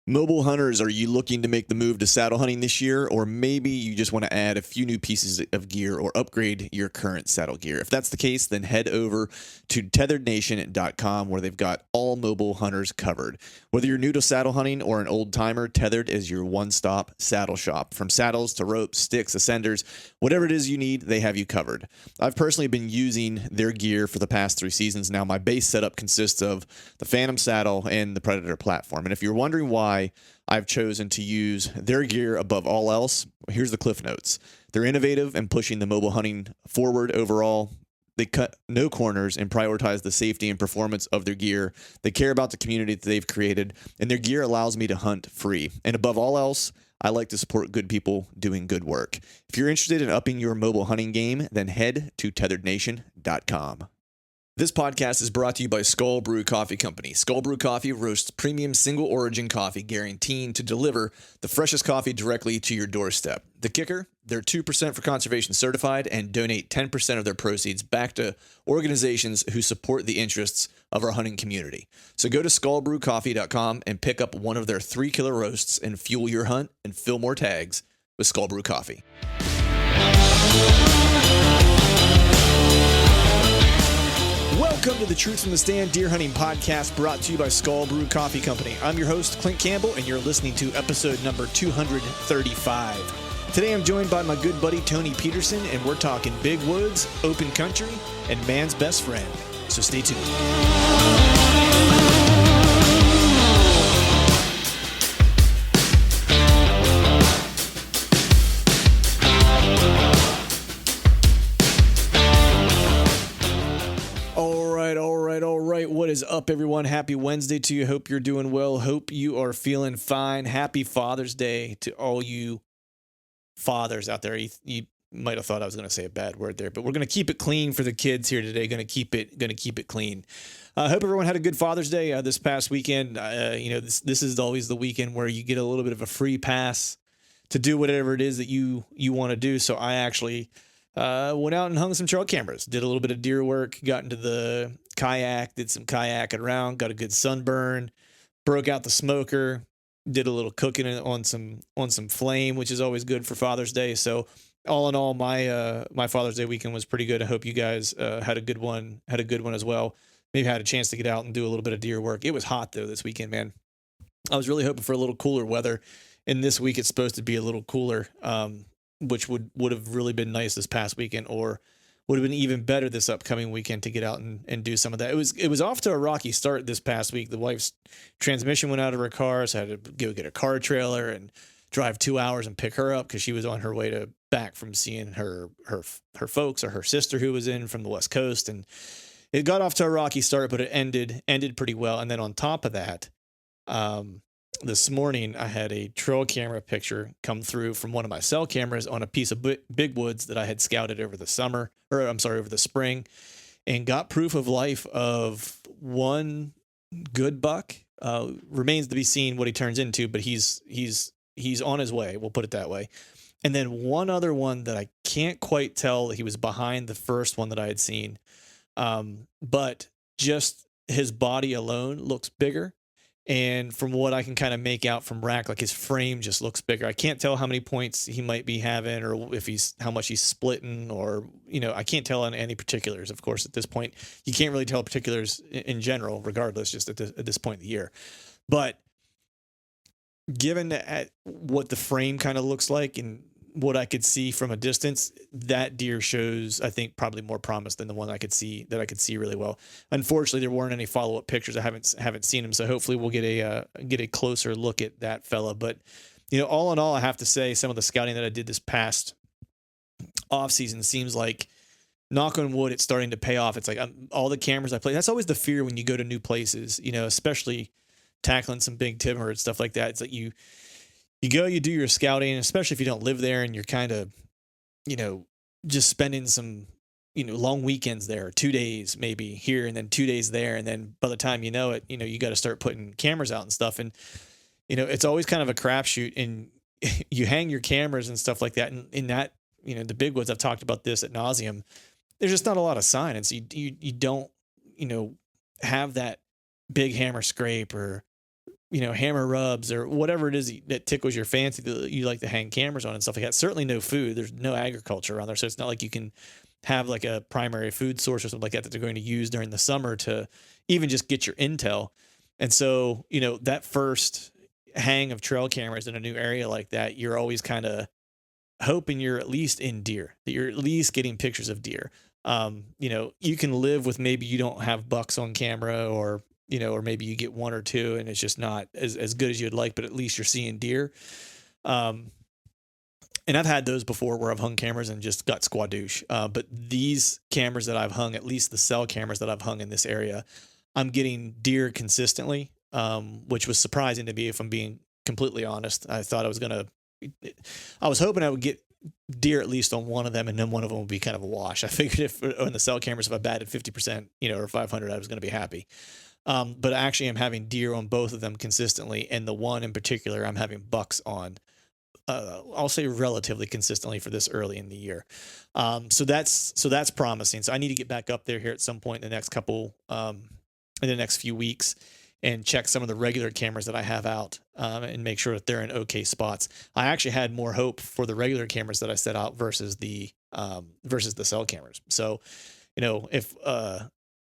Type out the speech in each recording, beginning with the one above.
Mobile hunters, are you looking to make the move to saddle hunting this year? Or maybe you just want to add a few new pieces of gear or upgrade your current saddle gear. If that's the case, then head over to tetherednation.com where they've got all mobile hunters covered. Whether you're new to saddle hunting or an old timer, Tethered is your one-stop saddle shop. From saddles to ropes, sticks, ascenders, whatever it is you need, they have you covered. I've personally been using their gear for the past 3 seasons now. My base setup consists of the Phantom saddle and the Predator platform. And if you're wondering why I've chosen to use their gear above all else, here's the cliff notes. They're innovative and pushing the mobile hunting forward overall. They cut no corners and prioritize the safety and performance of their gear. They care about the community that they've created, and their gear allows me to hunt free. And above all else, I like to support good people doing good work. If you're interested in upping your mobile hunting game, then head to tetherednation.com. This podcast is brought to you by Skull Brew Coffee Company. Skull Brew Coffee roasts premium single origin coffee, guaranteeing to deliver the freshest coffee directly to your doorstep. The kicker? They're 2% for conservation certified and donate 10% of their proceeds back to organizations who support the interests of our hunting community. So go to skullbrewcoffee.com and pick up one of their 3-killer roasts and fuel your hunt and fill more tags with Skull Brew Coffee. Welcome to the Truth from the Stand Deer Hunting Podcast, brought to you by Skull Brew Coffee Company. I'm your host, Clint Campbell, and you're listening to episode number 235. Today I'm joined by my good buddy, Tony Peterson, and we're talking big woods, open country, and man's best friend. So stay tuned. All right. What is up, everyone? Happy Wednesday to you. Hope you're doing well. Hope you are feeling fine. Happy Father's Day to all you fathers out there. You might have thought I was going to say a bad word there, but we're going to keep it clean for the kids here today. Going to keep it clean. I hope everyone had a good Father's Day this past weekend. This is always the weekend where you get a little bit of a free pass to do whatever it is that you want to do. So I actually went out and hung some trail cameras, did a little bit of deer work, got into the kayak, did some kayaking around, got a good sunburn, broke out the smoker, did a little cooking on some flame, which is always good for Father's Day. So all in all, my Father's Day weekend was pretty good. I hope you guys had a good one as well. Maybe had a chance to get out and do a little bit of deer work. It was hot though this weekend, man. I was really hoping for a little cooler weather, and this week it's supposed to be a little cooler, which would have really been nice this past weekend, or would have been even better this upcoming weekend to get out and do some of that. It was off to a rocky start this past week. The wife's transmission went out of her car, so I had to go get a car trailer and drive 2 hours and pick her up because she was on her way back from seeing her folks, or her sister who was in from the West Coast. And it got off to a rocky start, but it ended pretty well. And then on top of that, this morning, I had a trail camera picture come through from one of my cell cameras on a piece of big woods that I had scouted over the spring, and got proof of life of one good buck. Remains to be seen what he turns into, but he's on his way. We'll put it that way. And then one other one that I can't quite tell, he was behind the first one that I had seen, but just his body alone looks bigger. And from what I can kind of make out from rack, like his frame just looks bigger. I can't tell how many points he might be having, or if how much he's splitting, or, I can't tell on any particulars. Of course, at this point, you can't really tell particulars in general, regardless, just at this point in the year. But given at what the frame kind of looks like and what I could see from a distance, that deer shows, I think, probably more promise than the one I could see really well. Unfortunately, there weren't any follow-up pictures. I haven't seen him, so hopefully we'll get a closer look at that fella. But all in all, I have to say some of the scouting that I did this past off season seems like, knock on wood, it's starting to pay off. It's like all the cameras I play. That's always the fear when you go to new places, especially tackling some big timber and stuff like that. It's like you go, you do your scouting, especially if you don't live there and you're kind of, just spending some, long weekends there, 2 days maybe here and then 2 days there. And then by the time you know it, you got to start putting cameras out and stuff. And, it's always kind of a crapshoot, and you hang your cameras and stuff like that. And in that, the big woods, I've talked about this ad nauseum. There's just not a lot of sign. And so you don't, have that big hammer scrape or hammer rubs or whatever it is that tickles your fancy that you like to hang cameras on and stuff like that. Certainly no food. There's no agriculture around there. So it's not like you can have like a primary food source or something like that they're going to use during the summer to even just get your intel. And so, that first hang of trail cameras in a new area like that, you're always kind of hoping you're at least in deer, that you're at least getting pictures of deer. You can live with maybe you don't have bucks on camera or maybe you get one or two and it's just not as good as you'd like, but at least you're seeing deer. And I've had those before where I've hung cameras and just got squadouche. But these cameras that I've hung, at least the cell cameras that I've hung in this area, I'm getting deer consistently, which was surprising to me, if I'm being completely honest. I thought I was hoping I would get deer at least on one of them, and then one of them would be kind of a wash. I figured if on the cell cameras, if I batted 50%, or 500, I was going to be happy. But I actually am having deer on both of them consistently, and the one in particular, I'm having bucks on. I'll say relatively consistently for this early in the year. So that's promising. So I need to get back up there here at some point in the next few weeks and check some of the regular cameras that I have out, and make sure that they're in okay spots. I actually had more hope for the regular cameras that I set out versus the cell cameras. So,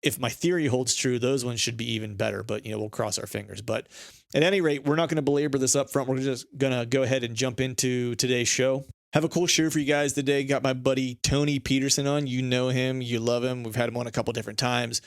if my theory holds true, those ones should be even better, but we'll cross our fingers. But at any rate, we're not going to belabor this up front. We're just going to go ahead and jump into today's show. Have a cool show for you guys today. Got my buddy Tony Peterson on. You know him, you love him. We've had him on a couple different times.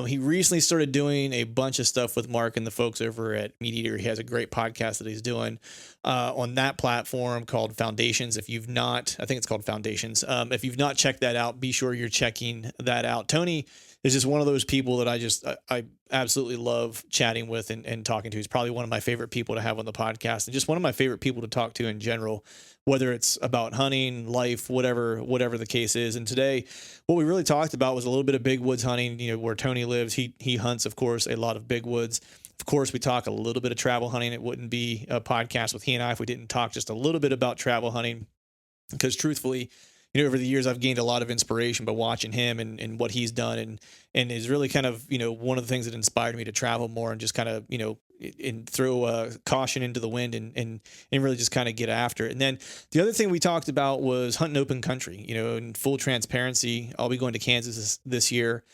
He recently started doing a bunch of stuff with Mark and the folks over at Meat Eater. He has a great podcast that he's doing on that platform called Foundations. I think it's called Foundations. If you've not checked that out, be sure you're checking that out. Tony is just one of those people that I absolutely love chatting with and talking to. He's probably one of my favorite people to have on the podcast, and just one of my favorite people to talk to in general, whether it's about hunting, life, whatever the case is. And today, what we really talked about was a little bit of big woods hunting, where Tony lives. He hunts, of course, a lot of big woods. Of course, we talk a little bit of travel hunting. It wouldn't be a podcast with he and I if we didn't talk just a little bit about travel hunting, because truthfully, over the years, I've gained a lot of inspiration by watching him and what he's done, and is really kind of, one of the things that inspired me to travel more and just kind of, and throw caution into the wind and really just kind of get after it. And then the other thing we talked about was hunting open country. In full transparency, I'll be going to Kansas this year.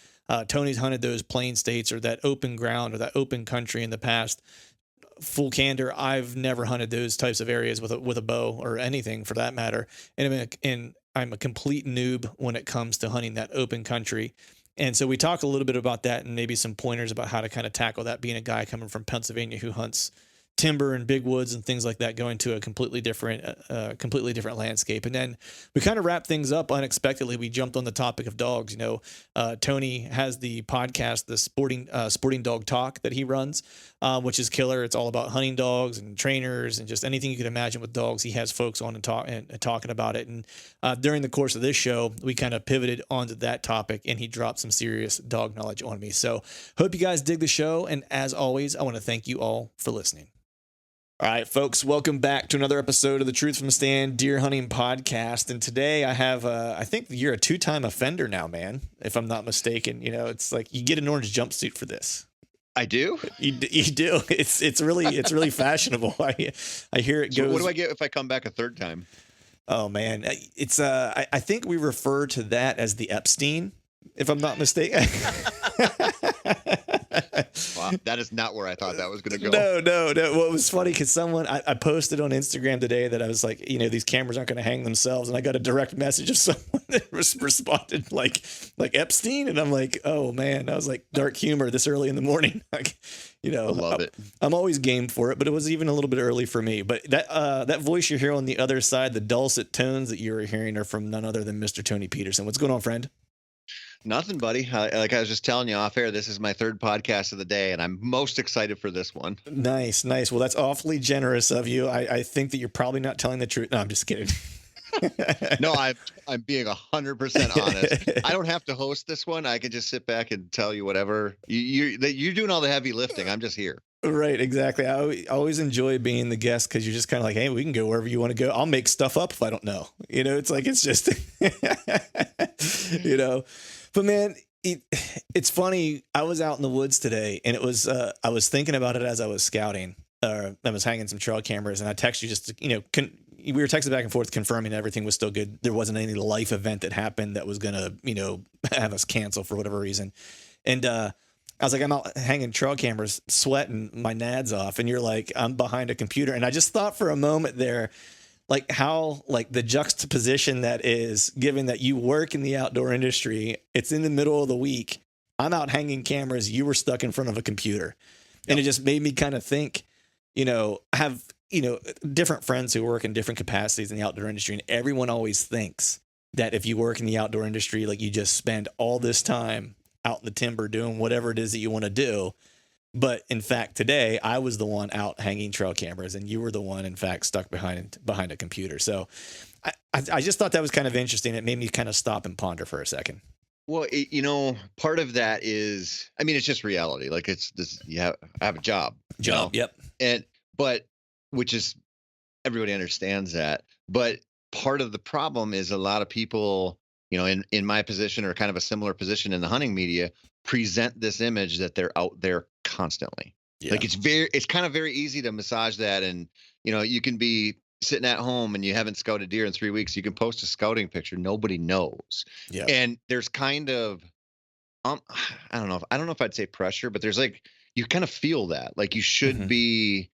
Tony's hunted those plain states or that open ground or that open country in the past. Full candor, I've never hunted those types of areas with a bow or anything for that matter. And I'm a complete noob when it comes to hunting that open country. And so we talked a little bit about that and maybe some pointers about how to kind of tackle that, being a guy coming from Pennsylvania who hunts timber and big woods and things like that, going to a completely different landscape. And then we kind of wrapped things up unexpectedly. We jumped on the topic of dogs. Tony has the podcast, the Sporting Dog Talk that he runs, which is killer. It's all about hunting dogs and trainers and just anything you can imagine with dogs. He has folks on and talking about it. And during the course of this show, we kind of pivoted onto that topic, and he dropped some serious dog knowledge on me. So hope you guys dig the show. And as always, I want to thank you all for listening. All right, folks, welcome back to another episode of the Truth from the Stand Deer Hunting Podcast. And today I have, I think you're a 2-time offender now, man, if I'm not mistaken. It's like you get an orange jumpsuit for this. I do. You do. It's really fashionable. I hear it goes. What do I get if I come back a third time? Oh man, it's I think we refer to that as the Epstein, if I'm not mistaken. Wow, that is not where I thought that was going to go. No. Well, it was funny because I posted on Instagram today that I was like, these cameras aren't going to hang themselves, and I got a direct message of someone that responded like Epstein, and I'm like, oh man, I was like, dark humor this early in the morning, like, I love it. I'm always game for it, but it was even a little bit early for me. But that voice you hear on the other side, the dulcet tones that you're hearing, are from none other than Mr. Tony Peterson. What's going on, friend? Nothing, buddy. Like I was just telling you off air, this is my third podcast of the day, and I'm most excited for this one. Nice. Well, that's awfully generous of you. I think that you're probably not telling the truth. No, I'm just kidding. No, I'm being 100% honest. I don't have to host this one. I can just sit back and tell you whatever. You're doing all the heavy lifting. I'm just here. Right, exactly. I always enjoy being the guest because you're just kind of like, hey, we can go wherever you want to go. I'll make stuff up if I don't know. It's like, it's just, But man, it's funny. I was out in the woods today, and it was I was thinking about it as I was scouting. I was hanging some trail cameras, and I texted you just to, we were texting back and forth confirming everything was still good. There wasn't any life event that happened that was gonna have us cancel for whatever reason. And I was like, I'm out hanging trail cameras, sweating my nads off, and you're like, I'm behind a computer, and I just thought for a moment there, like how like the juxtaposition that is, given that you work in the outdoor industry, it's in the middle of the week, I'm out hanging cameras, you were stuck in front of a computer. And it just made me kind of think, I have, different friends who work in different capacities in the outdoor industry, and everyone always thinks that if you work in the outdoor industry, like you just spend all this time out in the timber doing whatever it is that you want to do. But in fact, today I was the one out hanging trail cameras, and you were the one, in fact, stuck behind a computer. So I just thought that was kind of interesting. It made me kind of stop and ponder for a second. Well, part of that is, I mean, it's just reality. Like it's this, I have a job. Yep. But which is, everybody understands that. But part of the problem is a lot of people, in my position or kind of a similar position in the hunting media, present this image that they're out there constantly. Yeah. Like it's kind of very easy to massage that. And, you can be sitting at home and you haven't scouted deer in 3 weeks. You can post a scouting picture. Nobody knows. Yeah. And there's kind of, I don't know if I'd say pressure, but there's like, you kind of feel that like you should be,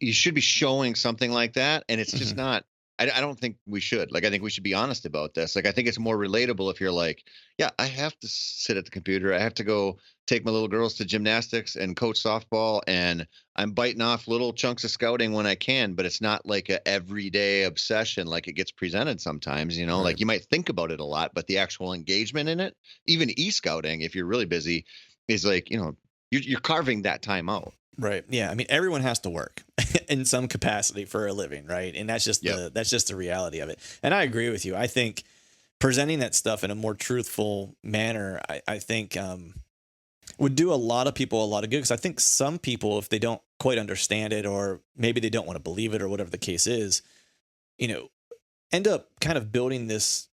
you should be showing something like that. And it's just not, I don't think we should. Like, I think we should be honest about this. Like, I think it's more relatable if you're like, yeah, I have to sit at the computer. I have to go take my little girls to gymnastics and coach softball. And I'm biting off little chunks of scouting when I can, but it's not like a everyday obsession. Like it gets presented sometimes, right. Like you might think about it a lot, but the actual engagement in it, even e-scouting, if you're really busy, is like, you're carving that time out. Right. Yeah. I mean, everyone has to work in some capacity for a living, right? And that's just the reality of it. And I agree with you. I think presenting that stuff in a more truthful manner, I think would do a lot of people a lot of good. Because I think some people, if they don't quite understand it, or maybe they don't want to believe it, or whatever the case is, end up kind of building this,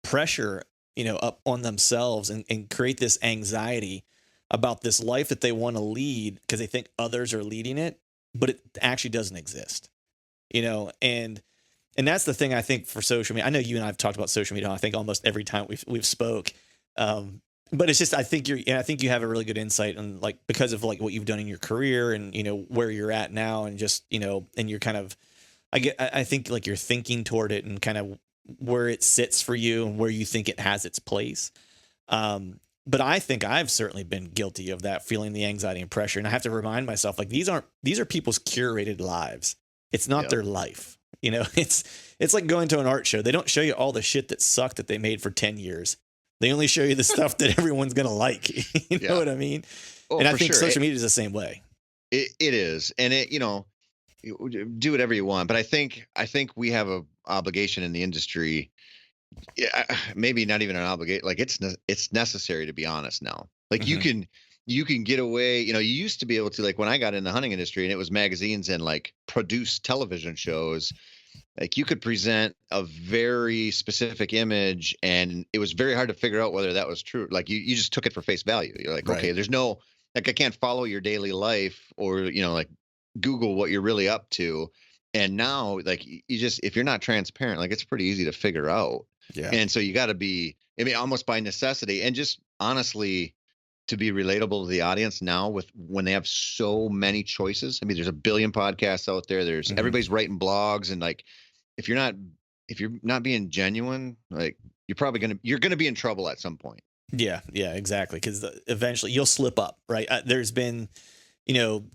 pressure, up on themselves and create this anxiety about this life that they want to lead because they think others are leading it, but it actually doesn't exist, and that's the thing I think for social media. I know you and I have talked about social media, I think almost every time we've spoke. But it's just, I think you have a really good insight on like, because of like what you've done in your career and, where you're at now and just, and you're kind of, I think like you're thinking toward it and kind of where it sits for you and where you think it has its place. But I think I've certainly been guilty of that, feeling the anxiety and pressure. And I have to remind myself, like, these are people's curated lives. It's not their life. It's like going to an art show. They don't show you all the shit that sucked that they made for 10 years. They only show you the stuff that everyone's going to like. You know what I mean? Oh, and I think social media is the same way. It is. And do whatever you want. But I think we have a obligation in the industry. Yeah, maybe not even an obligation. Like it's necessary, to be honest now. Like you can get away. You used to be able to, like when I got in the hunting industry and it was magazines and like produced television shows, like you could present a very specific image and it was very hard to figure out whether that was true. Like you just took it for face value. You're like, okay, there's no, like, I can't follow your daily life or, like Google what you're really up to. And now, like, you just, if you're not transparent, like, it's pretty easy to figure out. Yeah. And so you got to be, I mean, almost by necessity, and just honestly, to be relatable to the audience now when they have so many choices. I mean, there's a billion podcasts out there. There's everybody's writing blogs, and like, if you're not being genuine, like, you're going to be in trouble at some point. Yeah, exactly. Because eventually you'll slip up, right? There's been,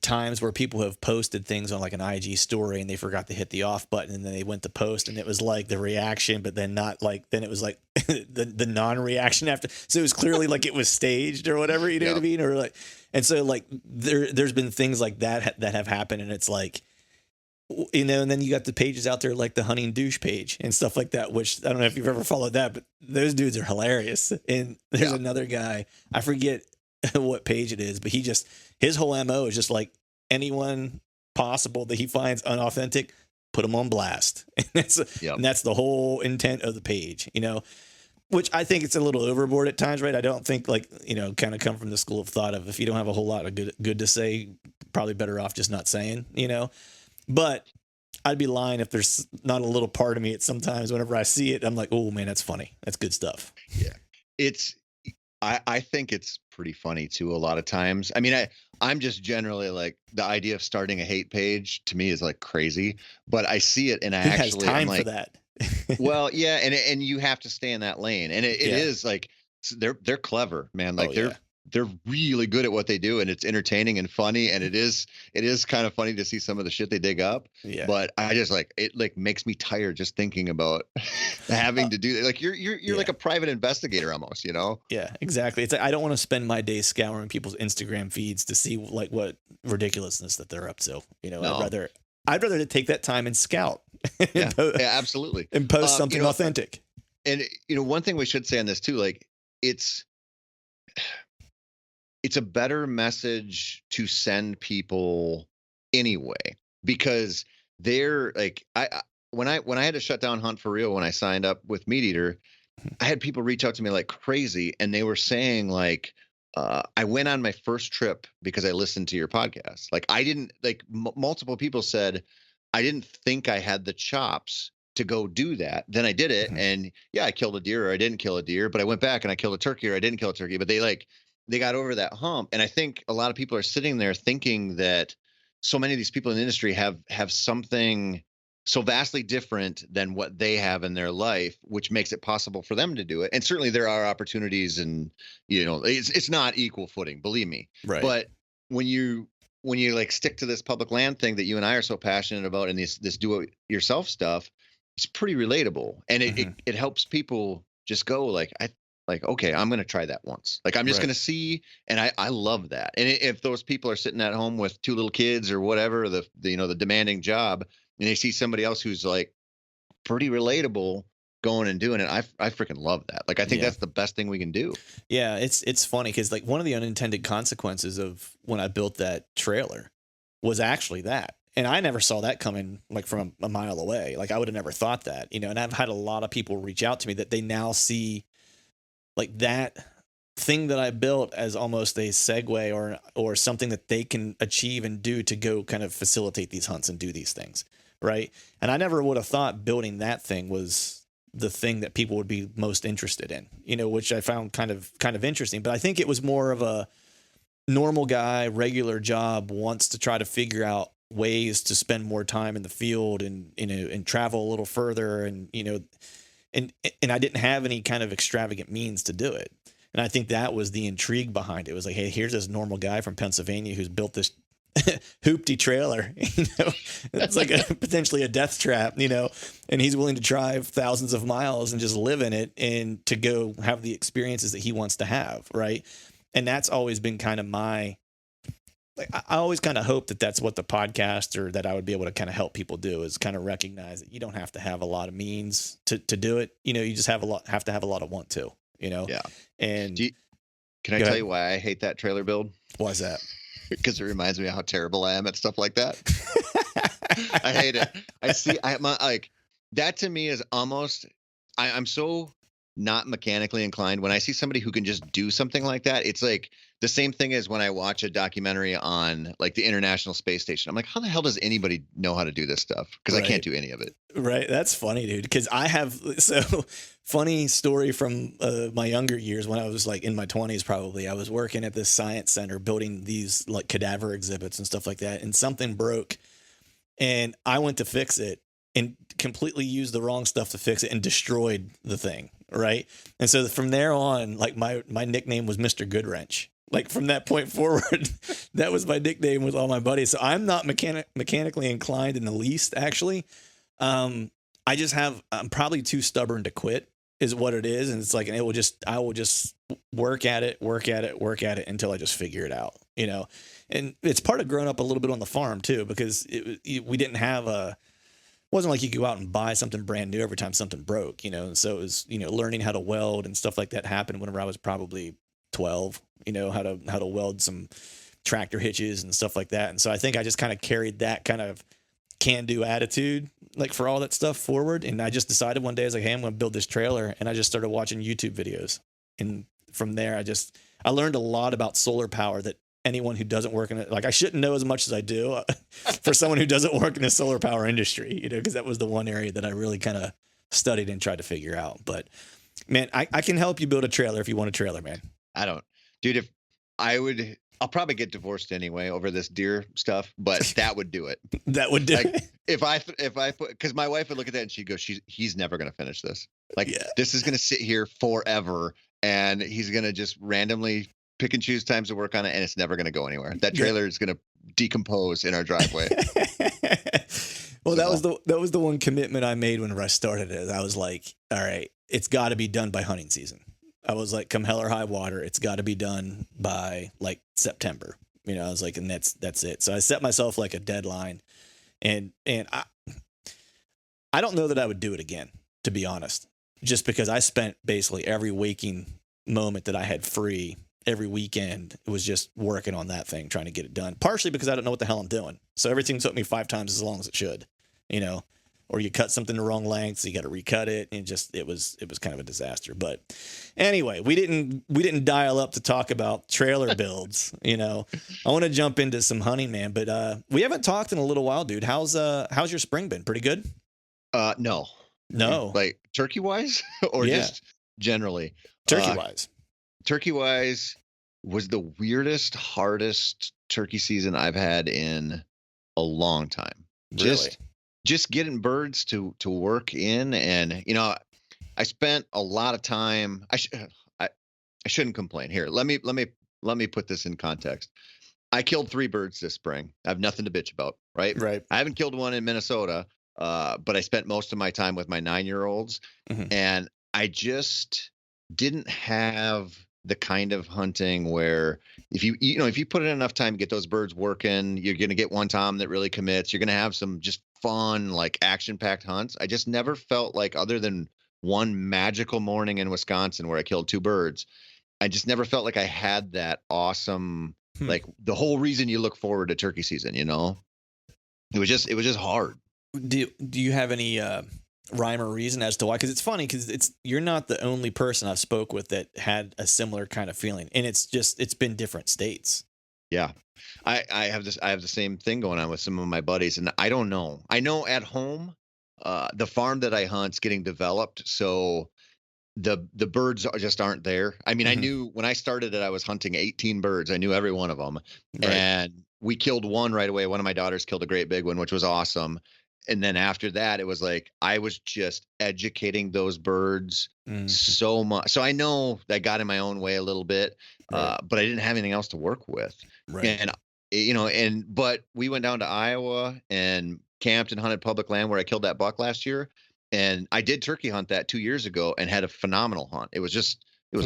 times where people have posted things on like an IG story and they forgot to hit the off button, and then they went to post and it was like the reaction, but then not like, then it was like the non-reaction after. So it was clearly like it was staged or whatever, you know what I mean? Or like, and so like there's been things like that have happened, and it's like, and then you got the pages out there like the hunting douche page and stuff like that, which I don't know if you've ever followed that, but those dudes are hilarious. And there's another guy, I forget what page it is, but his whole MO is just like anyone possible that he finds unauthentic, put them on blast. And that's the whole intent of the page, which I think it's a little overboard at times, right? I don't think like, kind of come from the school of thought of if you don't have a whole lot of good to say, probably better off just not saying, but I'd be lying if there's not a little part of me at sometimes whenever I see it, I'm like, oh man, that's funny. That's good stuff. Yeah. I think it's pretty funny too a lot of times. I mean, I'm just generally like the idea of starting a hate page to me is like crazy, but I see it and Who has time I'm like, for that? well, yeah, and you have to stay in that lane. And it Yeah. is like they're clever, man. Like Oh, yeah. they're really good at what they do, and it's entertaining and funny, and it is kind of funny to see some of the shit they dig up. Yeah. But I just like it like makes me tired just thinking about having to do like you're like a private investigator almost, Yeah, exactly. It's like I don't want to spend my day scouring people's Instagram feeds to see like what ridiculousness that they're up to. No. I'd rather take that time and scout. Yeah, absolutely. And post something authentic. And one thing we should say on this too, like it's a better message to send people anyway, because they're like, when I had to shut down Hunt for Real, when I signed up with Meat Eater, I had people reach out to me like crazy. And they were saying like, I went on my first trip because I listened to your podcast. Like I didn't like multiple people said, I didn't think I had the chops to go do that. Then I did it. Mm-hmm. And yeah, I killed a deer or I didn't kill a deer, but I went back and I killed a turkey or I didn't kill a turkey, but they got over that hump. And I think a lot of people are sitting there thinking that so many of these people in the industry have something so vastly different than what they have in their life, which makes it possible for them to do it. And certainly there are opportunities, and it's not equal footing, believe me. Right. But when you like stick to this public land thing that you and I are so passionate about, and this do it yourself stuff, it's pretty relatable, and it helps people just go like, okay, I'm going to try that once. Like, I'm just going to see. And I love that. And if those people are sitting at home with 2 little kids or whatever, the demanding job, and they see somebody else who's like pretty relatable going and doing it, I freaking love that. Like, I think that's the best thing we can do. Yeah. It's funny because like one of the unintended consequences of when I built that trailer was actually that. And I never saw that coming like from a mile away. Like I would have never thought that, and I've had a lot of people reach out to me that they now see like that thing that I built as almost a segue or something that they can achieve and do to go kind of facilitate these hunts and do these things. Right. And I never would have thought building that thing was the thing that people would be most interested in, which I found kind of interesting. But I think it was more of a normal guy, regular job, wants to try to figure out ways to spend more time in the field and, and travel a little further and, and I didn't have any kind of extravagant means to do it. And I think that was the intrigue behind it. It was like, hey, here's this normal guy from Pennsylvania who's built this hoopty trailer, it's like potentially a death trap, and he's willing to drive thousands of miles and just live in it and to go have the experiences that he wants to have. Right. And that's always been kind of I always kind of hope that that's what the podcast or that I would be able to kind of help people do is kind of recognize that you don't have to have a lot of means to do it. You just have to have a lot of want to, Yeah. And can I tell you why I hate that trailer build? Why is that? Because it reminds me of how terrible I am at stuff like that. I hate it. Like that to me is almost, I'm so not mechanically inclined. When I see somebody who can just do something like that, it's like the same thing as when I watch a documentary on like the International Space Station. I'm like, how the hell does anybody know how to do this stuff? Because I can't do any of it. Right. That's funny, dude. Because funny story from my younger years when I was like in my 20s, probably. I was working at this science center building these like cadaver exhibits and stuff like that. And something broke and I went to fix it and completely used the wrong stuff to fix it and destroyed the thing. Right. And so from there on, like my nickname was Mr. Goodwrench. Like from that point forward, that was my nickname with all my buddies. So I'm not mechanically inclined in the least, actually. I'm probably too stubborn to quit is what it is. And it's like, and I will just work at it until I just figure it out, and it's part of growing up a little bit on the farm too, because we didn't have wasn't like you go out and buy something brand new every time something broke, so it was, learning how to weld and stuff like that happened whenever I was probably 12, how to weld some tractor hitches and stuff like that. And so I think I just kind of carried that kind of can-do attitude, like for all that stuff forward. And I just decided one day, I was like, hey, I'm going to build this trailer. And I just started watching YouTube videos. And from there, I learned a lot about solar power that anyone who doesn't work in it, like I shouldn't know as much as I do for someone who doesn't work in the solar power industry, because that was the one area that I really kind of studied and tried to figure out. But man, I can help you build a trailer if you want a trailer, man. I don't, dude, if I would, I'll probably get divorced anyway over this deer stuff, but that would do it. That would do like, it. If I put, because my wife would look at that and she'd go, he's never going to finish this. Like, this is going to sit here forever and he's going to just randomly pick and choose times to work on it, and it's never going to go anywhere. That trailer is going to decompose in our driveway. Well, that was the one commitment I made whenever I started it. I was like, all right, it's got to be done by hunting season. I was like, come hell or high water, it's got to be done by like September. I was like, and that's it. So I set myself like a deadline, and I don't know that I would do it again, to be honest, just because I spent basically every waking moment that I had free. Every weekend, it was just working on that thing, trying to get it done. Partially because I don't know what the hell I'm doing. So everything took me 5 times as long as it should, or you cut something the wrong length, so you got to recut it. And it was kind of a disaster. But anyway, we didn't dial up to talk about trailer builds. I want to jump into some hunting, man, but we haven't talked in a little while, dude. How's your spring been? Pretty good? No. Like turkey wise or just generally? Turkey wise was the weirdest, hardest turkey season I've had in a long time. Really? Just getting birds to work in. And, I spent a lot of time. I shouldn't complain. Here, let me put this in context. I killed 3 birds this spring. I have nothing to bitch about. Right. I haven't killed one in Minnesota. But I spent most of my time with my 9-year-olds, and I just didn't have the kind of hunting where if you put in enough time to get those birds working, you're going to get one tom that really commits. You're going to have some just fun, like action-packed hunts. I just never felt like, other than one magical morning in Wisconsin where I killed 2 birds, I just never felt like I had that awesome, like the whole reason you look forward to turkey season, It was just hard. Do you have any rhyme or reason as to why? Because it's funny, because you're not the only person I've spoke with that had a similar kind of feeling, and it's been different states. Yeah, I have the same thing going on with some of my buddies, and I don't know. I know at home, the farm that I hunt's getting developed, so the birds just aren't there. I mean, I knew when I started it, I was hunting 18 birds. I knew every one of them, and we killed one right away. One of my daughters killed a great big one, which was awesome. And then after that, it was like I was just educating those birds so much. So I know that got in my own way a little bit, but I didn't have anything else to work with. Right. And but we went down to Iowa and camped and hunted public land where I killed that buck last year. And I did turkey hunt that 2 years ago and had a phenomenal hunt. It was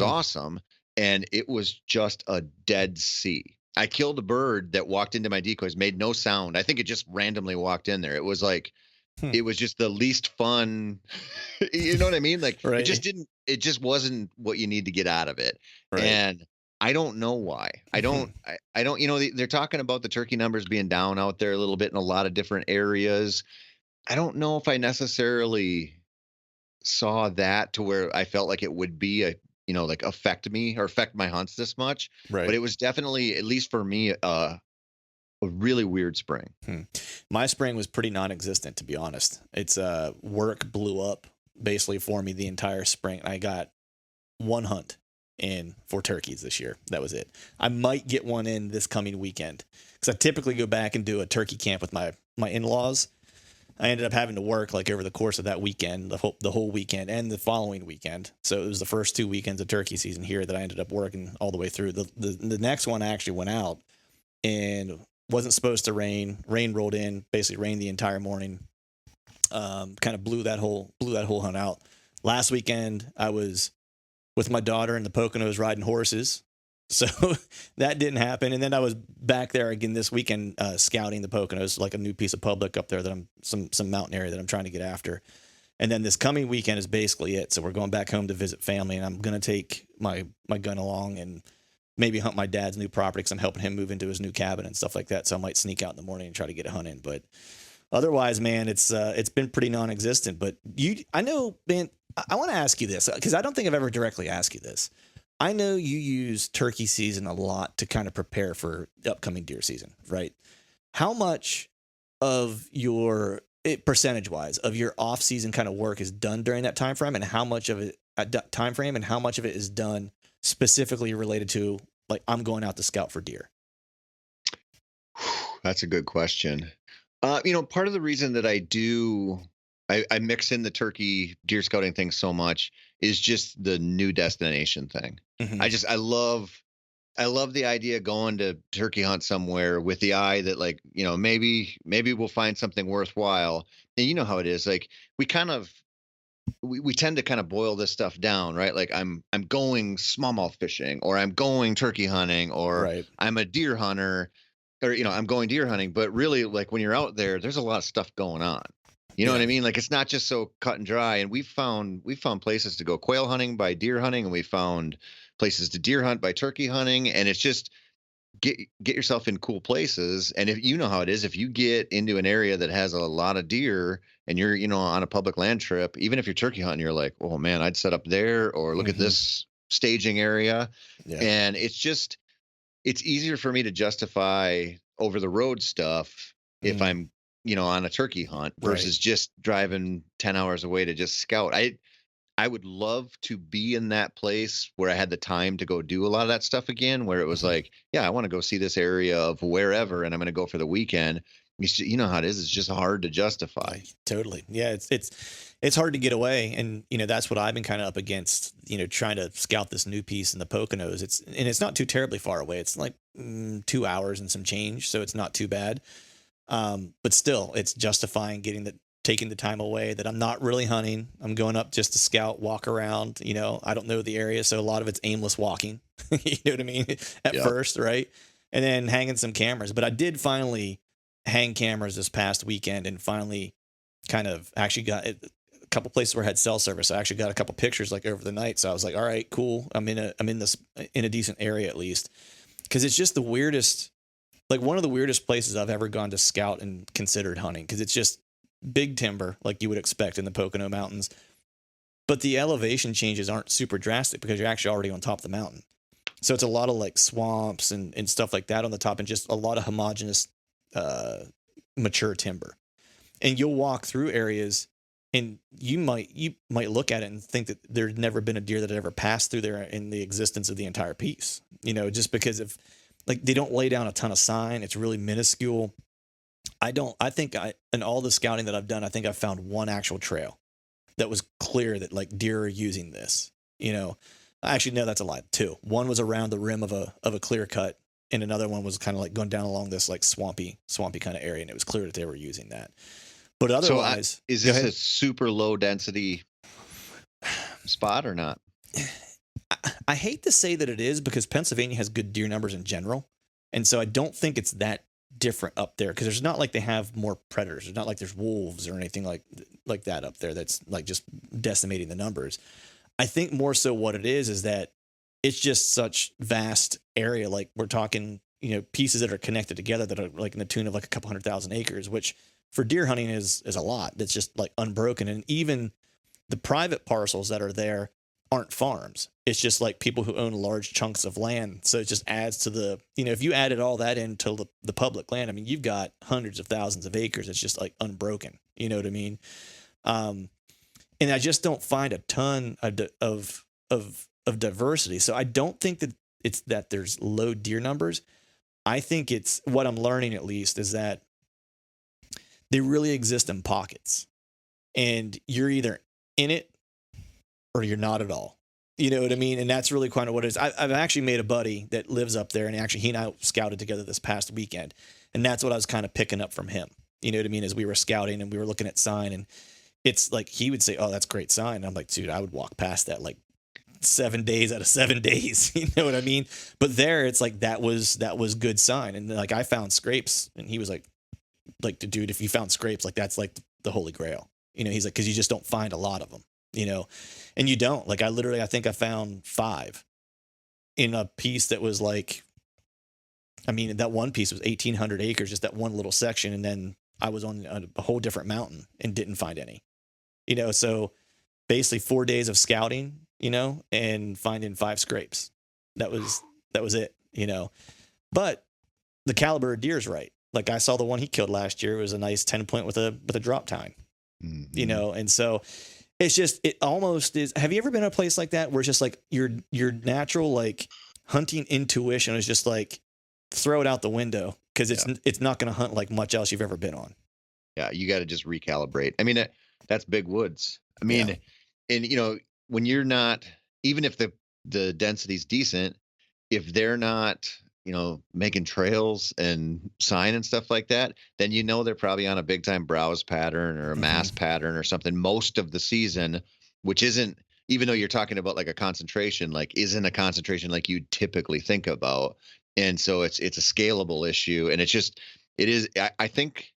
awesome. And it was just a dead sea. I killed a bird that walked into my decoys, made no sound. I think it just randomly walked in there. It was like, it was just the least fun. You know what I mean? Like it just wasn't what you need to get out of it. Right. And I don't know why. I don't, they're talking about the turkey numbers being down out there a little bit in a lot of different areas. I don't know if I necessarily saw that to where I felt like it would be like affect me or affect my hunts this much. Right. But it was definitely, at least for me, a really weird spring. My spring was pretty non-existent, to be honest. It's work blew up basically for me the entire spring. I got one hunt in for turkeys this year. That was it. I might get one in this coming weekend because I typically go back and do a turkey camp with my in-laws. I ended up having to work like over the course of that weekend, the whole weekend and the following weekend. So it was the first 2 weekends of turkey season here that I ended up working all the way through. The next one I actually went out and wasn't supposed to rain. Rain rolled in, basically rained the entire morning. Kind of blew that whole hunt out. Last weekend I was with my daughter in the Poconos riding horses. So that didn't happen. And then I was back there again this weekend, scouting the Poconos, like a new piece of public up there that I'm some mountain area that I'm trying to get after. And then this coming weekend is basically it. So we're going back home to visit family, and I'm going to take my gun along and maybe hunt my dad's new property because I'm helping him move into his new cabin and stuff like that. So I might sneak out in the morning and try to get a hunt in. But Otherwise, man, it's been pretty non-existent. But I know, man, I want to ask you this because I don't think I've ever directly asked you this. I know you use turkey season a lot to kind of prepare for the upcoming deer season, right? How much of your percentage wise of your off season kind of work is done during that time frame, and how much of it time frame, and how much of it is done specifically related to like I'm going out to scout for deer? That's a good question. Part of the reason that I mix in the turkey deer scouting thing so much is just the new destination thing. Mm-hmm. I love the idea of going to turkey hunt somewhere with the eye that like, maybe we'll find something worthwhile. And you know how it is. Like we tend to kind of boil this stuff down, right? Like I'm going smallmouth fishing, or I'm going turkey hunting, or Right. I'm a deer hunter, or I'm going deer hunting. But really, like when you're out there, there's a lot of stuff going on. You know Yeah. what I mean? Like it's not just so cut and dry. And we found places to go quail hunting by deer hunting, and we found places to deer hunt by turkey hunting. And it's just get yourself in cool places. And if you know how it is, if you get into an area that has a lot of deer and you're, on a public land trip, even if you're turkey hunting, you're like, oh man, I'd set up there, or look at Mm-hmm. this staging area. Yeah. And it's easier for me to justify over the road stuff if I'm, on a turkey hunt versus Right. just driving 10 hours away to just scout. I would love to be in that place where I had the time to go do a lot of that stuff again, where it was Mm-hmm. like, yeah, I want to go see this area of wherever, and I'm going to go for the weekend. You know how it is. It's just hard to justify. Totally. Yeah. It's hard to get away. And, that's what I've been kind of up against, trying to scout this new piece in the Poconos. It's not too terribly far away. It's like 2 hours and some change. So it's not too bad. But still it's justifying taking the time away that I'm not really hunting. I'm going up just to scout, walk around, I don't know the area. So a lot of it's aimless walking, you know what I mean? At Yep. first. Right. And then hanging some cameras, but I did finally hang cameras this past weekend and finally kind of actually got a couple places where I had cell service. I actually got a couple pictures like over the night. So I was like, all right, cool. I'm in a decent area at least. Cause it's just the weirdest, like one of the weirdest places I've ever gone to scout and considered hunting. Cause it's just big timber like you would expect in the Pocono Mountains, but the elevation changes aren't super drastic because you're actually already on top of the mountain. So it's a lot of like swamps and stuff like that on the top, and just a lot of homogeneous, mature timber. And you'll walk through areas and you might look at it and think that there's never been a deer that had ever passed through there in the existence of the entire piece, just because of like, they don't lay down a ton of sign. It's really minuscule. In all the scouting that I've done, I think I've found one actual trail that was clear that like deer are using this, actually, no, that's a lie. Two. One was around the rim of a clear cut, and another one was kind of like going down along this like swampy kind of area, and it was clear that they were using that. But otherwise, is this a super low density spot or not? I hate to say that it is, because Pennsylvania has good deer numbers in general, and so I don't think it's that different up there, because there's not like they have more predators. It's not like there's wolves or anything like that up there that's like just decimating the numbers. I think more so what it is that it's just such vast area. Like we're talking, pieces that are connected together that are like in the tune of like a couple 100,000 acres, which for deer hunting is a lot. That's just like unbroken. And even the private parcels that are there aren't farms. It's just like people who own large chunks of land. So it just adds to the, if you added all that into the public land, I mean, you've got hundreds of thousands of acres. It's just like unbroken. You know what I mean? And I just don't find a ton of diversity. So I don't think that it's that there's low deer numbers. I think it's, what I'm learning at least, is that they really exist in pockets, and you're either in it or you're not at all. You know what I mean? And that's really kind of what it is. I've actually made a buddy that lives up there, and he and I scouted together this past weekend, and that's what I was kind of picking up from him. You know what I mean? As we were scouting and we were looking at sign, and it's like, he would say, oh, that's great sign. And I'm like, dude, I would walk past that like 7 days out of 7 days. You know what I mean? But there, it's like, that was good sign. And like, I found scrapes, and he was like, dude, if you found scrapes, like that's like the holy grail. He's like, cause you just don't find a lot of them, and you don't. Like I think I found 5 in a piece that was like, I mean, that one piece was 1,800 acres, just that one little section. And then I was on a whole different mountain and didn't find any, so basically 4 days of scouting, and finding 5 scrapes. That was it, but the caliber of deer is right. Like I saw the one he killed last year. It was a nice 10 point with a drop time, and so it's just, it almost is. Have you ever been in a place like that where it's just like your natural, like hunting intuition is just like, throw it out the window because it's not going to hunt like much else you've ever been on. Yeah. You got to just recalibrate. I mean, that's big woods. I mean, and when you're not, even if the density's decent, if they're not, making trails and sign and stuff like that, then they're probably on a big time browse pattern or a mass pattern or something most of the season, which isn't, even though you're talking about like a concentration, like isn't a concentration like you'd typically think about. And so it's a scalable issue. And it is, I think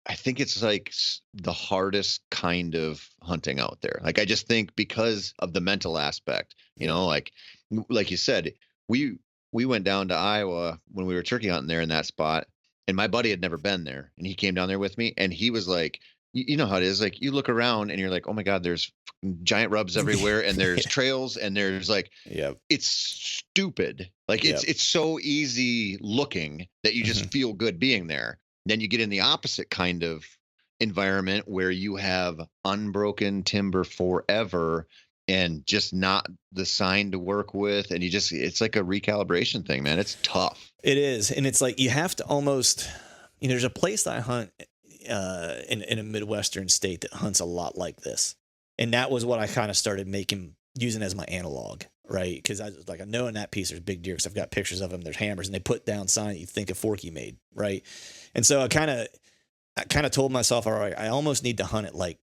it's like the hardest kind of hunting out there. Like, I just think because of the mental aspect, like you said, we went down to Iowa when we were turkey hunting there in that spot, and my buddy had never been there, and he came down there with me, and he was like, you know how it is, like you look around and you're like, oh my God, there's giant rubs everywhere, and there's trails, and there's like, it's stupid. Like it's so easy looking that you just feel good being there. Then you get in the opposite kind of environment where you have unbroken timber forever and just not the sign to work with. And it's like a recalibration thing, man. It's tough. It is. And it's like, you have to almost, there's a place that I hunt in a Midwestern state that hunts a lot like this. And that was what I kind of started using as my analog, right? Because I was like, I know in that piece there's big deer because I've got pictures of them. There's hammers, and they put down sign that you think a Forky made, right? And so I kind of told myself, all right, I almost need to hunt it like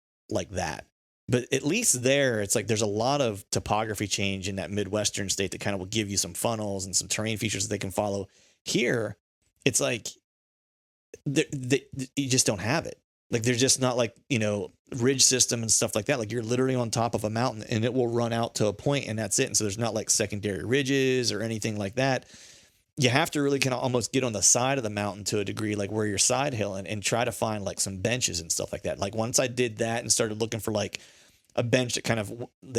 that. But at least there, it's like there's a lot of topography change in that Midwestern state that kind of will give you some funnels and some terrain features that they can follow. Here, it's like you just don't have it. Like there's just not like, ridge system and stuff like that. Like you're literally on top of a mountain and it will run out to a point and that's it. And so there's not like secondary ridges or anything like that. You have to really kind of almost get on the side of the mountain to a degree, like where you're side hilling, and try to find like some benches and stuff like that. Like once I did that and started looking for like a bench that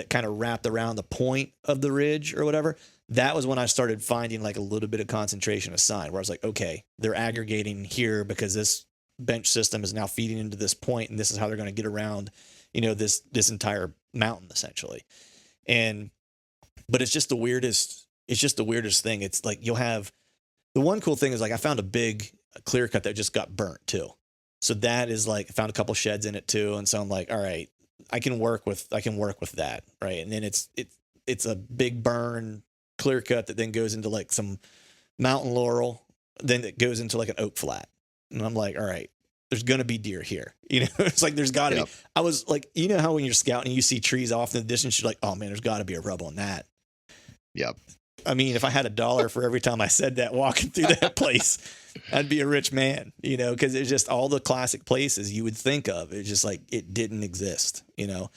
kind of wrapped around the point of the ridge or whatever, that was when I started finding like a little bit of concentration of sign where I was like, okay, they're aggregating here because this bench system is now feeding into this point, and this is how they're going to get around, this entire mountain essentially. But it's just the weirdest thing. It's like you'll have, the one cool thing is like I found a big clear cut that just got burnt too. So that is like, I found a couple sheds in it too. And so I'm like, all right, I can work with that. Right. And then it's a big burn clear cut that then goes into like some mountain laurel, then it goes into like an oak flat. And I'm like, all right, there's going to be deer here. It's like, there's got to be. I was like, how when you're scouting, you see trees off in the distance, you're like, oh man, there's got to be a rub on that. Yep. I mean, if I had $1 for every time I said that walking through that place, I'd be a rich man, because it's just all the classic places you would think of. It's just like, it didn't exist, And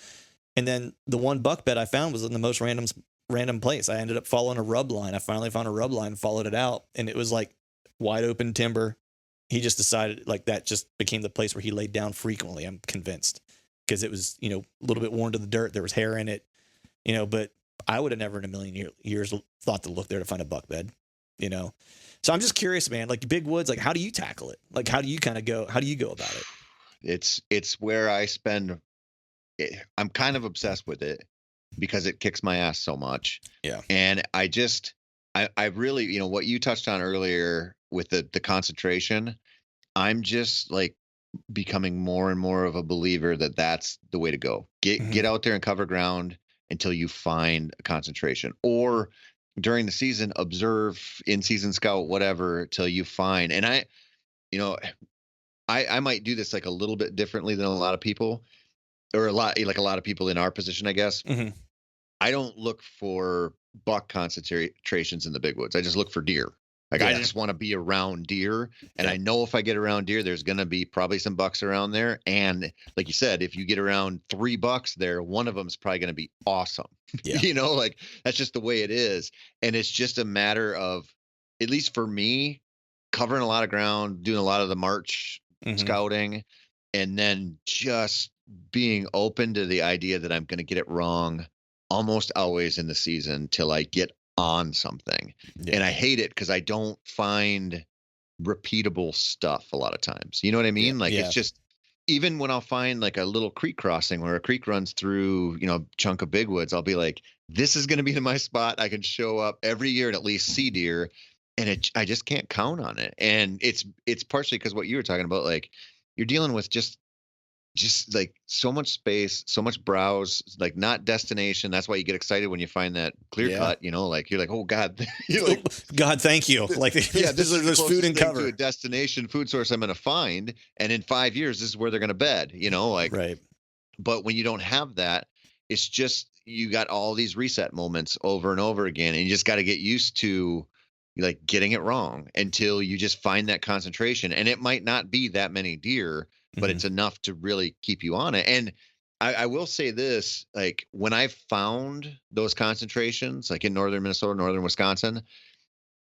then the one buck bed I found was in the most random place. I ended up following a rub line. I finally found a rub line, followed it out, and it was like wide open timber. He just decided like that just became the place where he laid down frequently. I'm convinced, because it was, a little bit worn to the dirt. There was hair in it, but I would have never in a million years thought to look there to find a buck bed, So I'm just curious, man, like big woods, like how do you tackle it? Like, how do you go about it? It's where I'm kind of obsessed with it because it kicks my ass so much. Yeah. And I really, what you touched on earlier with the concentration, I'm just like becoming more and more of a believer that that's the way to go. Get out there and cover ground until you find a concentration, or during the season, observe, in season scout, whatever, till you find. And I might do this like a little bit differently than a lot of people, or a lot of people in our position, I guess. I don't look for buck concentrations in the big woods. I just look for deer. Like, I just want to be around deer. And I know if I get around deer, there's going to be probably some bucks around there. And like you said, if you get around 3 bucks there, one of them is probably going to be awesome. Yeah. Like that's just the way it is. And it's just a matter of, at least for me, covering a lot of ground, doing a lot of the march Mm-hmm. scouting, and then just being open to the idea that I'm going to get it wrong almost always in the season till I get on something. And Yeah. I hate it because I don't find repeatable stuff a lot of times. You know what I Yeah. mean? Like it's Yeah. just even when I'll find like a little creek crossing where a creek runs through, a chunk of big woods, I'll be like, this is going to be my spot. I can show up every year and at least see deer. And I just can't count on it. And it's partially because what you were talking about, like you're dealing with just like so much space, so much browse, like not destination. That's why you get excited when you find that clear Yeah. cut, like you're like, oh God, you're like, God, thank you. Like, yeah, this is the there's food closest and thing to cover. a destination food source I'm going to find. And in 5 years, this is where they're going to bed, like, Right. but when you don't have that, it's just, you got all these reset moments over and over again. And you just got to get used to like getting it wrong until you just find that concentration. And it might not be that many deer, but Mm-hmm. it's enough to really keep you on it. And I will say this, like when I found those concentrations, like in northern Minnesota, northern Wisconsin,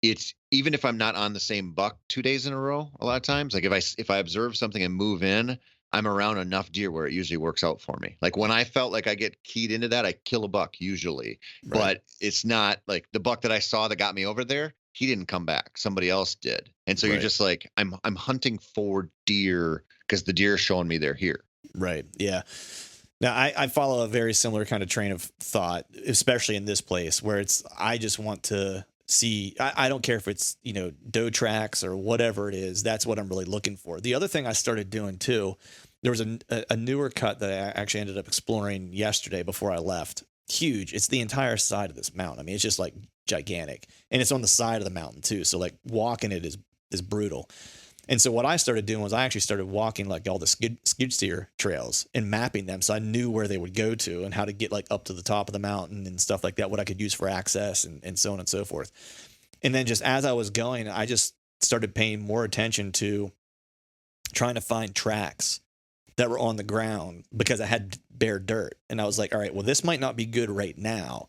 it's even if I'm not on the same buck 2 days in a row, a lot of times, like if I observe something and move in, I'm around enough deer where it usually works out for me. Like when I felt like I get keyed into that, I kill a buck usually, Right. but it's not like the buck that I saw that got me over there. He didn't come back. Somebody else did. And so you're Right. just like, I'm hunting for deer because the deer are showing me they're here. Right. Yeah. Now, I follow a very similar kind of train of thought, especially in this place where I just want to see, I don't care if it's, doe tracks or whatever it is. That's what I'm really looking for. The other thing I started doing too, there was a newer cut that I actually ended up exploring yesterday before I left. Huge. It's the entire side of this mountain. I mean, it's just like gigantic, and it's on the side of the mountain too. So like walking it is brutal. And so what I started doing was I actually started walking like all the skid steer trails and mapping them. So I knew where they would go to and how to get like up to the top of the mountain and stuff like that, what I could use for access and so on and so forth. And then just as I was going, I just started paying more attention to trying to find tracks that were on the ground because I had bare dirt. And I was like, all right, well, this might not be good right now.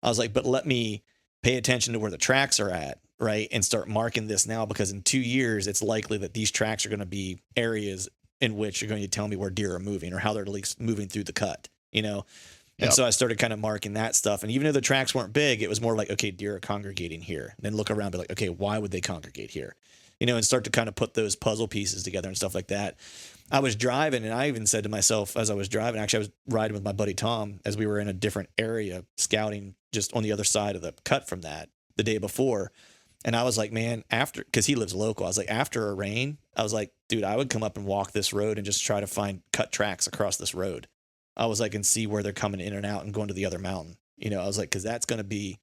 I was like, but let me pay attention to where the tracks are at, right? And start marking this now because in 2 years, it's likely that these tracks are going to be areas in which you're going to tell me where deer are moving or how they're at least moving through the cut, And Yep. so I started kind of marking that stuff. And even though the tracks weren't big, it was more like, okay, deer are congregating here. And then look around and be like, okay, why would they congregate here? And start to kind of put those puzzle pieces together and stuff like that. I was driving and I even said to myself as I was driving, actually, I was riding with my buddy Tom as we were in a different area scouting just on the other side of the cut from that the day before. And I was like, man, because he lives local, I was like, after a rain, I was like, dude, I would come up and walk this road and just try to find cut tracks across this road. I was like, and see where they're coming in and out and going to the other mountain. I was like, because that's going to be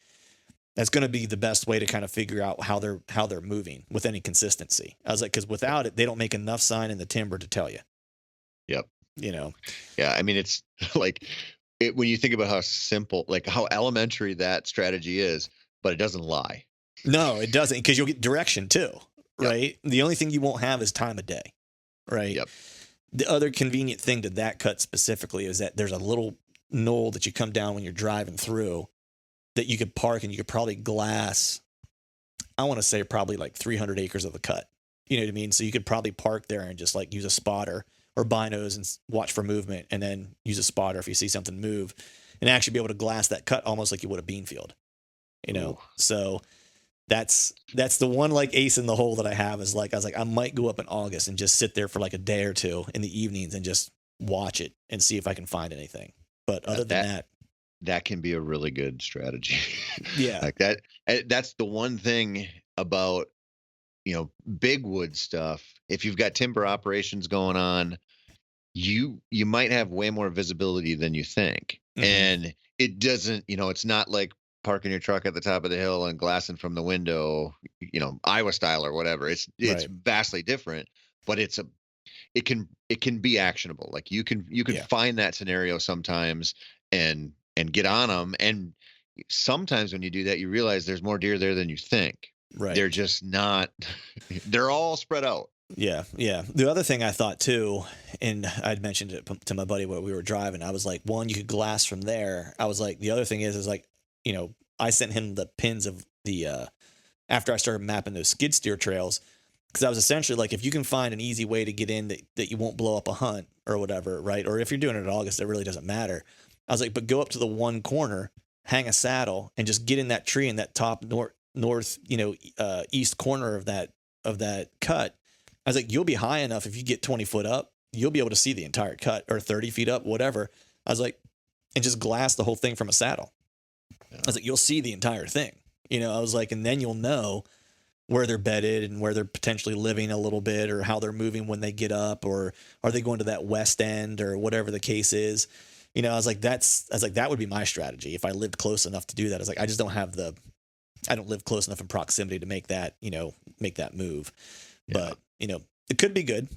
the best way to kind of figure out how they're moving with any consistency. I was like, because without it, they don't make enough sign in the timber to tell you. Yep. You know. Yeah. I mean, it's like when you think about how simple, like how elementary that strategy is, but it doesn't lie. No, it doesn't, because you'll get direction too, right? Yep. The only thing you won't have is time of day, right? Yep. The other convenient thing to that cut specifically is that there's a little knoll that you come down when you're driving through that you could park and you could probably glass, I want to say probably like 300 acres of the cut. You know what I mean? So you could probably park there and just like use a spotter or binos and watch for movement, and then use a spotter if you see something move, and actually be able to glass that cut almost like you would a bean field, Ooh. So that's the one like ace in the hole that I have is like, I was like, I might go up in August and just sit there for like a day or two in the evenings and just watch it and see if I can find anything. But other than that can be a really good strategy. Yeah. Like that. That's the one thing about, big wood stuff. If you've got timber operations going on, you might have way more visibility than you think. Mhm. And it doesn't, it's not like parking your truck at the top of the hill and glassing from the window, Iowa style or whatever. It's Right. vastly different, but it can be actionable. Like you can Yeah. find that scenario sometimes and get on them. And sometimes when you do that, you realize there's more deer there than you think. Right. They're just not, they're all spread out. Yeah. Yeah. The other thing I thought too, and I'd mentioned it to my buddy while we were driving, I was like, one, you could glass from there. I was like, the other thing is like, I sent him the pins of the, after I started mapping those skid steer trails, Because I was essentially like, if you can find an easy way to get in that you won't blow up a hunt or whatever, right? Or if you're doing it in August, it really doesn't matter. I was like, but go up to the one corner, hang a saddle, and just get in that tree in that top north, east corner of that cut. I was like, you'll be high enough if you get 20 foot up, you'll be able to see the entire cut, or 30 feet up, whatever. I was like, and just glass the whole thing from a saddle. Yeah. I was like, you'll see the entire thing. I was like, and then you'll know where they're bedded and where they're potentially living a little bit, or how they're moving when they get up, or are they going to that west end, or whatever the case is. I was like, that would be my strategy if I lived close enough to do that. I was like, I don't live close enough in proximity to make that move. Yeah. But, it could be good.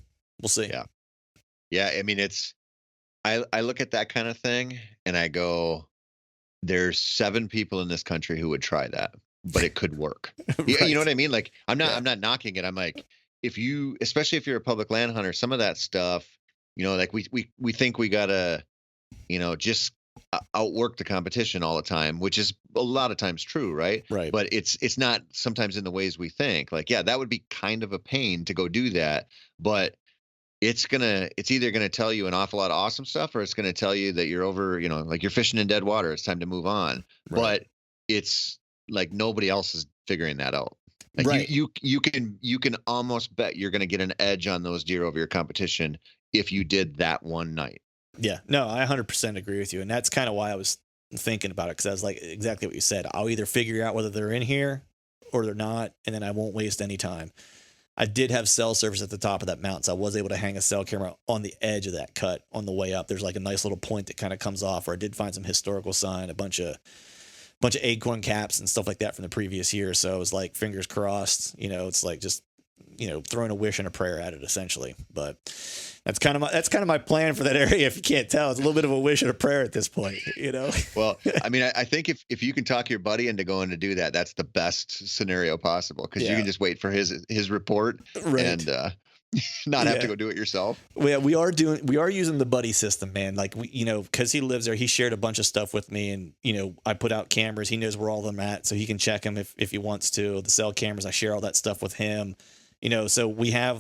We'll see. Yeah. Yeah. I mean, I look at that kind of thing and I go, there's 7 people in this country who would try that, but it could work. Right. You know what I mean? Like, I'm not knocking it. I'm like, especially if you're a public land hunter, some of that stuff, like we think we gotta, just outwork the competition all the time, which is a lot of times true, right? Right. But it's not sometimes in the ways we think. Like, yeah, that would be kind of a pain to go do that, but it's either gonna tell you an awful lot of awesome stuff, or it's gonna tell you that you're over, like you're fishing in dead water. It's time to move on. Right. But it's like nobody else is figuring that out. Like, right. You can almost bet you're gonna get an edge on those deer over your competition if you did that one night. Yeah, no, I 100% agree with you. And that's kind of why I was thinking about it. Cause I was like, exactly what you said. I'll either figure out whether they're in here or they're not, and then I won't waste any time. I did have cell service at the top of that mountain, so I was able to hang a cell camera on the edge of that cut on the way up. There's like a nice little point that kind of comes off where I did find some historical sign, a bunch of acorn caps and stuff like that from the previous year. So it was like, fingers crossed, it's like just, throwing a wish and a prayer at it essentially. But that's kind of my plan for that area. If you can't tell, it's a little bit of a wish and a prayer at this point, Well, I mean, I think if you can talk your buddy into going to do that, that's the best scenario possible. Cause you can just wait for his report, right, and, not have to go do it yourself. Yeah, we are using the buddy system, man. Like, cause he lives there, he shared a bunch of stuff with me, and, I put out cameras. He knows where all of them at, so he can check them if he wants to. The cell cameras, I share all that stuff with him. So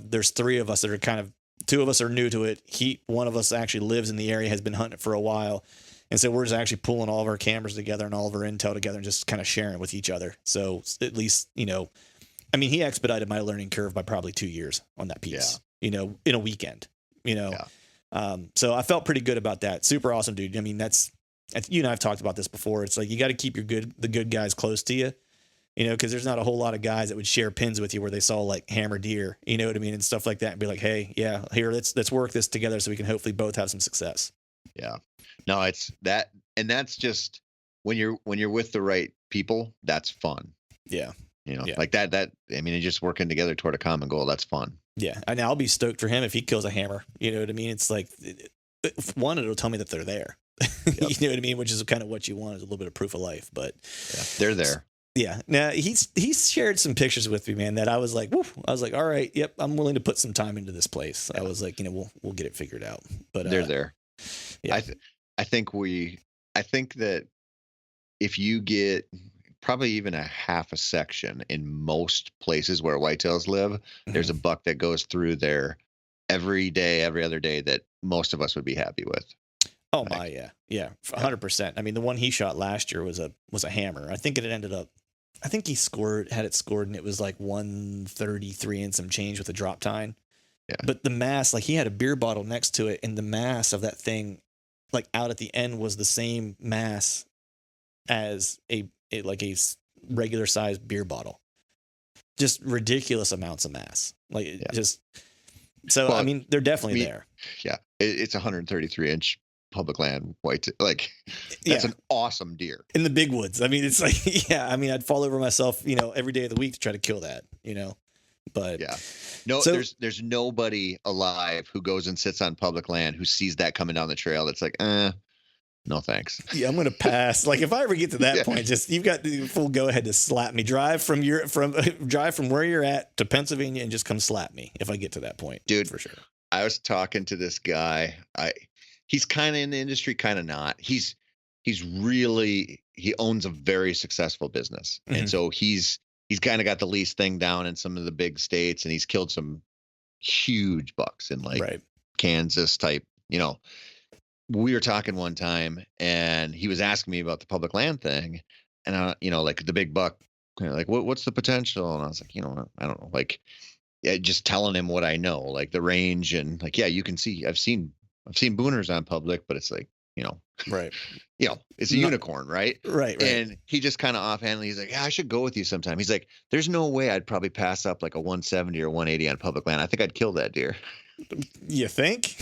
there's 3 of us that are kind of, 2 of us are new to it. One of us actually lives in the area, has been hunting for a while. And so we're just actually pulling all of our cameras together and all of our intel together and just kind of sharing with each other. So at least, he expedited my learning curve by probably 2 years on that piece, in a weekend, so I felt pretty good about that. Super awesome, dude. I mean, that's, you and I've talked about this before. It's like, you got to keep the good guys close to you. Cause there's not a whole lot of guys that would share pins with you where they saw like hammer deer, you know what I mean? And stuff like that, and be like, hey, yeah, here, let's work this together so we can hopefully both have some success. Yeah, no, it's that. And that's just when you're with the right people, that's fun. Yeah. Like that, I mean, just working together toward a common goal. That's fun. Yeah. And I'll be stoked for him if he kills a hammer, you know what I mean? It's like, one, it'll tell me that they're there, yep. You know what I mean? Which is kind of what you want, is a little bit of proof of life, but they're there. Yeah. Now he's shared some pictures with me, man, that I was like, woo, I was like, all right, yep, I'm willing to put some time into this place. Yeah. I was like, we'll get it figured out. But they're there. Yeah. I think that if you get probably even a half a section in most places where whitetails live, mm-hmm. there's a buck that goes through there every day, every other day, that most of us would be happy with. Oh my, yeah, 100%. I mean, the one he shot last year was a hammer. I think he had it scored, and it was like 133 and some change with a drop tine. Yeah. But the mass, like, he had a beer bottle next to it, and the mass of that thing, like, out at the end, was the same mass as a regular sized beer bottle. Just ridiculous amounts of mass. Like, so, well, I mean, they're definitely there. Yeah. It's 133 inch public land white, like, that's an awesome deer in the big woods. I mean, it's like, I'd fall over myself, every day of the week to try to kill that, but there's nobody alive who goes and sits on public land who sees that coming down the trail. That's like, no thanks. Yeah, I'm gonna pass. Like, if I ever get to that point, just, you've got the full go ahead to slap me. Drive from where you're at to Pennsylvania and just come slap me if I get to that point, dude. For sure. I was talking to this guy. He's kind of in the industry, kind of not. He owns a very successful business. Mm-hmm. And so he's he's kind of got the lease thing down in some of the big states, and he's killed some huge bucks in like Right. Kansas type, we were talking one time and he was asking me about the public land thing, and like the big buck, like what's the potential? And I was like, I don't know, like, yeah, just telling him what I know, like the range, and like, yeah, you can see, I've seen booners on public, but it's like, Right. it's a No, unicorn, right? right. And he just kind of offhandedly, he's like, yeah, I should go with you sometime. He's like, there's no way I'd probably pass up like a 170 or 180 on public land. I think I'd kill that deer. You think?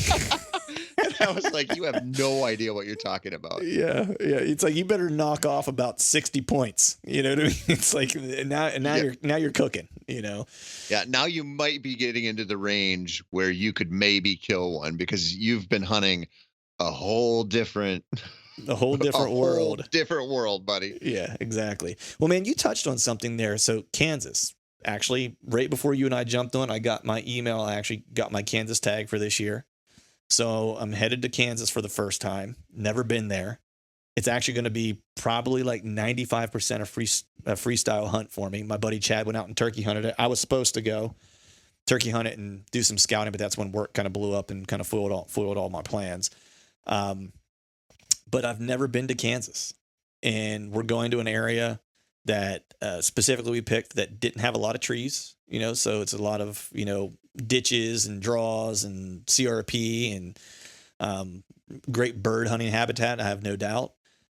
And I was like, you have no idea what you're talking about. Yeah. It's like you better knock off about 60 points. You know what I mean? It's like now you're cooking. Yeah, now you might be getting into the range where you could maybe kill one because you've been hunting a whole different world. Different world, buddy. Yeah, exactly. Well, man, you touched on something there. So Kansas, actually, right before you and I jumped on, I got my email. I actually got my Kansas tag for this year. So I'm headed to Kansas for the first time. Never been there. It's actually going to be probably like 95% a freestyle hunt for me. My buddy Chad went out and turkey hunted it. I was supposed to go turkey hunt it and do some scouting, but that's when work kind of blew up and kind of foiled all my plans. But I've never been to Kansas, and we're going to an area that specifically we picked that didn't have a lot of trees, so it's a lot of, ditches and draws and CRP and great bird hunting habitat. I have no doubt.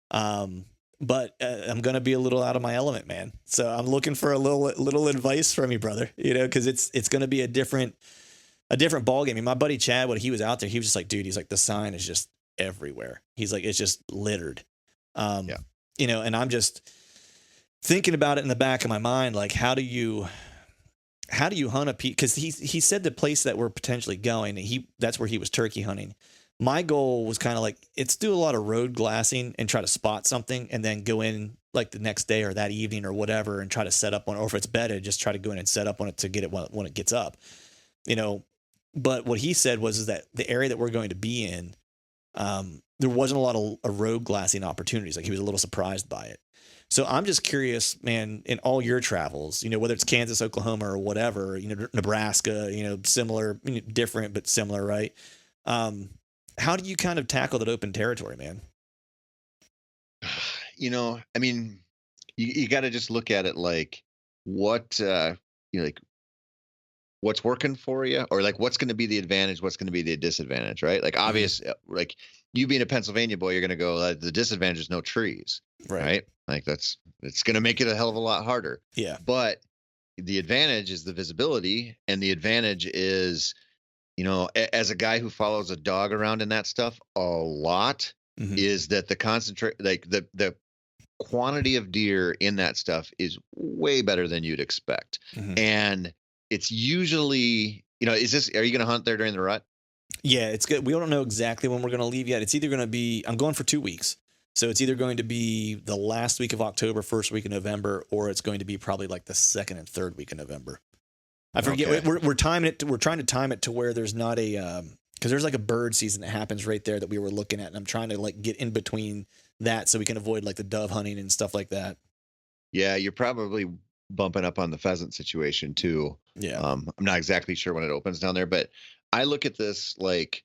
But I'm going to be a little out of my element, man. So I'm looking for a little advice from you, brother, cause it's going to be a different ball game. I mean, my buddy Chad, when he was out there, he was just like, dude, he's like, the sign is just everywhere. He's like, it's just littered. Yeah. And I'm just thinking about it in the back of my mind. Like, how do you hunt a peak? Cause he said the place that we're potentially going, that's where he was turkey hunting. My goal was kind of like, it's do a lot of road glassing and try to spot something and then go in like the next day or that evening or whatever and try to set up on, or if it's bedded, just try to go in and set up on it to get it when it gets up, But what he said is that the area that we're going to be in, there wasn't a lot of road glassing opportunities. Like he was a little surprised by it. So I'm just curious, man, in all your travels, whether it's Kansas, Oklahoma or whatever, Nebraska, similar, different, but similar, right? How do you kind of tackle that open territory, man? I mean, you got to just look at it like what, like what's working for you, or like what's going to be the advantage, what's going to be the disadvantage, right? Like obvious, like you being a Pennsylvania boy, you're going to go, the disadvantage is no trees, right? Like it's going to make it a hell of a lot harder. Yeah. But the advantage is the visibility, and the advantage is, as a guy who follows a dog around in that stuff a lot, is that the concentrate, like the quantity of deer in that stuff is way better than you'd expect. And it's usually, are you going to hunt there during the rut? Yeah, it's good. We don't know exactly when we're going to leave yet. It's either going to be, I'm going for 2 weeks. So it's either going to be the last week of October, first week of November, or it's going to be probably like the second and third week of November. I forget. Okay. We're timing it. We're trying to time it to where there's not because there's like a bird season that happens right there that we were looking at, and I'm trying to like get in between that so we can avoid like the dove hunting and stuff like that. Yeah, you're probably bumping up on the pheasant situation too. Yeah. I'm not exactly sure when it opens down there, but I look at this like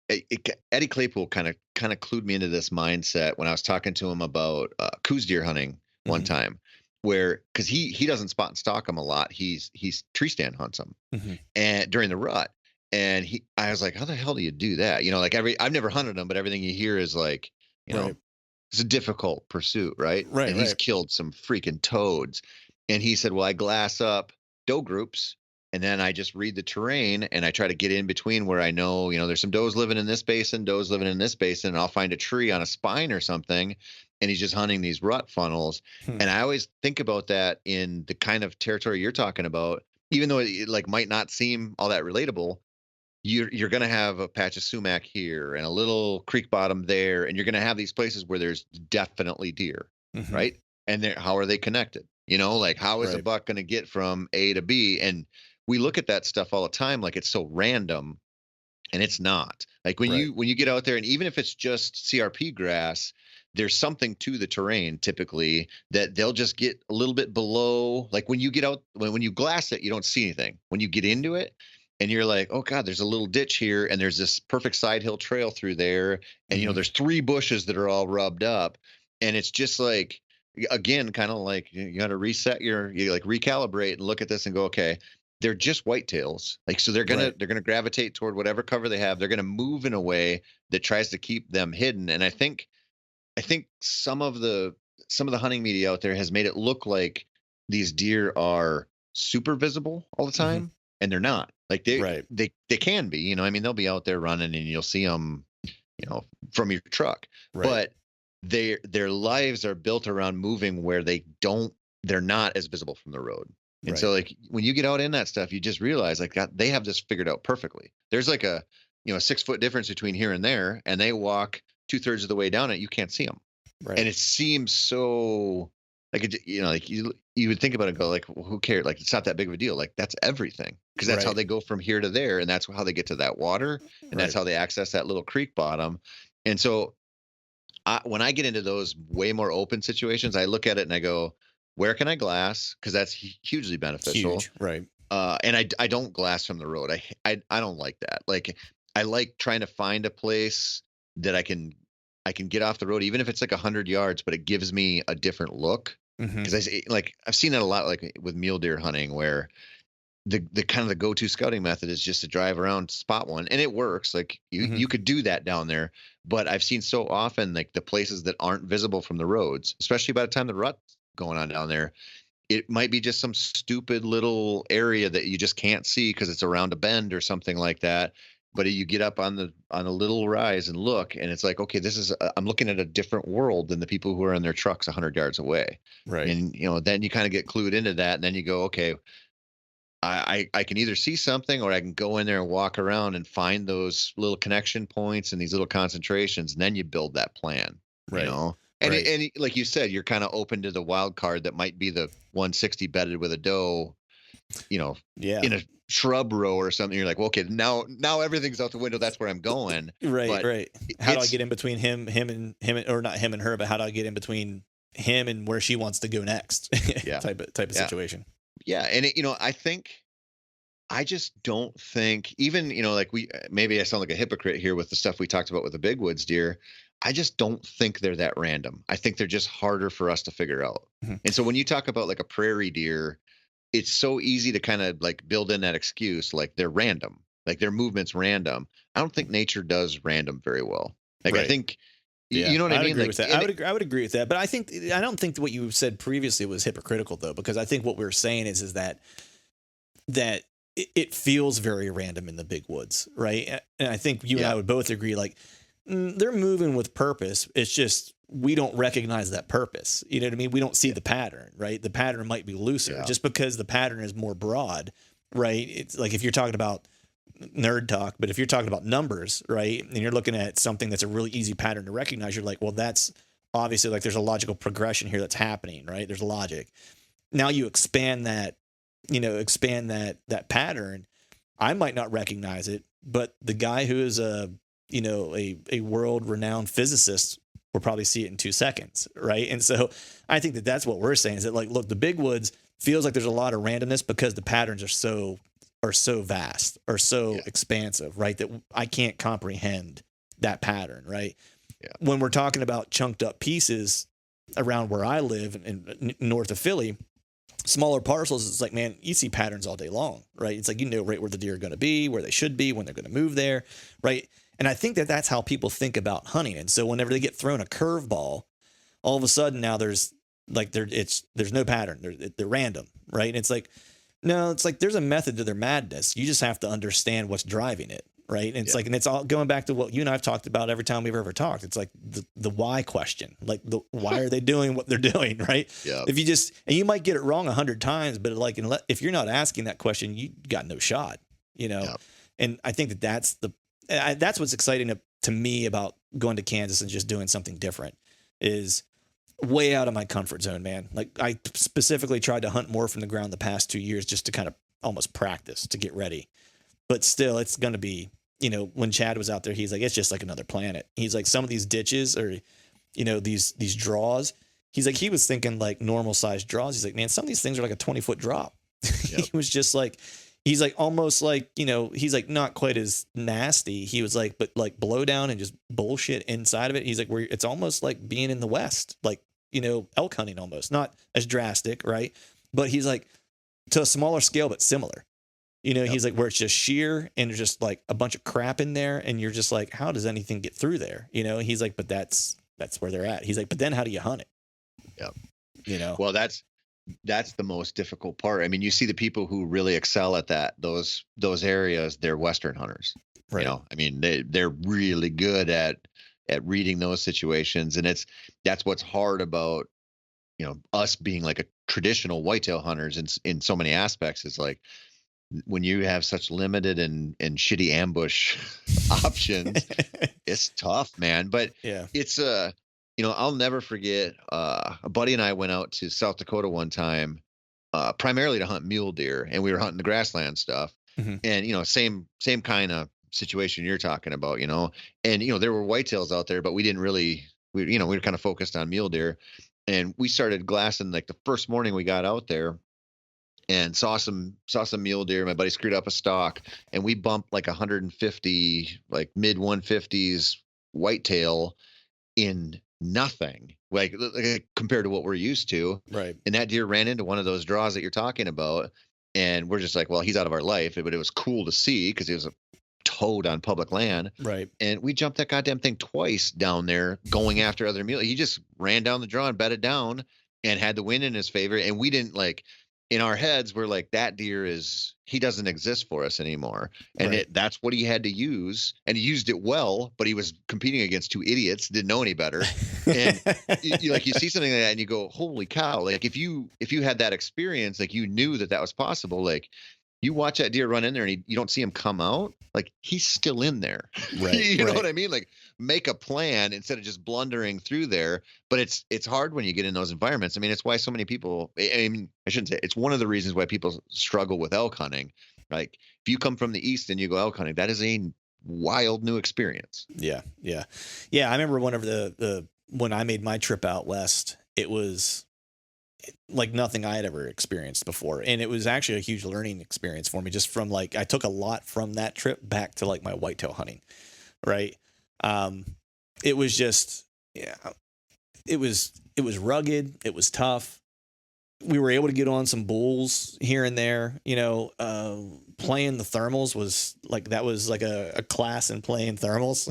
Eddie Claypool kind of clued me into this mindset when I was talking to him about coos deer hunting one time. Where, because he doesn't spot and stalk them a lot, he's tree stand hunts them, and during the rut, and I was like, how the hell do you do that? Like I've never hunted them, but everything you hear is like, it's a difficult pursuit, right? And he's killed some freaking toads, and he said, well, I glass up doe groups, and then I just read the terrain, and I try to get in between where I know, there's some does living in this basin, does living in this basin, and I'll find a tree on a spine or something. And he's just hunting these rut funnels. And I always think about that in the kind of territory you're talking about, even though it like might not seem all that relatable. You're going to have a patch of sumac here and a little creek bottom there. And you're going to have these places where there's definitely deer, right? And how are they connected? Like how is a buck going to get from A to B? And we look at that stuff all the time like it's so random, and it's not. Like when you get out there, and even if it's just CRP grass, there's something to the terrain typically that they'll just get a little bit below. Like when you get out, when you glass it, you don't see anything. When you get into it and you're like, oh God, there's a little ditch here and there's this perfect side hill trail through there. And, you know, there's 3 bushes that are all rubbed up. And it's just like, again, kind of like you got to you like recalibrate and look at this and go, okay, they're just whitetails. Like, so they're Right. going to gravitate toward whatever cover they have. They're going to move in a way that tries to keep them hidden. And I think some of the hunting media out there has made it look like these deer are super visible all the Mhm. time, and they're not. Like Right. they can be, you know. I mean, they'll be out there running, and you'll see them, you know, from your truck. Right. But their lives are built around moving where they're not as visible from the road. And Right. so, like when you get out in that stuff, you just realize like God, they have this figured out perfectly. There's like a 6 foot difference between here and there, and they walk 2/3 of the way down it. You can't see them, and Right. it seems so like like you would think about it and go like, well, who cares? Like it's not that big of a deal. Like that's everything because that's how Right. they go from here to there, and that's how they get to that water, and that's Right. how they access that little creek bottom. And so when I get into those way more open situations, I look at it and I go, where can I glass? Because that's hugely beneficial. Huge. Right. And I don't glass from the road. I don't like that. Like I like trying to find a place that I can get off the road, even if it's like 100 yards, but it gives me a different look. Mhm. Because like I've seen that a lot, like with mule deer hunting, where the kind of the go-to scouting method is just to drive around, spot one, and it works. Like Mhm. you could do that down there, but I've seen so often like the places that aren't visible from the roads, especially by the time the rut's going on down there, it might be just some stupid little area that you just can't see because it's around a bend or something like that. But you get up on a little rise and look, and it's like, okay, I'm looking at a different world than the people who are in their trucks 100 yards away. Right. And then you kind of get clued into that, and then you go, okay, I can either see something or I can go in there and walk around and find those little connection points and these little concentrations, and then you build that plan, you Right. know. Right. Like you said, you're kind of open to the wild card that might be the 160 bedded with a doe, you know, Yeah. in a shrub row or something. You're like, well, okay, now everything's out the window. That's where I'm going. Right. But Right. How do I it's get in between or not him and her, but how do I get in between him and where she wants to go next? yeah, type of yeah, situation. yeah. And I just don't think even, like maybe I sound like a hypocrite here with the stuff we talked about with the big woods deer. I just don't think they're that random. I think they're just harder for us to figure out. Mhm. And so when you talk about like a prairie deer, it's so easy to kind of like build in that excuse, like they're random, like their movement's random. I don't think nature does random very well. Like I Right. think, Yeah, you know what I I'd mean? agree Like, with that. and I would agree with that. But I don't think what you said previously was hypocritical though, because I think what we were saying is that it feels very random in the big woods, right? And I think you and I yeah, would both agree, like they're moving with purpose. It's just we don't recognize that purpose. You know what I mean? We don't see the pattern, right? The pattern might be looser yeah, just because the pattern is more broad, right? It's like if you're talking about nerd talk, but if you're talking about numbers, right, and you're looking at something that's a really easy pattern to recognize, you're like, well, that's obviously like there's a logical progression here that's happening, right? There's logic. Now you expand that, that pattern. I might not recognize it, but the guy who is a world renowned physicist will probably see it in 2 seconds, right? And so I think that that's what we're saying is that like, look, the big woods feels like there's a lot of randomness because the patterns are so vast, are so yeah, expansive, right? That I can't comprehend that pattern, right? yeah, When we're talking about chunked up pieces around where I live in north of Philly, smaller parcels, it's like, man, you see patterns all day long, right? It's like, right where the deer are going to be, where they should be, when they're going to move there, right? And I think that that's how people think about hunting. And so whenever they get thrown a curveball, all of a sudden now there's no pattern. They're random, right? And it's like, no, it's like there's a method to their madness. You just have to understand what's driving it, right? And it's yeah, like, and it's all going back to what you and I've talked about every time we've ever talked. It's like the why question, like why are they doing what they're doing, right? yeah, If you just, and you might get it wrong 100 times, but like, if you're not asking that question, you got no shot, yeah, And I think that's what's exciting to me about going to Kansas and just doing something different is way out of my comfort zone, man. Like I specifically tried to hunt more from the ground the past 2 years just to kind of almost practice to get ready. But still, it's going to be, when Chad was out there, he's like, it's just like another planet. He's like, some of these ditches these draws. He's like, he was thinking like normal size draws. He's like, man, some of these things are like a 20-foot drop. Yep. He was just like, he's like, almost like, he's like not quite as nasty. He was like, but like blow down and just bullshit inside of it. He's like, it's almost like being in the West, like, elk hunting, almost not as drastic. Right. But he's like, to a smaller scale, but similar. Yep. He's like, where it's just sheer and there's just like a bunch of crap in there. And you're just like, how does anything get through there? He's like, but that's where they're at. He's like, but then how do you hunt it? Yep. Well, that's the most difficult part. I mean, you see the people who really excel at those areas, they're Western hunters. Right. I mean, they're really good at reading those situations. And that's what's hard about, us being like a traditional whitetail hunters in so many aspects, is like, when you have such limited and shitty ambush options, it's tough, man. But yeah, it's I'll never forget, a buddy and I went out to South Dakota one time, primarily to hunt mule deer, and we were hunting the grassland stuff. Mm-hmm. And, same kind of situation you're talking about, and, there were whitetails out there, but we didn't really, we were kind of focused on mule deer, and we started glassing like the first morning we got out there and saw some mule deer. My buddy screwed up a stalk, and we bumped like 150, like mid 150s whitetail in nothing, like compared to what we're used to. Right. And that deer ran into one of those draws that you're talking about, and we're just like, well, he's out of our life. But it was cool to see because he was a toad on public land. Right. And we jumped that goddamn thing twice down there going after other mule. He just ran down the draw and bedded down and had the wind in his favor. And we didn't, like, in our heads, we're like, that deer he doesn't exist for us anymore. And right. that's what he had to use. And he used it well, but he was competing against two idiots, didn't know any better. And you see something like that and you go, holy cow. Like if you had that experience, like you knew that was possible, like you watch that deer run in there and you don't see him come out, like he's still in there. Right. You know what I mean? Like make a plan instead of just blundering through there. But it's hard when you get in those environments. I mean, it's why so many people, I mean, I shouldn't say it's one of the reasons why people struggle with elk hunting. Like if you come from the East and you go elk hunting, that is a wild new experience. Yeah. Yeah. Yeah. I remember whenever when I made my trip out West, it was like nothing I had ever experienced before. And it was actually a huge learning experience for me, just from like, I took a lot from that trip back to like my whitetail hunting. Right. It was just, yeah, it was rugged. It was tough. We were able to get on some bulls here and there, playing the thermals was like, that was like a class in playing thermals.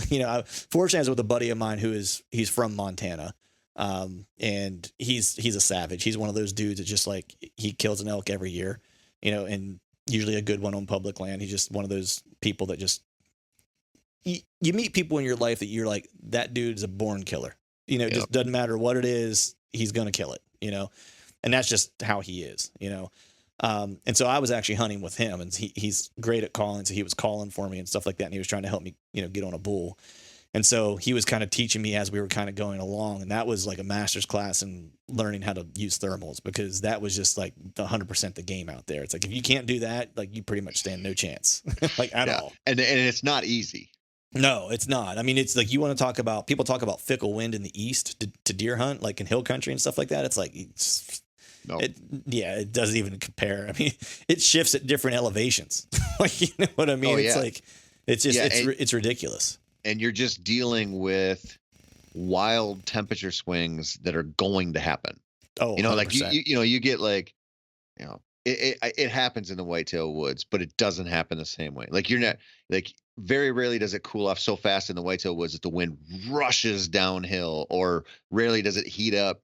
Fortunately I was with a buddy of mine he's from Montana. And he's a savage. He's one of those dudes that just like, he kills an elk every year, and usually a good one on public land. He's just one of those people that just, you meet people in your life that you're like, that dude's a born killer, Yep. Just doesn't matter what it is. He's going to kill it, and that's just how he is, and so I was actually hunting with him, and he's great at calling. So he was calling for me and stuff like that. And he was trying to help me, get on a bull. And so he was kind of teaching me as we were kind of going along. And that was like a master's class in learning how to use thermals, because that was just like 100% the game out there. It's like, if you can't do that, like you pretty much stand no chance, like at all. And it's not easy. No, it's not. I mean, it's like, people talk about fickle wind in the East to deer hunt, like in hill country and stuff like that. It's like, it doesn't even compare. I mean, it shifts at different elevations. Like, you know what I mean? It's like, it's just, it's ridiculous. And you're just dealing with wild temperature swings that are going to happen. Oh, like you get like, it happens in the whitetail woods, but it doesn't happen the same way. Like you're not, like, very rarely does it cool off so fast in the whitetail woods that the wind rushes downhill, or rarely does it heat up,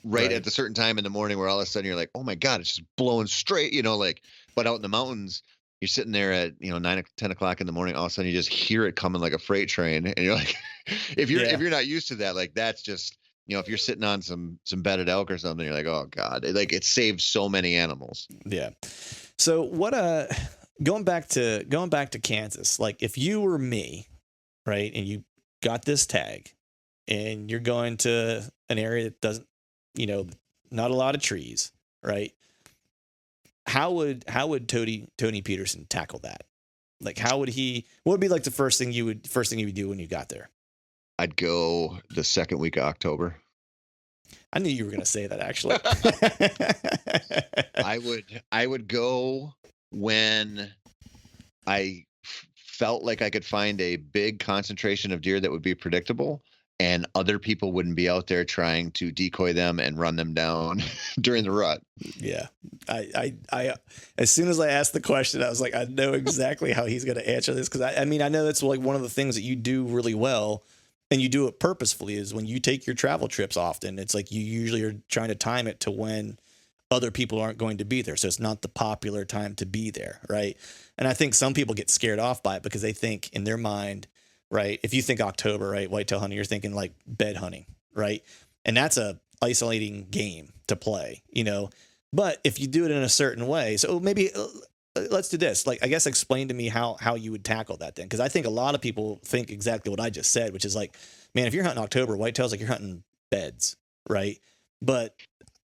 right at the certain time in the morning where all of a sudden you're like, oh my God, it's just blowing straight, but out in the mountains, you're sitting there at 9, 10 o'clock in the morning. All of a sudden, you just hear it coming like a freight train, and you're like, if you're not used to that, like that's just, if you're sitting on some bedded elk or something, you're like, oh God, it saves so many animals. Yeah. So what? Going back to Kansas, like if you were me, right, and you got this tag, and you're going to an area that doesn't, not a lot of trees, right? How would Tony Peterson tackle that? Like, what would be like the first thing you would do when you got there? I'd go the second week of October. I knew you were going to say that actually. I would go when felt like I could find a big concentration of deer that would be predictable, and other people wouldn't be out there trying to decoy them and run them down during the rut. Yeah. As soon as I asked the question, I was like, I know exactly how he's going to answer this. Cause I mean, I know that's like one of the things that you do really well, and you do it purposefully, is when you take your travel trips often, it's like you usually are trying to time it to when other people aren't going to be there. So it's not the popular time to be there. Right. And I think some people get scared off by it because they think in their mind, right, if you think October, right, whitetail hunting, you're thinking like bed hunting, right? And that's a isolating game to play, you know. But if you do it in a certain way, so maybe let's do this. Like, I guess explain to me how you would tackle that then, because I think a lot of people think exactly what I just said, which is like, man, if you're hunting October, whitetails, like you're hunting beds, right? But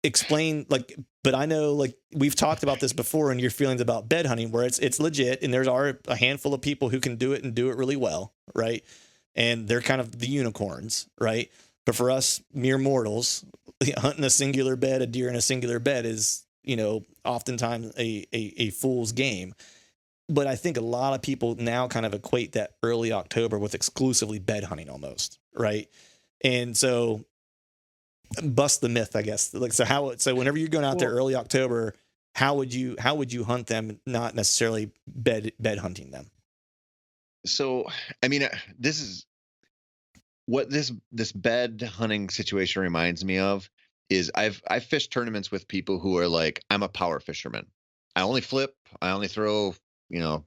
explain, like, but I know, like, we've talked about this before, and your feelings about bed hunting, where it's legit, and there's a handful of people who can do it and do it really well, right? And they're kind of the unicorns, right? But for us mere mortals, hunting a singular bed, a deer in a singular bed is, you know, oftentimes a fool's game. But I think a lot of people now kind of equate that early October with exclusively bed hunting almost, right? And so bust the myth, I guess. Like, so whenever you're going out there early October, how would you hunt them, not necessarily bed hunting them? So, I mean, this is what this bed hunting situation reminds me of is I've fished tournaments with people who are like, I'm a power fisherman. I only flip, I only throw, you know,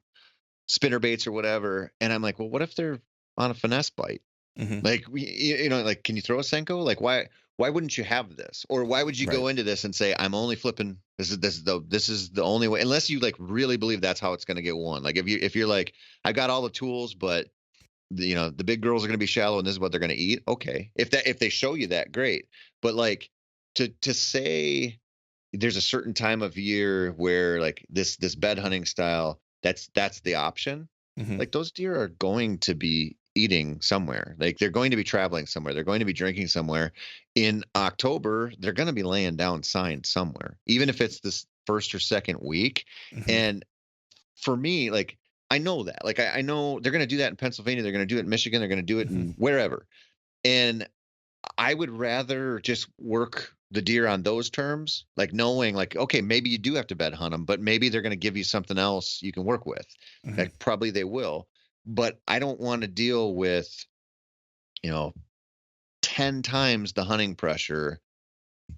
spinner baits or whatever. And I'm like, well, what if they're on a finesse bite? Mm-hmm. Like, you know, like, can you throw a Senko? Like, why wouldn't you have this? Or why would you Right. go into this and say, I'm only flipping. This is the only way, unless you like really believe that's how it's going to get won. Like if you're like, I got all the tools, but you know, the big girls are going to be shallow and this is what they're going to eat. Okay. If they show you that, great. But like to say there's a certain time of year where like this bed hunting style, that's the option. Mm-hmm. Like those deer are going to be eating somewhere. Like they're going to be traveling somewhere. They're going to be drinking somewhere. In October, they're going to be laying down signs somewhere, even if it's this first or second week. Mm-hmm. And for me, like I know that. Like I know they're going to do that in Pennsylvania. They're going to do it in Michigan. They're going to do it in wherever. And I would rather just work the deer on those terms, like knowing like, okay, maybe you do have to bed hunt them, but maybe they're going to give you something else you can work with. Mm-hmm. Like probably they will, but I don't want to deal with, you know, 10 times the hunting pressure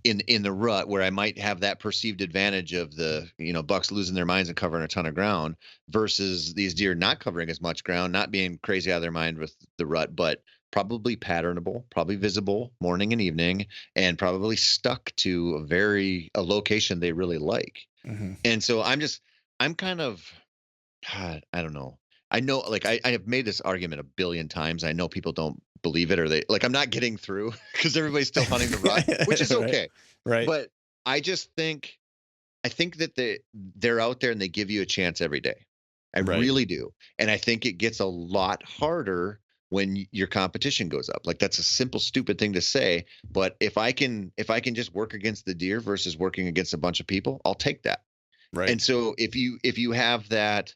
in the rut where I might have that perceived advantage of the, you know, bucks losing their minds and covering a ton of ground versus these deer not covering as much ground, not being crazy out of their mind with the rut, but probably patternable, probably visible morning and evening, and probably stuck to a location they really like. Mm-hmm. And so I'm kind of, God, I don't know. I know, like, I have made this argument a billion times. I know people don't believe it, or they like, I'm not getting through because everybody's still hunting the rut, which is okay. Right. But I just I think that they're out there and they give you a chance every day. I Right. really do. And I think it gets a lot harder when your competition goes up. Like that's a simple, stupid thing to say. But if I can just work against the deer versus working against a bunch of people, I'll take that. Right. And so if you have that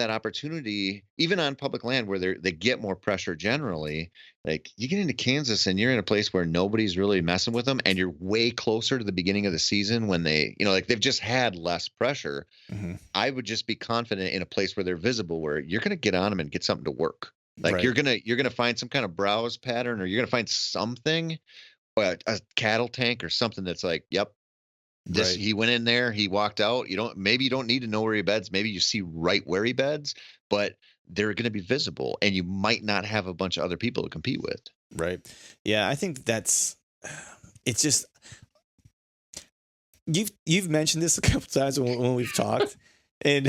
opportunity, even on public land where they get more pressure generally, like you get into Kansas and you're in a place where nobody's really messing with them and you're way closer to the beginning of the season when they, you know, like they've just had less pressure. Mm-hmm. I would just be confident in a place where they're visible, where you're going to get on them and get something to work. Like Right. you're going to find some kind of browse pattern, or you're going to find something, a cattle tank or something that's like, yep, Right. he went in there, he walked out. Maybe you don't need to know where he beds. Maybe you see right where he beds, but they're going to be visible and you might not have a bunch of other people to compete with. Right. Yeah. I think it's just, you've mentioned this a couple times when we've talked, and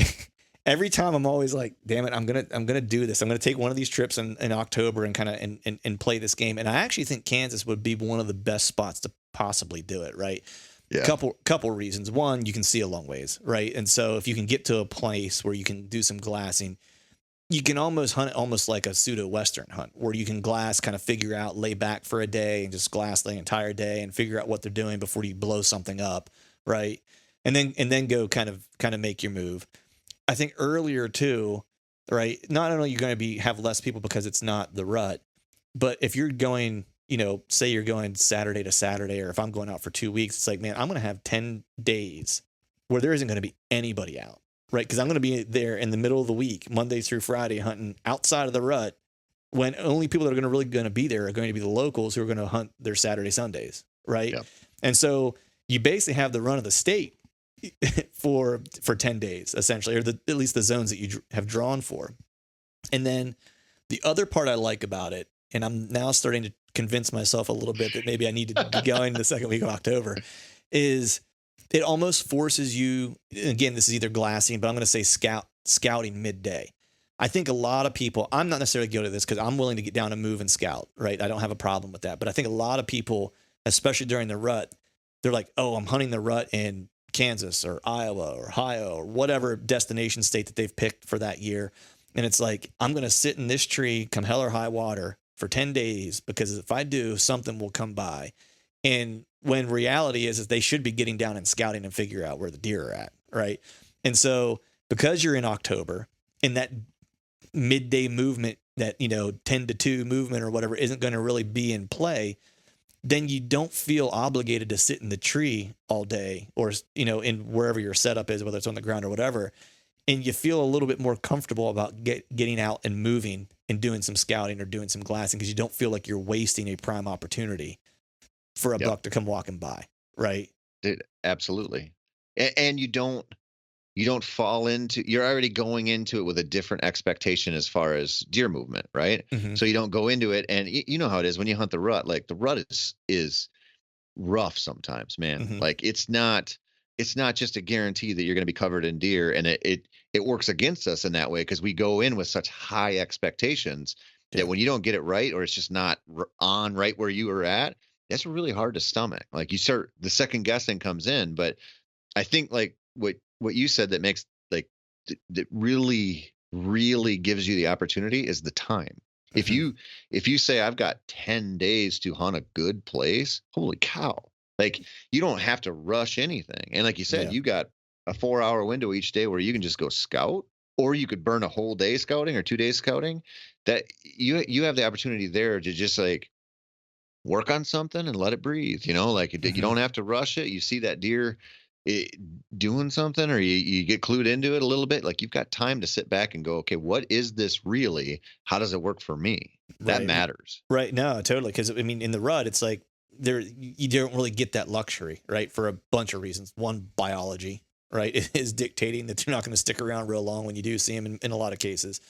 every time I'm always like, damn it, I'm going to do this. I'm going to take one of these trips in October and kind of, and play this game. And I actually think Kansas would be one of the best spots to possibly do it. Right. Yeah. Couple reasons. One, you can see a long ways, right? And so if you can get to a place where you can do some glassing, you can almost hunt it almost like a pseudo Western hunt where you can glass, kind of figure out, lay back for a day and just glass the entire day and figure out what they're doing before you blow something up. Right. And then go kind of make your move. I think earlier too, right. Not only are you going to have less people because it's not the rut, but if you're going, say you're going Saturday to Saturday, or if I'm going out for 2 weeks, it's like, man, I'm going to have 10 days where there isn't going to be anybody out. Right, because I'm going to be there in the middle of the week, Monday through Friday, hunting outside of the rut, when only people that are going to be there are going to be the locals who are going to hunt their Saturday, Sundays, right? Yeah. And so you basically have the run of the state for 10 days, essentially, or at least the zones that you have drawn for. And then the other part I like about it, and I'm now starting to convince myself a little bit that maybe I need to be going the second week of October, is it almost forces you, again, this is either glassing, but I'm going to say scouting midday. I think a lot of people, I'm not necessarily guilty of this because I'm willing to get down and move and scout, right? I don't have a problem with that. But I think a lot of people, especially during the rut, they're like, oh, I'm hunting the rut in Kansas or Iowa or Ohio or whatever destination state that they've picked for that year. And it's like, I'm going to sit in this tree come hell or high water for 10 days because if I do, something will come by. And when reality is they should be getting down and scouting and figure out where the deer are at, right? And so because you're in October and that midday movement, that 10 to 2 movement or whatever isn't going to really be in play, then you don't feel obligated to sit in the tree all day or in wherever your setup is, whether it's on the ground or whatever, and you feel a little bit more comfortable about getting out and moving and doing some scouting or doing some glassing because you don't feel like you're wasting a prime opportunity for a buck to come walking by, right? Dude, absolutely. And you don't fall into, you're already going into it with a different expectation as far as deer movement, right? Mm-hmm. So you don't go into it, and you know how it is when you hunt the rut. Like the rut is rough sometimes, man. Mm-hmm. Like it's not just a guarantee that you're going to be covered in deer, and it works against us in that way because we go in with such high expectations that when you don't get it right, or it's just not on right where you were at, that's really hard to stomach. Like the second guessing comes in. But I think like what you said that makes like that really, really gives you the opportunity is the time. Mm-hmm. If you say I've got 10 days to hunt a good place, holy cow. Like you don't have to rush anything. And like you said, you got a 4-hour window each day where you can just go scout, or you could burn a whole day scouting or 2 days scouting. That you have the opportunity there to just like work on something and let it breathe, like you don't have to rush it. You see that deer doing something, or you get clued into it a little bit. Like you've got time to sit back and go, okay, what is this really? How does it work for me? That matters. Right. No, totally. Cause I mean, in the rut, it's like you don't really get that luxury, right? For a bunch of reasons. One, biology, right? It is dictating that they're not going to stick around real long when you do see them in a lot of cases.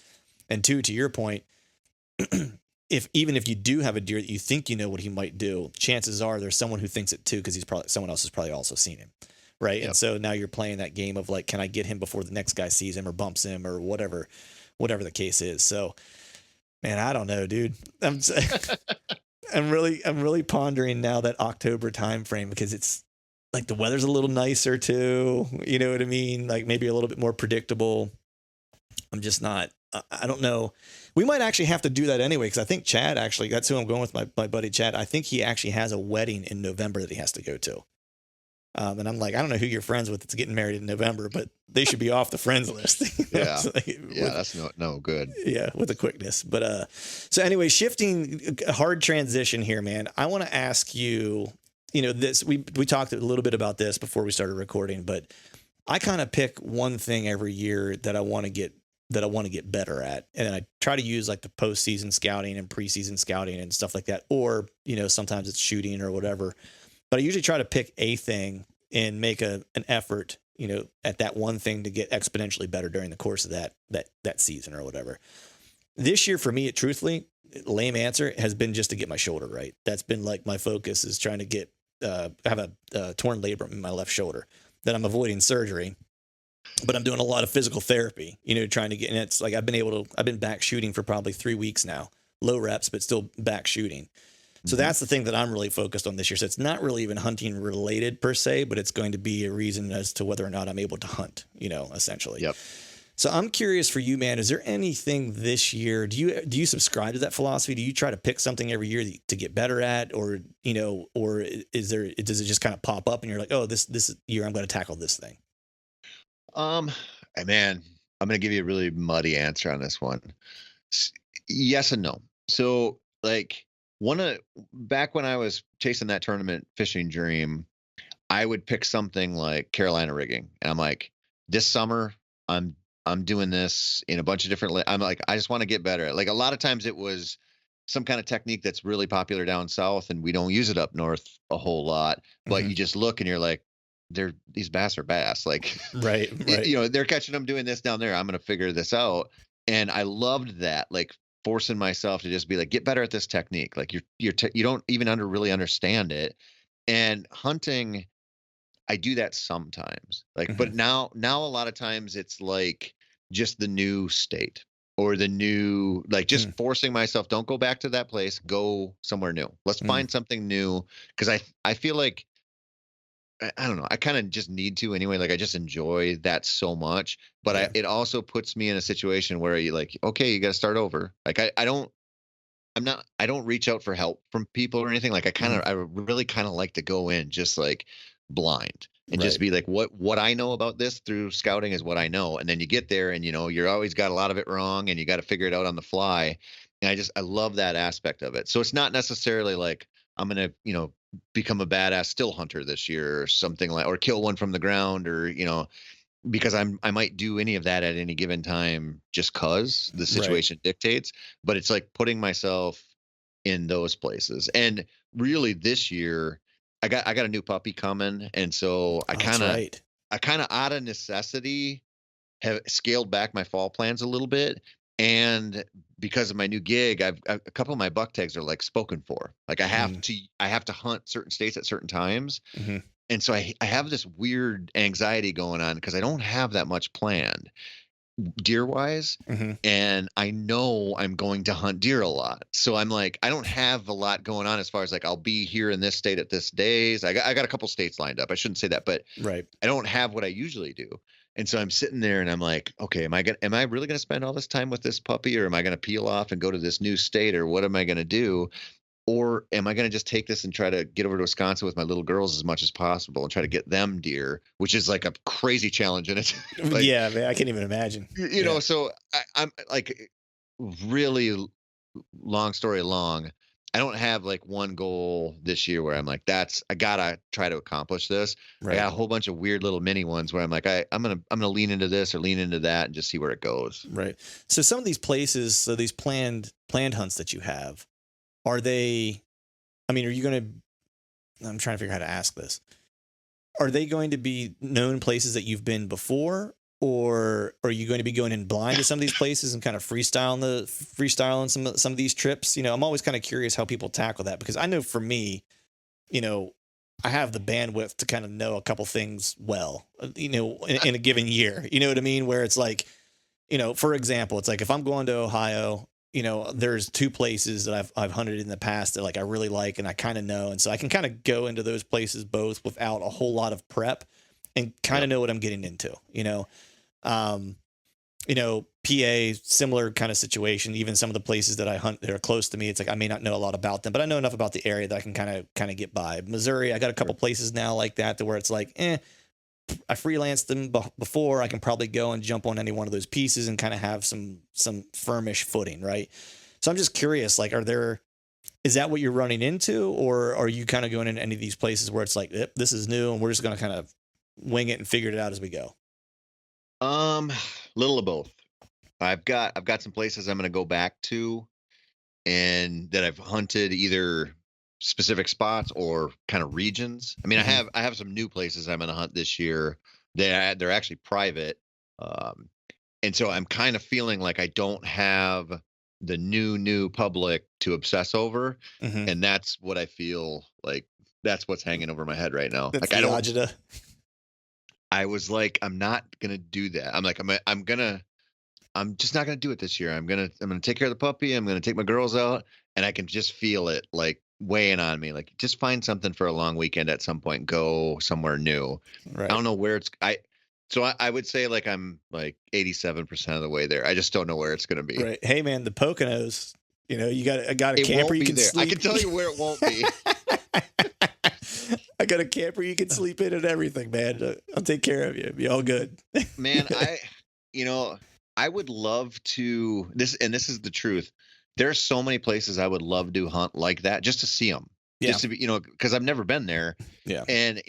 And two, to your point, even if you do have a deer that you think what he might do, chances are there's someone who thinks it too, because someone else has probably also seen him, right? Yep. And so now you're playing that game of like, can I get him before the next guy sees him or bumps him or whatever the case is. So, man, I don't know, dude. I'm really pondering now that October time frame because it's like the weather's a little nicer too. You know what I mean? Like maybe a little bit more predictable. I'm just not. I don't know. We might actually have to do that anyway, because I think Chad actually, that's who I'm going with, my buddy Chad. I think he actually has a wedding in November that he has to go to. And I'm like, I don't know who you're friends with that's getting married in November, but they should be off the friends list. Yeah. That's no good. Yeah, with the quickness. But so anyway, shifting, a hard transition here, man. I want to ask you, this, we talked a little bit about this before we started recording, but I kind of pick one thing every year that I want to get better at. And then I try to use like the postseason scouting and preseason scouting and stuff like that. Or, sometimes it's shooting or whatever, but I usually try to pick a thing and make an effort, at that one thing to get exponentially better during the course of that season or whatever. This year for me, truthfully, lame answer has been just to get my shoulder right. That's been like my focus is trying to get, I have a torn labrum in my left shoulder that I'm avoiding surgery. But I'm doing a lot of physical therapy, trying to get, and it's like, I've been back shooting for probably 3 weeks now, low reps, but still back shooting. So that's the thing that I'm really focused on this year. So it's not really even hunting related per se, but it's going to be a reason as to whether or not I'm able to hunt, essentially. Yep. So I'm curious for you, man. Is there anything this year? Do you subscribe to that philosophy? Do you try to pick something every year to get better at, or or does it just kind of pop up and you're like, oh, this year I'm going to tackle this thing? Um, man, I'm gonna give you a really muddy answer on this one. S- yes and no. So, like, one of back when I was chasing that tournament fishing dream, I would pick something like Carolina rigging, and I'm like, this summer, I'm I'm doing this in a bunch of different. I'm like, I just want to get better. Like a lot of times, it was some kind of technique that's really popular down south, and we don't use it up north a whole lot. But Hmm. you just look and you're like, these bass are bass. Like, Right, right. they're catching them doing this down there. I'm gonna figure this out, and I loved that. Like forcing myself to just be like, get better at this technique. Like you don't even really understand it, and hunting I do that sometimes. Like, Hmm. but now a lot of times it's like just the new state or the new like just forcing myself, don't go back to that place, go somewhere new. Let's Mm-hmm. find something new. Cause I feel like I don't know. I kind of just need to anyway. Like I just enjoy that so much, but Yeah. it also puts me in a situation where you like, okay, you got to start over. Like I don't reach out for help from people or anything. Like Hmm. I really kind of like to go in just like blind and just Right. be like, what I know about this through scouting is what I know. And then you get there and you're always got a lot of it wrong and you got to figure it out on the fly. And I love that aspect of it. So it's not necessarily like I'm gonna, become a badass still hunter this year or something like, or kill one from the ground or, because I might do any of that at any given time just cause the Right. situation dictates, but it's like putting myself in those places. And really this year I got a new puppy coming, and so Oh, that's right. I kind of out of necessity have scaled back my fall plans a little bit. And because of my new gig, a couple of my buck tags are like spoken for. Like I have to hunt certain states at certain times, Mm-hmm. and so I have this weird anxiety going on because I don't have that much planned deer wise. Mm-hmm. And I know I'm going to hunt deer a lot. So I'm like, I don't have a lot going on as far as like, I'll be here in this state at this days. I got a couple states lined up. I shouldn't say that, but Right. I don't have what I usually do. And so I'm sitting there and I'm like, okay, am I really going to spend all this time with this puppy, or am I going to peel off and go to this new state, or what am I going to do? Or am I going to just take this and try to get over to Wisconsin with my little girls as much as possible and try to get them deer, which is like a crazy challenge in it. Like, Yeah, man, I can't even imagine. Yeah. so I'm like really long story long. I don't have like one goal this year where I'm like, I gotta try to accomplish this. I Right. got a whole bunch of weird little mini ones where I'm like, I'm gonna lean into this or lean into that and just see where it goes. Right. So some of these places, so these planned hunts that you have, are they? I mean, are you going to? I'm trying to figure out how to ask this. Are they going to be known places that you've been before, or are you going to be going in blind to some of these places and kind of freestyling some of these trips? I'm always kind of curious how people tackle that, because I know for me, you know, I have the bandwidth to kind of know a couple things well, in a given year. You know what I mean? Where it's like, for example, it's like if I'm going to Ohio, there's two places that I've hunted in the past that like I really like and I kind of know, and so I can kind of go into those places both without a whole lot of prep and kind Yep. of know what I'm getting into. Um, PA, similar kind of situation. Even some of the places that I hunt that are close to me, it's like I may not know a lot about them, but I know enough about the area that I can kind of get by. Missouri, I got a couple places now like that to where it's like, I freelanced them before. I can probably go and jump on any one of those pieces and kind of have some firmish footing, right? So I'm just curious, like, is that what you're running into, or are you kind of going in any of these places where it's like, this is new and we're just going to kind of wing it and figure it out as we go? Little of both. I've got some places I'm gonna go back to and that I've hunted either specific spots or kind of regions. I mean, Mm-hmm. I have some new places I'm going to hunt this year. They're actually private, um, and so I'm kind of feeling like I don't have the new public to obsess over, Mm-hmm. and that's what I feel like. That's what's hanging over my head right now. That's Like the agita. I was like, I'm not gonna do that. I'm just not gonna do it this year. I'm gonna take care of the puppy. I'm gonna take my girls out, and I can just feel it like weighing on me. Like just find something for a long weekend at some point. Go somewhere new. I Right. don't know where it's. So I would say like I'm like 87% of the way there. I just don't know where it's going to be. Right. Hey man, the Poconos, I got a It camper won't you be can there. I sleep. can tell you where it won't be. I got a camper you can sleep in and everything, man. I'll take care of you. Be all good. Man, you know, I would love to this is the truth. There's so many places I would love to hunt like that just to see them. Yeah. Just to be, because I've never been there. Yeah. And,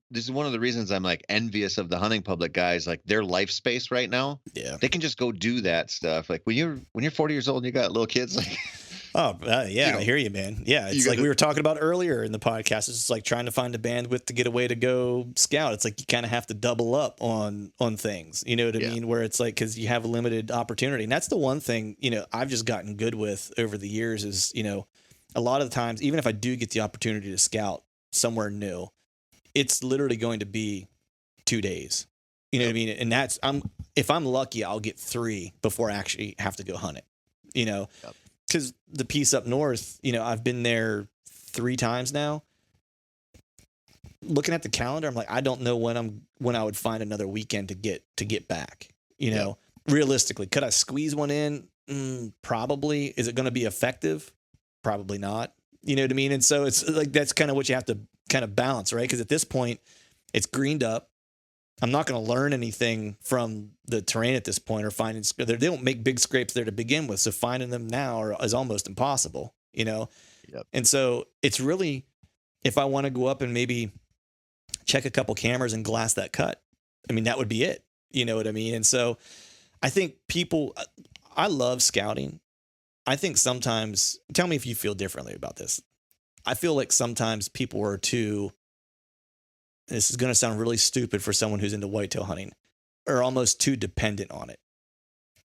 this is one of the reasons I'm like envious of the hunting public guys, like their life space right now. Yeah. They can just go do that stuff. Like when you're 40 years old and you got little kids, like, Oh, yeah, I hear you, man. Yeah, it's like we were talking about earlier in the podcast. It's just like trying to find a bandwidth to get away to go scout. It's like you kind of have to double up on things. You know what I mean? Where it's like because you have a limited opportunity, and that's the one thing I've just gotten good with over the years is a lot of the times, even if I do get the opportunity to scout somewhere new, it's literally going to be 2 days. You know what I mean? And that's if I'm lucky, I'll get 3 before I actually have to go hunt it. Because the piece up north, I've been there 3 times now. Looking at the calendar, I'm like, I don't know when I would find another weekend to get back. Realistically, could I squeeze one in? Probably. Is it going to be effective? Probably not. You know what I mean? And so it's like that's kind of what you have to kind of balance, right? Because at this point, it's greened up. I'm not going to learn anything from the terrain at this point or finding, they don't make big scrapes there to begin with. So finding them now is almost impossible, Yep. And so it's really, if I want to go up and maybe check a couple cameras and glass that cut, I mean, that would be it. You know what I mean? And so I think I love scouting. I think sometimes, tell me if you feel differently about this. I feel like sometimes people are this is going to sound really stupid for someone who's into whitetail hunting, are almost too dependent on it.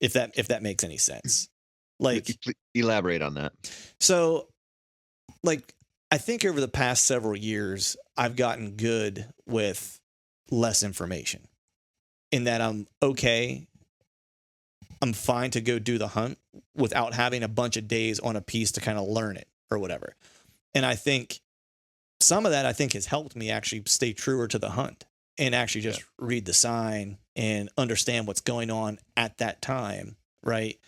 If that makes any sense. Like, elaborate on that. So like, I think over the past several years, I've gotten good with less information in that I'm fine to go do the hunt without having a bunch of days on a piece to kind of learn it or whatever. And I think some of that has helped me actually stay truer to the hunt and actually just read the sign and understand what's going on at that time. Right.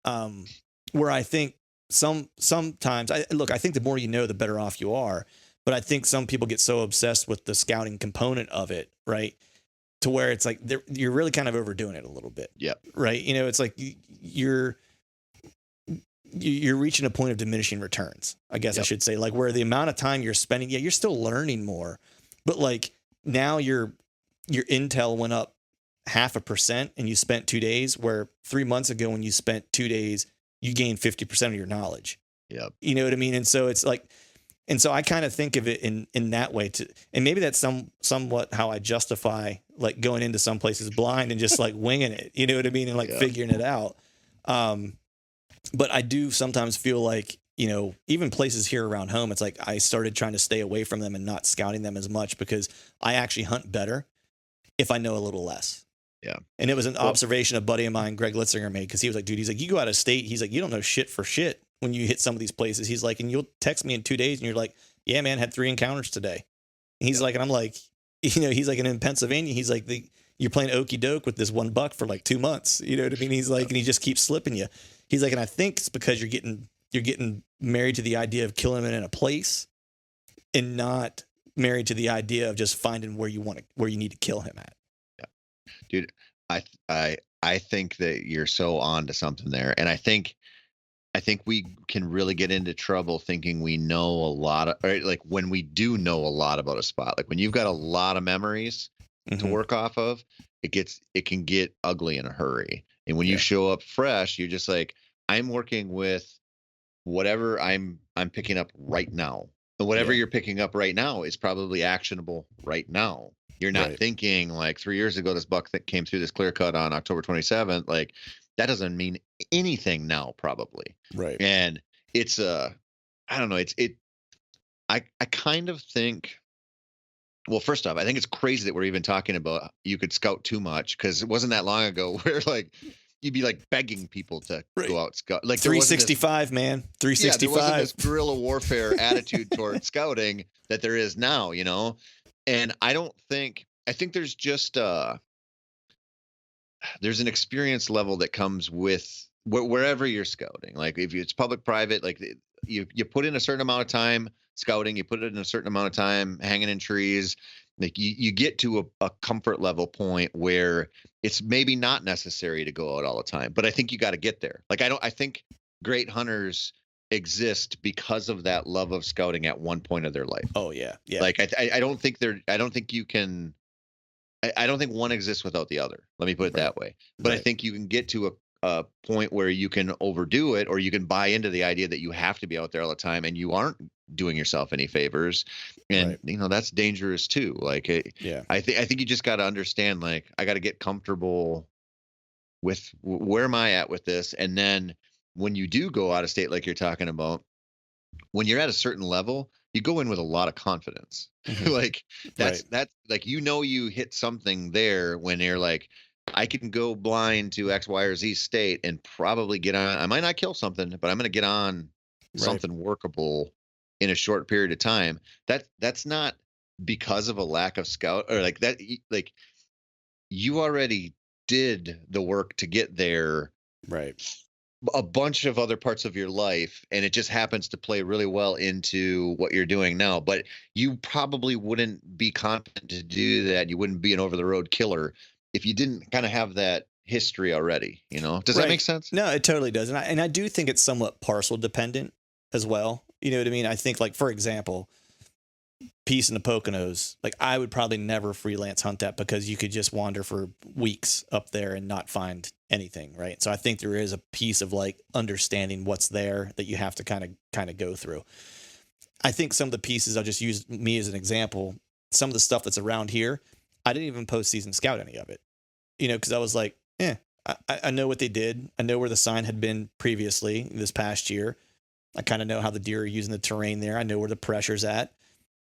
Where I think sometimes I think the more you know, the better off you are. But I think some people get so obsessed with the scouting component of it, right, to where it's like you're really kind of overdoing it a little bit. Yeah. Right. It's like you're reaching a point of diminishing returns, I guess I should say, like where the amount of time you're spending, you're still learning more, but like now your intel went up 0.5% and you spent 2 days, where 3 months ago when you spent 2 days, you gained 50% of your knowledge. Yeah. You know what I mean? And so it's like, and so I kind of think of it in that way and maybe that's somewhat how I justify like going into some places blind and just like winging it, you know what I mean? And like figuring it out. But I do sometimes feel like, even places here around home, it's like I started trying to stay away from them and not scouting them as much because I actually hunt better if I know a little less. Yeah. And it was an observation a buddy of mine, Greg Litzinger, made because he was like, dude, he's like, you go out of state. He's like, you don't know shit for shit when you hit some of these places. He's like, and you'll text me in 2 days and you're like, yeah, man, had 3 encounters today. And he's like, and I'm like, he's like, and in Pennsylvania, he's like, you're playing okey doke with this one buck for like 2 months. You know what I mean? He's like, and he just keeps slipping you. He's like, and I think it's because you're getting married to the idea of killing him in a place and not married to the idea of just finding where you need to kill him at. Yeah. Dude, I think that you're so on to something there. And I think we can really get into trouble thinking we know a lot of, right? Like when we do know a lot about a spot, like when you've got a lot of memories to work off of, it can get ugly in a hurry. And when you show up fresh, you're just like, I'm working with whatever I'm picking up right now. And whatever you're picking up right now is probably actionable right now. You're not thinking like 3 years ago, this buck that came through this clear cut on October 27th, like that doesn't mean anything now, probably. Right. And it's I don't know. I kind of think, well, first off, I think it's crazy that we're even talking about you could scout too much, because it wasn't that long ago where like you'd be like begging people to go out scout. Like 365, man. 365. Yeah, there wasn't this guerrilla warfare attitude toward scouting that there is now, And I don't think I think there's just there's an experience level that comes with wherever you're scouting. Like if it's public, private, like you put in a certain amount of time scouting, you put it in a certain amount of time hanging in trees. Like you get to a comfort level point where it's maybe not necessary to go out all the time, but I think you got to get there. Like I think great hunters exist because of that love of scouting at one point of their life. Oh yeah, yeah. Like I don't think I don't think you can. I don't think one exists without the other. Let me put it that way. But I think you can get to a point where you can overdo it, or you can buy into the idea that you have to be out there all the time and you aren't doing yourself any favors. And that's dangerous too. Like, I think you just got to understand, like, I got to get comfortable with where am I at with this. And then when you do go out of state, like you're talking about, when you're at a certain level, you go in with a lot of confidence. Like that's like, you hit something there when you're like, I can go blind to X, Y, or Z state and probably get on. I might not kill something, but I'm going to get on something workable in a short period of time. That's not because of a lack of scout or like that. Like you already did the work to get there. Right. A bunch of other parts of your life, and it just happens to play really well into what you're doing now. But you probably wouldn't be confident to do that. You wouldn't be an over the road killer if you didn't kind of have that history already. Does that make sense? No, it totally does. And I do think it's somewhat parcel dependent as well. You know what I mean? I think, like, for example, piece in the Poconos, like I would probably never freelance hunt that because you could just wander for weeks up there and not find anything. Right. So I think there is a piece of like understanding what's there that you have to kind of go through. I think some of the pieces, I'll just use me as an example. Some of the stuff that's around here, I didn't even postseason scout any of it, because I was like, I know what they did. I know where the sign had been previously this past year. I kind of know how the deer are using the terrain there. I know where the pressure's at.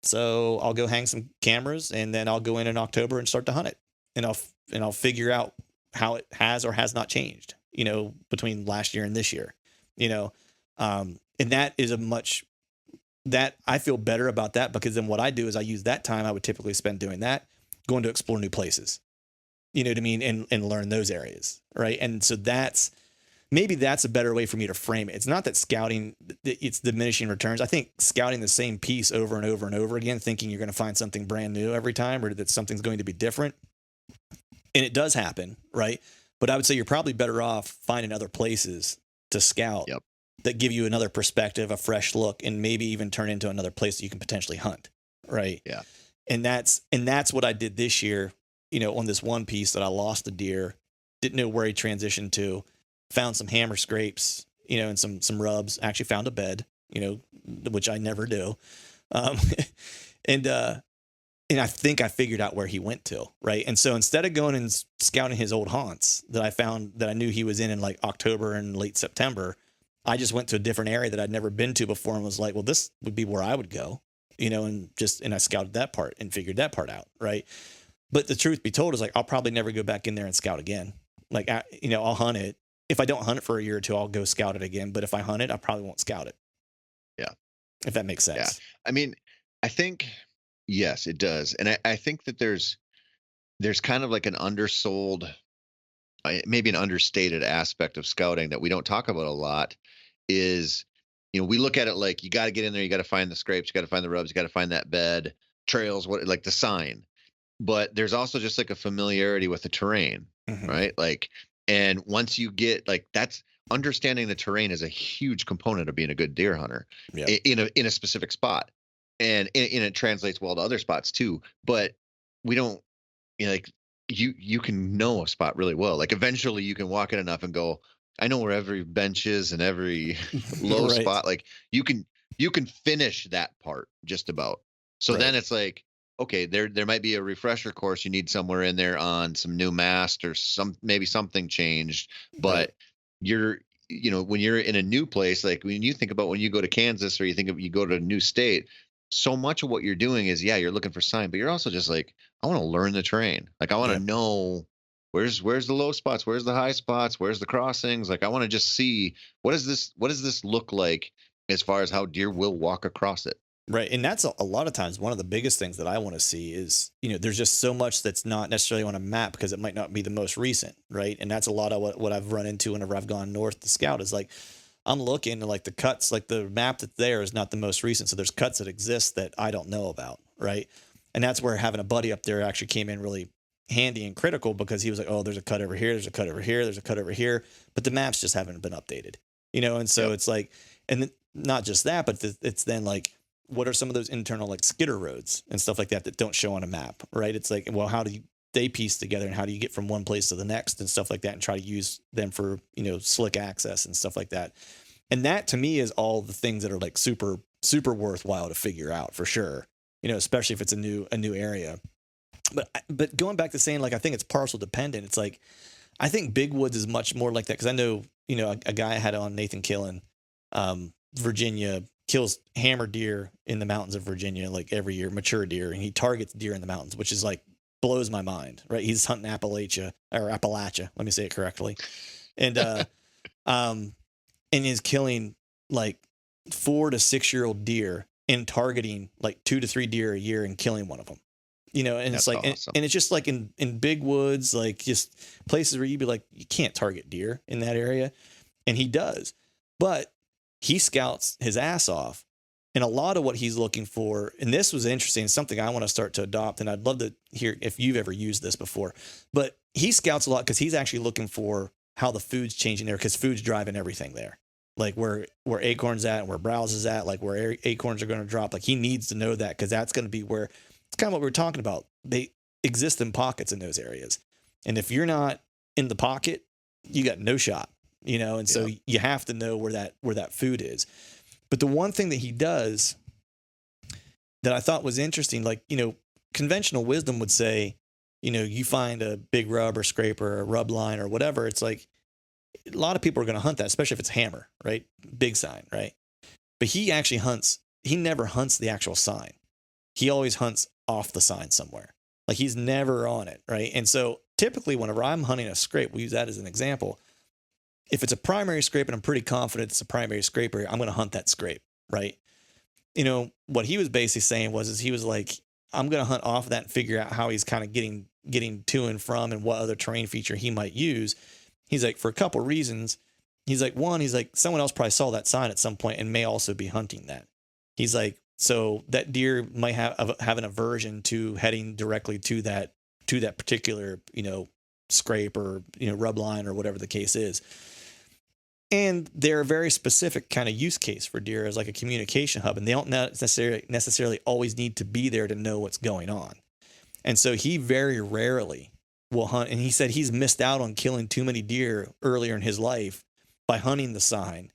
So I'll go hang some cameras and then I'll go in October and start to hunt it. And I'll figure out how it has or has not changed, between last year and this year, and that is that I feel better about that, because then what I do is I use that time I would typically spend doing that, going to explore new places, you know what I mean? And learn those areas. Right. And so maybe that's a better way for me to frame it. It's not that scouting, it's diminishing returns. I think scouting the same piece over and over and over again, thinking you're going to find something brand new every time, or that something's going to be different. And it does happen, right? But I would say you're probably better off finding other places to scout that give you another perspective, a fresh look, and maybe even turn into another place that you can potentially hunt, right? Yeah. And that's what I did this year, on this one piece that I lost the deer, didn't know where he transitioned to. Found some hammer scrapes, and some rubs. Actually found a bed, which I never do. And I think I figured out where he went to. Right. And so instead of going and scouting his old haunts that I found that I knew he was in like October and late September, I just went to a different area that I'd never been to before and was like, well, this would be where I would go, and I scouted that part and figured that part out. Right. But the truth be told is, like, I'll probably never go back in there and scout again. Like, I'll hunt it. If I don't hunt it for a year or two, I'll go scout it again. But if I hunt it, I probably won't scout it. Yeah. If that makes sense. Yeah. I mean, I think, yes, it does. And I think that there's kind of like an undersold, maybe an understated aspect of scouting that we don't talk about a lot is, we look at it like you got to get in there. You got to find the scrapes. You got to find the rubs. You got to find that bed, trails, like the sign. But there's also just like a familiarity with the terrain, right? Like, and once you get like, that's understanding the terrain is a huge component of being a good deer hunter in a specific spot. And it translates well to other spots too, but we don't, like you can know a spot really well. Like eventually you can walk in enough and go, I know where every bench is and every low spot. Like you can finish that part just about. So then it's like, okay, there might be a refresher course you need somewhere in there on some new mast or maybe something changed, but you're, when you're in a new place, like when you think about when you go to Kansas or you go to a new state, so much of what you're doing is, you're looking for sign, but you're also just like, I want to learn the terrain. Like I want to know where's the low spots, where's the high spots, where's the crossings. Like I want to just see what does this look like as far as how deer will walk across it. Right. And that's a lot of times one of the biggest things that I want to see is, there's just so much that's not necessarily on a map because it might not be the most recent. Right. And that's a lot of what I've run into whenever I've gone north to scout is like, I'm looking and like the cuts, like the map that's there is not the most recent. So there's cuts that exist that I don't know about. Right. And that's where having a buddy up there actually came in really handy and critical because he was like, oh, there's a cut over here. There's a cut over here. There's a cut over here. But the maps just haven't been updated, and so Yep. it's like, and not just that, but it's then like, what are some of those internal like skidder roads and stuff like that don't show on a map, right? It's like, well, how do they piece together and how do you get from one place to the next and stuff like that and try to use them for, slick access and stuff like that. And that to me is all the things that are like super, super worthwhile to figure out for sure, especially if it's a new area. But going back to saying like, I think it's parcel dependent. It's like, I think Big Woods is much more like that. Cause I know, a guy I had on Nathan Killen, Virginia, kills hammer deer in the mountains of Virginia like every year, mature deer, and he targets deer in the mountains, which is like blows my mind, right? He's hunting Appalachia. Let me say it correctly. And and is killing like 4 to 6 year old deer and targeting like 2 to 3 deer a year and killing one of them. And That's it's like, awesome. and it's just like in big woods, like just places where you'd be like, you can't target deer in that area. And he does, but he scouts his ass off. And a lot of what he's looking for, and this was interesting, something I want to start to adopt. And I'd love to hear if you've ever used this before, but he scouts a lot because he's actually looking for how the food's changing there because food's driving everything there. Like where acorns at and where browse is at, like where acorns are going to drop. Like he needs to know that because that's going to be where it's kind of what we were talking about. They exist in pockets in those areas. And if you're not in the pocket, you got no shot, and so you have to know where that food is. But the one thing that he does that I thought was interesting, like, conventional wisdom would say, you find a big rub or scraper or a rub line or whatever. It's like a lot of people are going to hunt that, especially if it's hammer, right? Big sign, right? But he never hunts the actual sign. He always hunts off the sign somewhere. Like he's never on it, right? And so typically whenever I'm hunting a scrape, we'll use that as an example. If it's a primary scrape and I'm pretty confident it's a primary scraper, I'm going to hunt that scrape, right? What he was basically saying was he was like, I'm going to hunt off of that and figure out how he's kind of getting to and from and what other terrain feature he might use. He's like, for a couple reasons. He's like, one, he's like, someone else probably saw that sign at some point and may also be hunting that. He's like, so that deer might have an aversion to heading directly to that particular, scrape or, rub line or whatever the case is. And they're a very specific kind of use case for deer as like a communication hub. And they don't necessarily always need to be there to know what's going on. And so he very rarely will hunt. And he said he's missed out on killing too many deer earlier in his life by hunting the sign,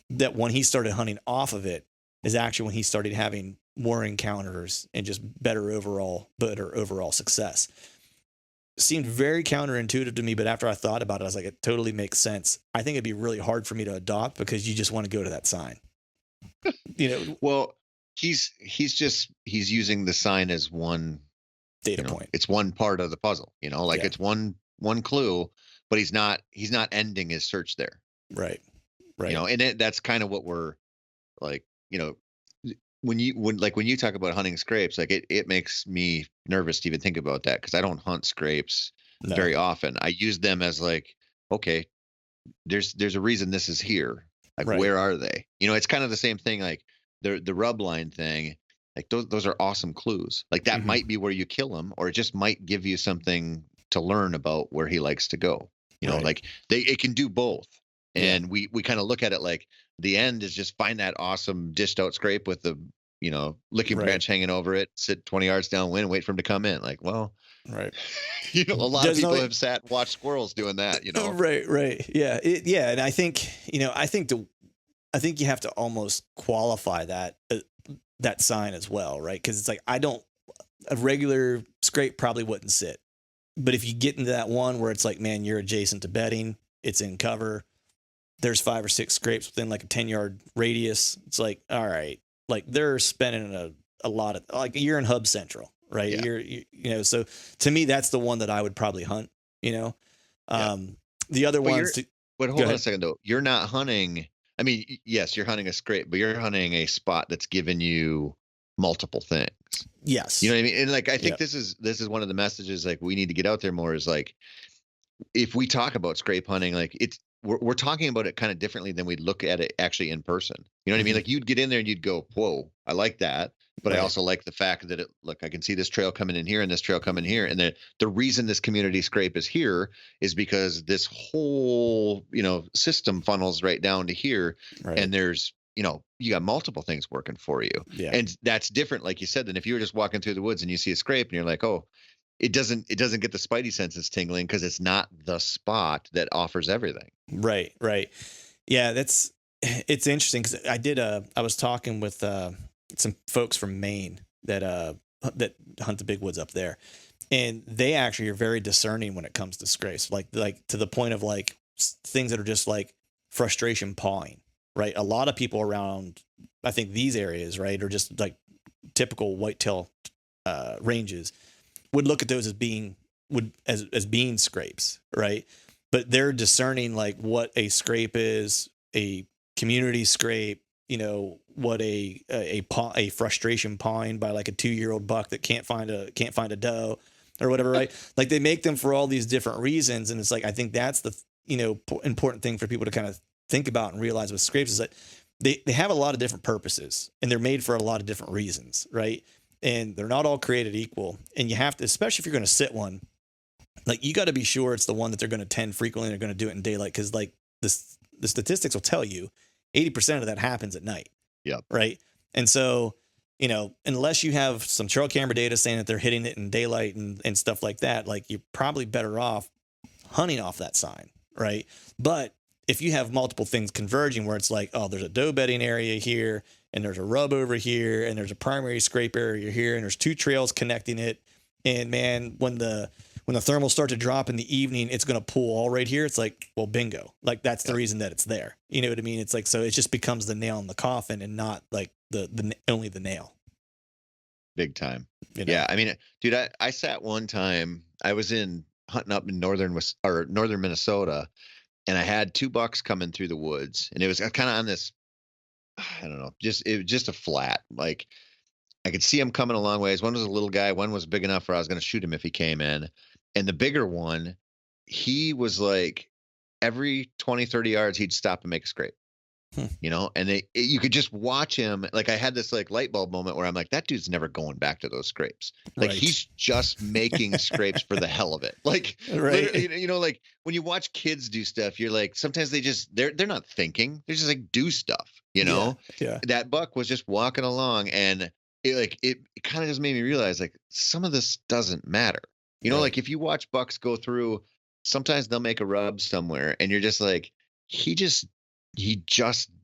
that when he started hunting off of it is actually when he started having more encounters and just better overall success. Seemed very counterintuitive to me, but after I thought about it, I was like, it totally makes sense. I think it'd be really hard for me to adopt because you just want to go to that sign. Well, he's using the sign as one data point. It's one part of the puzzle, like Yeah. it's one clue, but he's not ending his search there. Right. And that's kind of what we're like, when you talk about hunting scrapes, like it makes me nervous to even think about that because I don't hunt scrapes very often. I use them as like, okay, there's a reason this is here. Like, Right. Where are they? It's kind of the same thing. Like the rub line thing. Like those are awesome clues. Like that Mm-hmm. might be where you kill him, or it just might give you something to learn about where he likes to go. Right. Like it can do both. And we kind of look at it like the end is just find that awesome dished out scrape with the, licking branch hanging over it, sit 20 yards downwind and wait for him to come in. Like, well, right. a lot of people have sat and watched squirrels doing that, Right. Yeah. And I think, I think you have to almost qualify that sign as well, right? Because it's like, a regular scrape probably wouldn't sit. But if you get into that one where it's like, man, you're adjacent to bedding, it's in cover, there's 5 or 6 scrapes within like a 10-yard radius. It's like, all right, like they're spending a lot of, like you're in Hub Central, right? Yeah. So to me, that's the one that I would probably hunt, The other ones. But hold on a second though. You're not hunting. I mean, yes, you're hunting a scrape, but you're hunting a spot that's given you multiple things. Yes. You know what I mean? And like, I think Yep. this is one of the messages like we need to get out there more is like, if we talk about scrape hunting, like we're talking about it kind of differently than we'd look at it actually in person. You know what I mean? Mhm. Like you'd get in there and you'd go, whoa, I like that. But I Right. also like the fact that look, I can see this trail coming in here and this trail coming here. And the reason this community scrape is here is because this whole, system funnels right down to here. Right. And there's, you got multiple things working for you. Yeah. And that's different, like you said, than if you were just walking through the woods and you see a scrape and you're like, oh, it doesn't get the spidey senses tingling because it's not the spot that offers everything. Right. Right. Yeah. It's interesting because I was talking with some folks from Maine that hunt the big woods up there, and they actually are very discerning when it comes to scrapes, like to the point of like things that are just like frustration pawing, right? A lot of people around, I think these areas, right, are just like typical whitetail ranges would look at those as being scrapes, right? But they're discerning like what a scrape is, a community scrape, what a frustration pawing by like a 2-year-old buck that can't find a doe or whatever, right? Like they make them for all these different reasons, and it's like I think that's the important thing for people to kind of think about and realize with scrapes is that they have a lot of different purposes and they're made for a lot of different reasons, right? And they're not all created equal. And you have to, especially if you're going to sit one, like you got to be sure it's the one that they're going to tend frequently and they're going to do it in daylight. Cause like the statistics will tell you 80% of that happens at night. Yep. Right. And so, unless you have some trail camera data saying that they're hitting it in daylight and stuff like that, like you're probably better off hunting off that sign. Right. But if you have multiple things converging where it's like, oh, there's a doe bedding area here and there's a rub over here and there's a primary scrape area here and there's 2 trails connecting it. And man, when the thermals start to drop in the evening, it's going to pull all right here. It's like, well, bingo. Like that's the reason that it's there. You know what I mean? It's like, so it just becomes the nail in the coffin and not like only the nail. Big time. Yeah. I mean, dude, I sat one time, I was hunting up in northern Minnesota, and I had 2 bucks coming through the woods, and it was kind of on this, I don't know, it was just a flat. Like I could see him coming a long ways. One was a little guy. One was big enough where I was going to shoot him if he came in. And the bigger one, he was like every 20, 30 yards, he'd stop and make a scrape, and you could just watch him. Like I had this like light bulb moment where I'm like, that dude's never going back to those scrapes. Like he's just making scrapes for the hell of it. Like, like when you watch kids do stuff, you're like, sometimes they're not thinking. They're just like do stuff, Yeah. That buck was just walking along, and it kind of just made me realize like some of this doesn't matter. Like if you watch bucks go through, sometimes they'll make a rub somewhere and you're just like, he just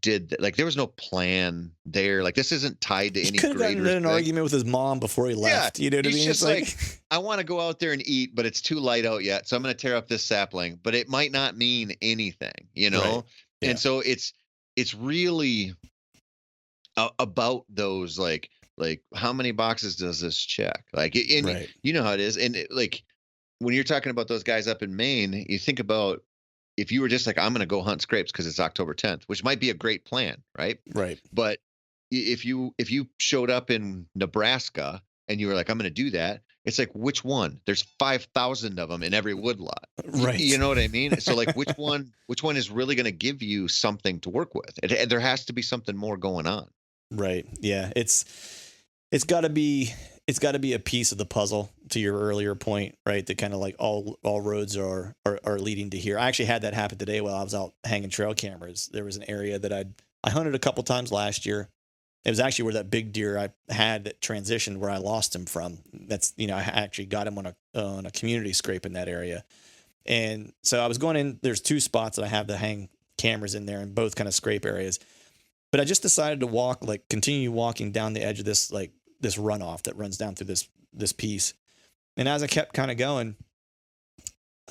did that. Like there was no plan there. Like this isn't tied to any greater thing. He could have gotten in an argument with his mom before he left. You know what I mean? He's just like, I want to go out there and eat, but it's too light out yet. So I'm going to tear up this sapling, but it might not mean anything, Right. Yeah. And so it's really about those like how many boxes does this check? Like, and you know how it is. And like when you're talking about those guys up in Maine, you think about if you were just like, I'm going to go hunt scrapes because it's October 10th, which might be a great plan, right? Right. But if you showed up in Nebraska and you were like, I'm going to do that, it's like, which one? There's 5,000 of them in every woodlot. Right. You know what I mean? So like, which one is really going to give you something to work with? There has to be something more going on. Right. Yeah. It's got to be a piece of the puzzle, to your earlier point, right? That kind of like all roads are leading to here. I actually had that happen today while I was out hanging trail cameras. There was an area that I hunted a couple times last year. It was actually where that big deer I had that transitioned where I lost him from. That's, I actually got him on a community scrape in that area. And so I was going in, there's 2 spots that I have to hang cameras in there, in both kind of scrape areas. But I just decided to continue walking down the edge of this runoff that runs down through this piece. And as I kept kind of going,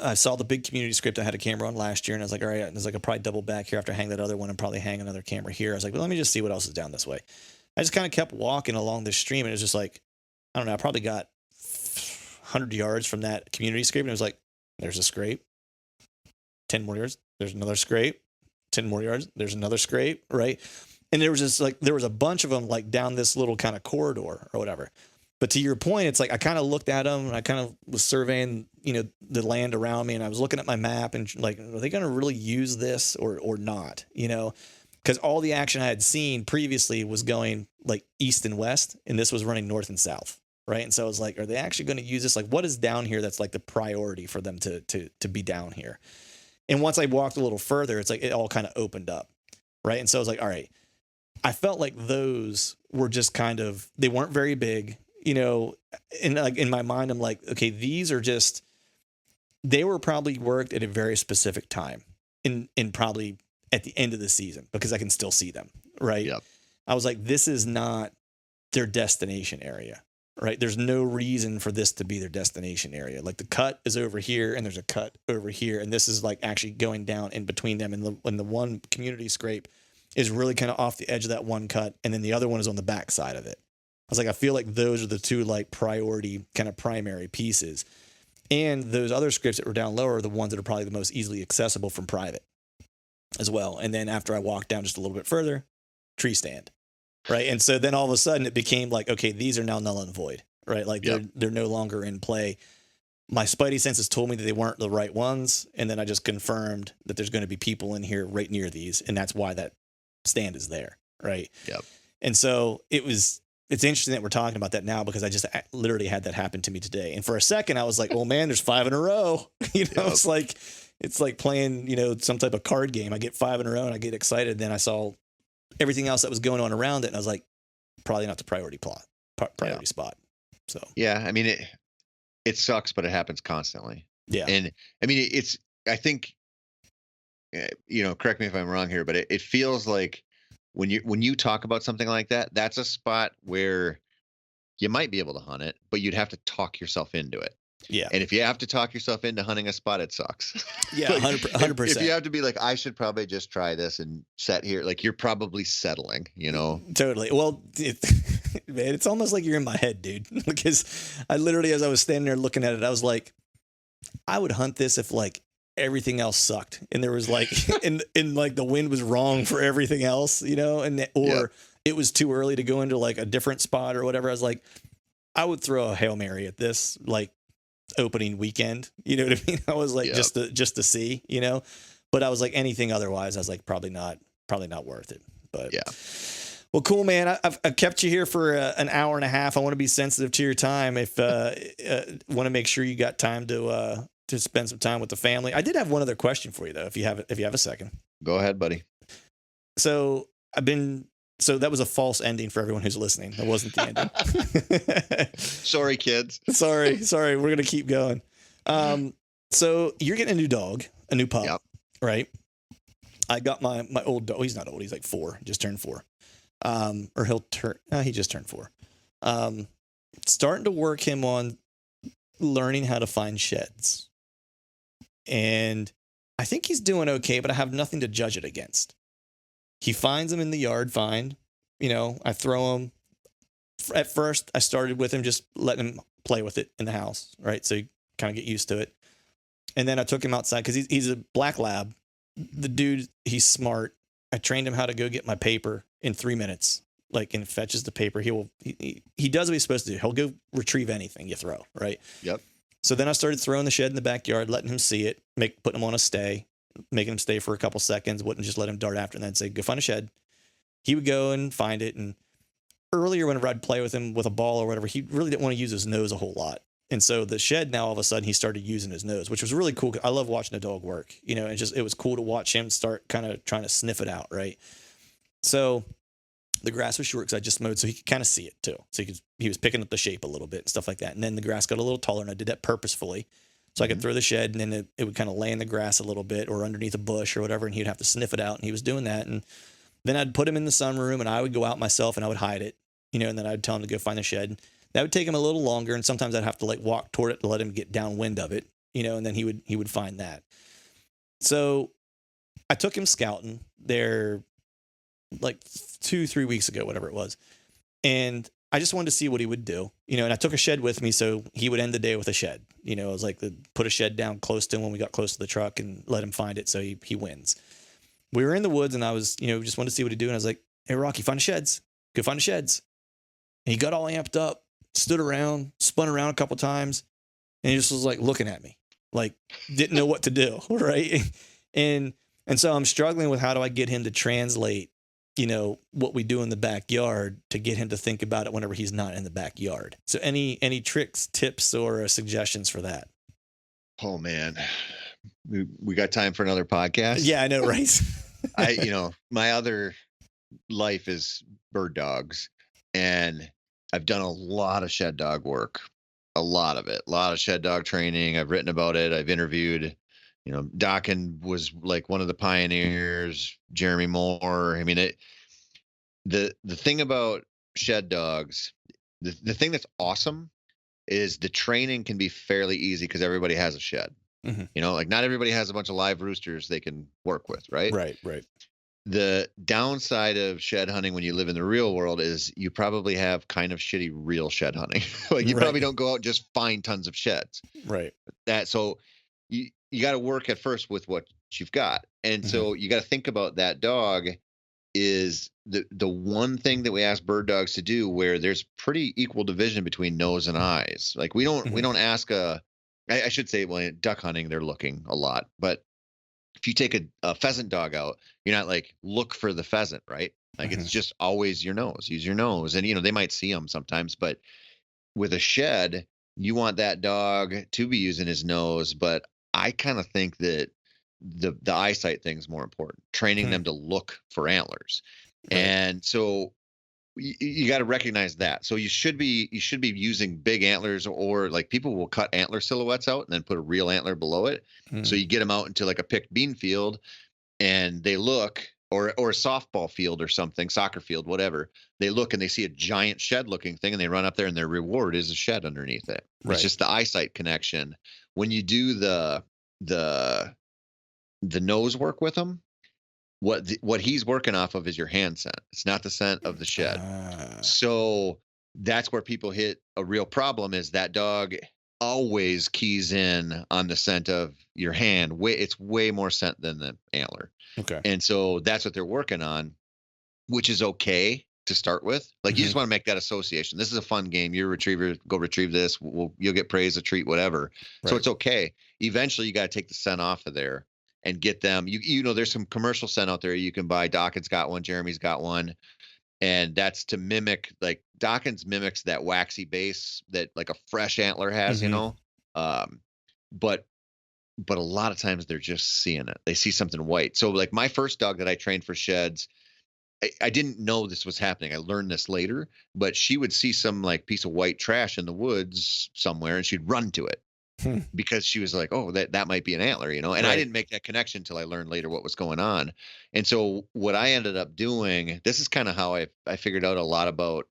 I saw the big community scrape I had a camera on last year, and I was like, all right, I'll probably double back here after I hang that other one and probably hang another camera here. I was like, well, let me just see what else is down this way. I just kind of kept walking along this stream, and it was just like, I don't know, I probably got 100 yards from that community scrape, and it was like, there's a scrape. 10 more yards, there's another scrape. 10 more yards, there's another scrape, right? And there was just like, there was a bunch of them like down this little kind of corridor or whatever. But to your point, it's like, I kind of looked at them and I kind of was surveying, you know, the land around me, and I was looking at my map and like, are they going to really use this or not? You know, because all the action I had seen previously was going like east and west, and this was running north and south. Right. And so I was like, are they actually going to use this? Like, what is down here that's like the priority for them to be down here? And once I walked a little further, it's like it all kind of opened up. Right. And so I was like, all right, I felt like those were just kind of, they weren't very big, you know, and like in my mind, I'm like, okay, these are just, they were probably worked at a very specific time in probably at the end of the season, because I can still see them. Right. Yep. I was like, this is not their destination area. Right. There's no reason for this to be their destination area. Like the cut is over here and there's a cut over here. And this is like actually going down in between them. And the one community scrape is really kind of off the edge of that one cut. And then the other one is on the back side of it. I was like, I feel like those are the two like priority kind of primary pieces. And those other scripts that were down lower are the ones that are probably the most easily accessible from private as well. And then after I walked down just a little bit further, tree stand. Right. And so then all of a sudden it became like, okay, these are now null and void, right? Like they're no longer in play. My spidey senses told me that they weren't the right ones. And then I just confirmed that there's going to be people in here right near these. And that's why that stand is there. Right. Yep. And so it's interesting that we're talking about that now, because I just literally had that happen to me today. And for a second I was like, well, man, there's 5 in a row. You know, yep. It's like playing, you know, some type of card game. I get 5 in a row and I get excited. Then I saw everything else that was going on around it, and I was like, probably not the priority spot. So yeah, I mean it sucks, but it happens constantly. Yeah, and I mean I think, you know, correct me if I'm wrong here, but it feels like when you talk about something like that, that's a spot where you might be able to hunt it, but you'd have to talk yourself into it. Yeah. And if you have to talk yourself into hunting a spot, it sucks. Yeah, like, 100%. If you have to be like, I should probably just try this and set here, like you're probably settling, you know? Totally. Well, man, it's almost like you're in my head, dude. Because I literally, as I was standing there looking at it, I was like, I would hunt this if like everything else sucked. And there was like, and like the wind was wrong for everything else, you know? It was too early to go into like a different spot or whatever. I was like, I would throw a Hail Mary at this, like, opening weekend, you know what I mean? I was like, just to see, you know, but I was like, anything otherwise, I was like, probably not worth it. But yeah. Well, cool, man. I've kept you here for an hour and a half. I want to be sensitive to your time. If want to make sure you got time to spend some time with the family. I did have one other question for you though, if you have a second. Go ahead, buddy. So that was a false ending for everyone who's listening. That wasn't the ending. Sorry, kids. Sorry. We're going to keep going. So you're getting a new dog, a new pup, right? I got my old dog. He's not old. He's like 4, just turned 4. Or he just turned 4. Starting to work him on learning how to find sheds. And I think he's doing okay, but I have nothing to judge it against. He finds them in the yard fine. You know, I throw him. At first, I started with him, just letting him play with it in the house, right? So you kind of get used to it. And then I took him outside because he's a black lab. The dude, he's smart. I trained him how to go get my paper in 3 minutes. Like, and fetches the paper. He does what he's supposed to do. He'll go retrieve anything you throw, right? Yep. So then I started throwing the shed in the backyard, letting him see it, putting him on a stay, making him stay for a couple seconds, wouldn't just let him dart after and then say, go find a shed. He would go and find it. And earlier whenever I'd play with him with a ball or whatever, he really didn't want to use his nose a whole lot. And so the shed now, all of a sudden he started using his nose, which was really cool. I love watching a dog work, you know, it was cool to watch him start kind of trying to sniff it out. Right. So the grass was short because I just mowed, so he could kind of see it too. So he was picking up the shape a little bit and stuff like that. And then the grass got a little taller, and I did that purposefully. So I could throw the shed, and then it would kind of lay in the grass a little bit or underneath a bush or whatever, and he'd have to sniff it out. And he was doing that. And then I'd put him in the sunroom, and I would go out myself, and I would hide it, you know, and then I'd tell him to go find the shed. That would take him a little longer, and sometimes I'd have to like walk toward it to let him get downwind of it, you know, and then he would find that. So I took him scouting there like 2-3 weeks ago, whatever it was. And I just wanted to see what he would do, you know, and I took a shed with me. So he would end the day with a shed, you know. I was like, put a shed down close to him when we got close to the truck and let him find it. So he wins. We were in the woods, and I was, you know, just wanted to see what he'd do. And I was like, hey, Rocky, find the sheds. Go find the sheds. And he got all amped up, stood around, spun around a couple times, and he just was like looking at me, like didn't know what to do, right? And so I'm struggling with how do I get him to translate, what we do in the backyard to get him to think about it whenever he's not in the backyard. So any tricks, tips, or suggestions for that? Oh man, we got time for another podcast? Yeah, I know, right? My other life is bird dogs, and I've done a lot of shed dog work, a lot of it, a lot of shed dog training. I've written about it. I've interviewed, Dockin was like one of the pioneers, Jeremy Moore. I mean, the thing about shed dogs, the thing that's awesome is the training can be fairly easy because everybody has a shed. Mm-hmm. Like not everybody has a bunch of live roosters they can work with, right? Right. The downside of shed hunting when you live in the real world is you probably have kind of shitty real shed hunting. Like you probably don't go out and just find tons of sheds. Right. So you got to work at first with what you've got. And so you got to think about that dog is the one thing that we ask bird dogs to do where there's pretty equal division between nose and eyes. Like we don't ask I should say, well, in duck hunting, they're looking a lot, but if you take a pheasant dog out, you're not like look for the pheasant, right? Like it's just always your nose, use your nose. And, they might see them sometimes, but with a shed, you want that dog to be using his nose. But I kind of think that the eyesight thing is more important, training them to look for antlers. Right. And so you got to recognize that. So you should be using big antlers, or like people will cut antler silhouettes out and then put a real antler below it. So you get them out into like a picked bean field and they look, or a softball field or something, soccer field, whatever. They look and they see a giant shed looking thing and they run up there and their reward is a shed underneath it. Right. It's just the eyesight connection. When you do the nose work with them, what he's working off of is your hand scent. It's not the scent of the shed. So that's where people hit a real problem, is that dog always keys in on the scent of your hand. It's way more scent than the antler. Okay. And so that's what they're working on, which is okay to start with. Like you just want to make that association. This is a fun game. You're a retriever, go retrieve this. You'll get praise, a treat, whatever. Right. So it's okay. Eventually you got to take the scent off of there and get them. There's some commercial scent out there you can buy. Dawkins got one, Jeremy's got one, and that's to mimic, like Dawkins mimics that waxy base that like a fresh antler has, but a lot of times they're just seeing it. They see something white. So like my first dog that I trained for sheds, I didn't know this was happening. I learned this later, but she would see some like piece of white trash in the woods somewhere and she'd run to it. Because she was like, oh, that might be an antler, and right. I didn't make that connection until I learned later what was going on. And so what I ended up doing, this is kind of how I figured out a lot about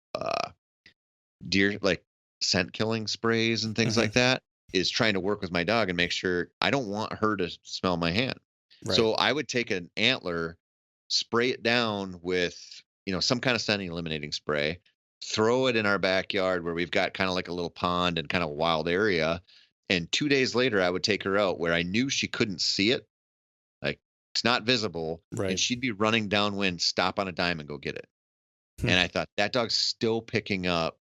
deer, like scent killing sprays and things like that, is trying to work with my dog and make sure I don't want her to smell my hand. Right. So I would take an antler, spray it down with, some kind of scent eliminating spray, throw it in our backyard where we've got kind of like a little pond and kind of a wild area. And 2 days later, I would take her out where I knew she couldn't see it. Like it's not visible. Right. And she'd be running downwind, stop on a dime and go get it. And I thought that dog's still picking up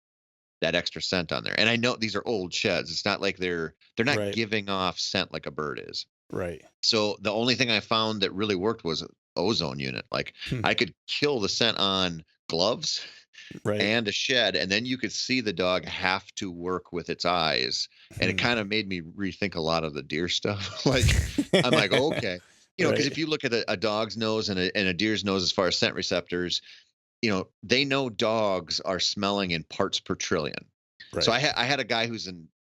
that extra scent on there. And I know these are old sheds. It's not like they're not giving off scent like a bird is. Right. So the only thing I found that really worked was an ozone unit. Like I could kill the scent on gloves and a shed, and then you could see the dog have to work with its eyes. And it kind of made me rethink a lot of the deer stuff. Like I'm like, okay, because if you look at a dog's nose and a deer's nose as far as scent receptors, they know dogs are smelling in parts per trillion. Right. So I had a guy who's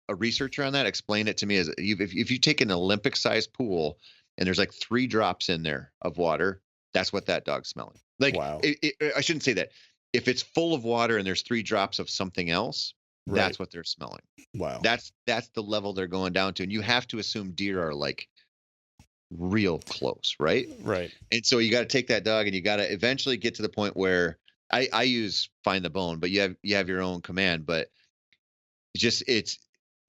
a researcher on that explain it to me as if you take an Olympic sized pool and there's like 3 drops in there of water, that's what that dog's smelling. Like, wow. I shouldn't say that. If it's full of water and there's 3 drops of something else, that's what they're smelling. Wow. That's the level they're going down to. And you have to assume deer are like real close, right? Right. And so you got to take that dog and you got to eventually get to the point where I use find the bone, but you have your own command, but it's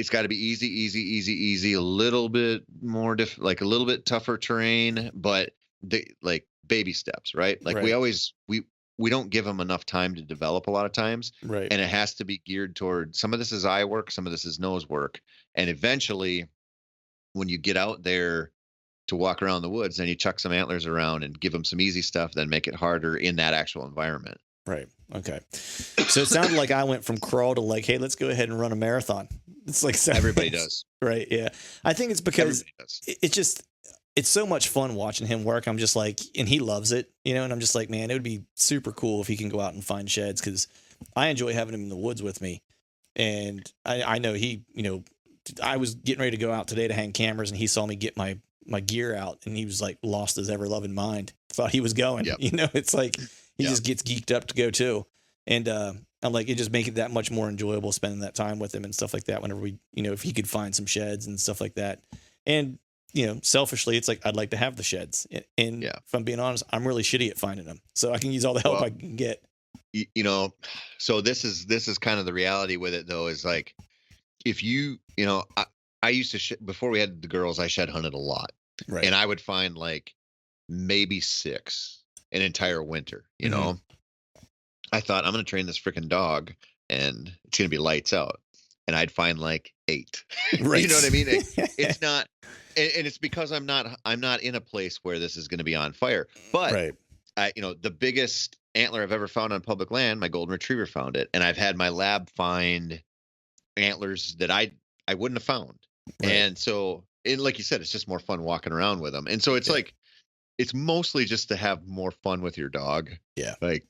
got to be easy, a little bit more like a little bit tougher terrain, but like baby steps, right? Like we we don't give them enough time to develop a lot of times. Right. And it has to be geared toward, some of this is eye work, some of this is nose work. And eventually when you get out there to walk around the woods, then you chuck some antlers around and give them some easy stuff, then make it harder in that actual environment. Right. Okay. So it sounded like I went from crawl to like, hey, let's go ahead and run a marathon. It's like Everybody does. Right. Yeah. I think it's because it's so much fun watching him work. I'm just like, and he loves it, and I'm just like, man, it would be super cool if he can go out and find sheds, because I enjoy having him in the woods with me. And I know he, I was getting ready to go out today to hang cameras, and he saw me get my gear out, and he was like lost his ever loving mind. Thought he was going, Yep. It's like he just gets geeked up to go too. And I'm like, it just make it that much more enjoyable spending that time with him and stuff like that. Whenever we, if he could find some sheds and stuff like that. And, selfishly, it's like, I'd like to have the sheds. And if I'm being honest, I'm really shitty at finding them. So I can use all the help I can get. So this is kind of the reality with it, though, is like, if I used to, before we had the girls, I shed hunted a lot. Right. And I would find like maybe 6 an entire winter, I thought, I'm going to train this freaking dog and it's going to be lights out. And I'd find like 8, Right. You know what I mean? It's not, and it's because I'm not in a place where this is going to be on fire, but right. The biggest antler I've ever found on public land, my golden retriever found it. And I've had my lab find antlers that I wouldn't have found. Right. And so, like you said, it's just more fun walking around with them. And so it's like, it's mostly just to have more fun with your dog. Yeah. Like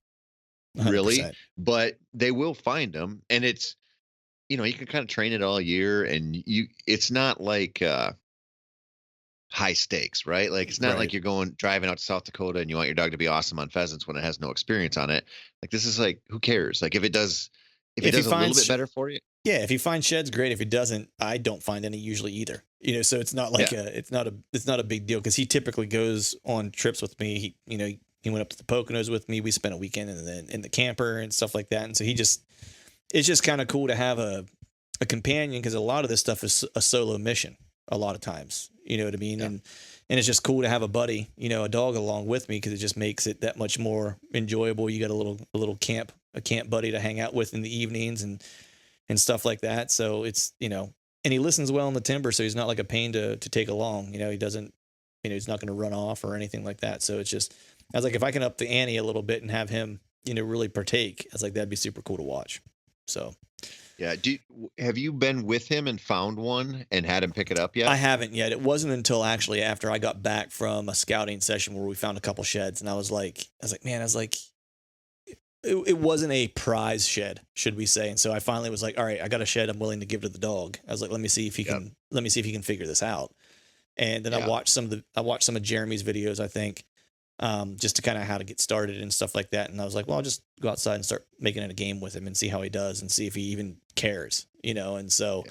100%. Really, but they will find them. And it's, you can kind of train it all year, and it's not like, high stakes, right? Like, it's not like you're driving out to South Dakota and you want your dog to be awesome on pheasants when it has no experience on it. Like, this is like, who cares? Like, if it does a little bit better for you. Yeah. If he finds sheds, great. If he doesn't, I don't find any usually either, so it's not like it's not a big deal. 'Cause he typically goes on trips with me. He went up to the Poconos with me. We spent a weekend in the camper and stuff like that. And so it's just kind of cool to have a companion, 'cause a lot of this stuff is a solo mission a lot of times, you know what I mean? Yeah. And it's just cool to have a buddy, a dog along with me, 'cause it just makes it that much more enjoyable. You got a little camp buddy to hang out with in the evenings and stuff like that. So it's, and he listens well in the timber. So he's not like a pain to take along, he doesn't, he's not going to run off or anything like that. So it's just, I was like, if I can up the ante a little bit and have him, really partake, I was like, that'd be super cool to watch. So. Yeah. Have you been with him and found one and had him pick it up yet? I haven't yet. It wasn't until actually after I got back from a scouting session where we found a couple sheds, and I was like, it wasn't a prize shed, should we say? And so I finally was like, all right, I got a shed I'm willing to give to the dog. I was like, let me see if he can figure this out. And then I watched some of Jeremy's videos, I think, just to kind of how to get started and stuff like that. And I was like, well, I'll just go outside and start making it a game with him and see how he does and see if he even cares, and so,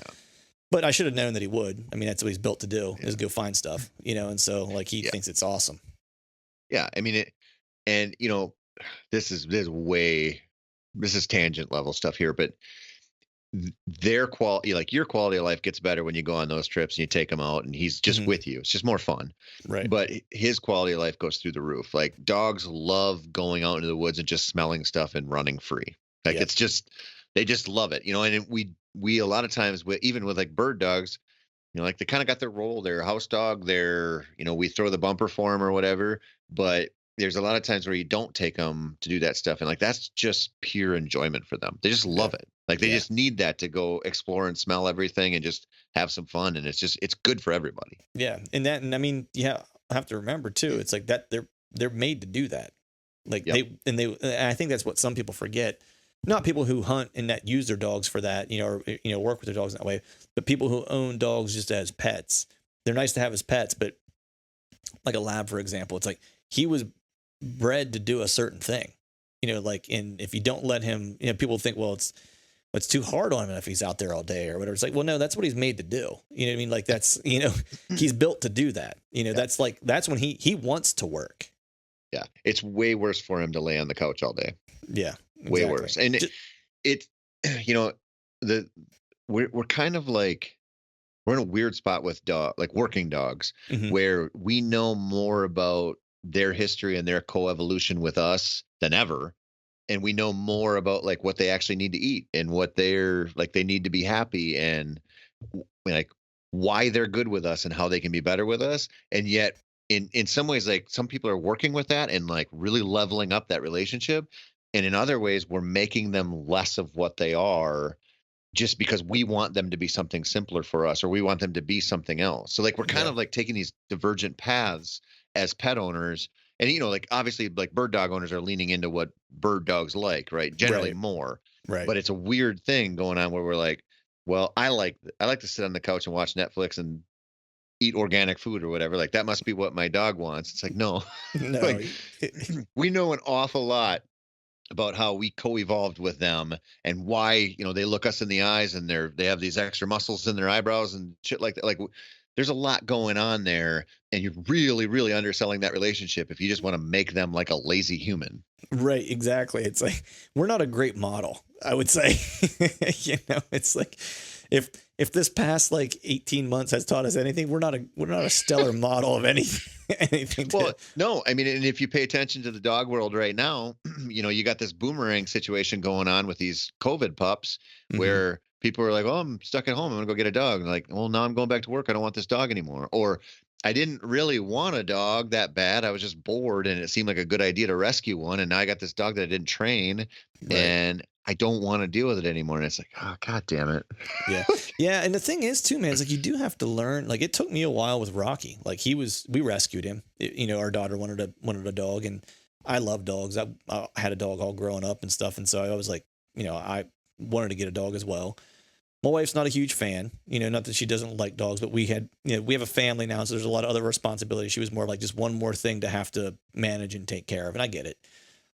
but I should have known that he would. I mean, that's what he's built to do, is go find stuff, and so like he thinks it's awesome. Yeah. I mean, this is tangent level stuff here, but their quality, like your quality of life gets better when you go on those trips and you take him out and he's just with you. It's just more fun. Right. But his quality of life goes through the roof. Like, dogs love going out into the woods and just smelling stuff and running free. Like, it's just, they just love it, and we a lot of times even with like bird dogs, like they kind of got their role, their house dog, we throw the bumper for them or whatever, but there's a lot of times where you don't take them to do that stuff. And like, that's just pure enjoyment for them. They just love it. Like, they just need that to go explore and smell everything and just have some fun. And it's good for everybody. Yeah. And I mean, I have to remember too, it's like that they're made to do that. Like and I think that's what some people forget. Not people who hunt and that use their dogs for that, or, work with their dogs that way, but people who own dogs just as pets. They're nice to have as pets, but like a lab, for example, it's like he was bred to do a certain thing, and if you don't let him, people think, well, it's too hard on him if he's out there all day or whatever. It's like, well, no, that's what he's made to do. You know what I mean? Like, that's, he's built to do that. That's when he wants to work. Yeah. It's way worse for him to lay on the couch all day. Yeah. Exactly. Way worse. And we're kind of like, we're in a weird spot with working dogs, where we know more about their history and their coevolution with us than ever. and we know more about like what they actually need to eat and what they're like they need to be happy and like why they're good with us and how they can be better with us. And yet in some ways, like some people are working with that and like really leveling up that relationship. And in other ways, we're making them less of what they are just because we want them to be something simpler for us or we want them to be something else. So like we're kind Yeah. of like taking these divergent paths as pet owners. And like obviously like bird dog owners are leaning into what bird dogs like, right? Generally Right. more. Right. But it's a weird thing going on where we're like, well, I like to sit on the couch and watch Netflix and eat organic food or whatever. Like that must be what my dog wants. It's like, no. No. Like we know an awful lot about how we co-evolved with them and why they look us in the eyes and they have these extra muscles in their eyebrows and shit like that. Like there's a lot going on there, and you're really really underselling that relationship if you just want to make them like a lazy human. Right, exactly. It's like we're not a great model, I would say. It's like if this past like 18 months has taught us anything, we're not a stellar model of anything. Well, no, I mean, and if you pay attention to the dog world right now, you got this boomerang situation going on with these COVID pups Mhm. where people are like, "Oh, I'm stuck at home. I'm gonna go get a dog." And like, well, now I'm going back to work. I don't want this dog anymore. Or I didn't really want a dog that bad. I was just bored and it seemed like a good idea to rescue one. And now I got this dog that I didn't train Right. and I don't want to deal with it anymore. And it's like, oh, God damn it. Yeah. Yeah. And the thing is too, man, it's like you do have to learn. Like it took me a while with Rocky. Like we rescued him. Our daughter wanted a dog, and I love dogs. I had a dog all growing up and stuff. And so I was like, I wanted to get a dog as well. My wife's not a huge fan, not that she doesn't like dogs, but we have a family now. So there's a lot of other responsibilities. She was more like just one more thing to have to manage and take care of. And I get it.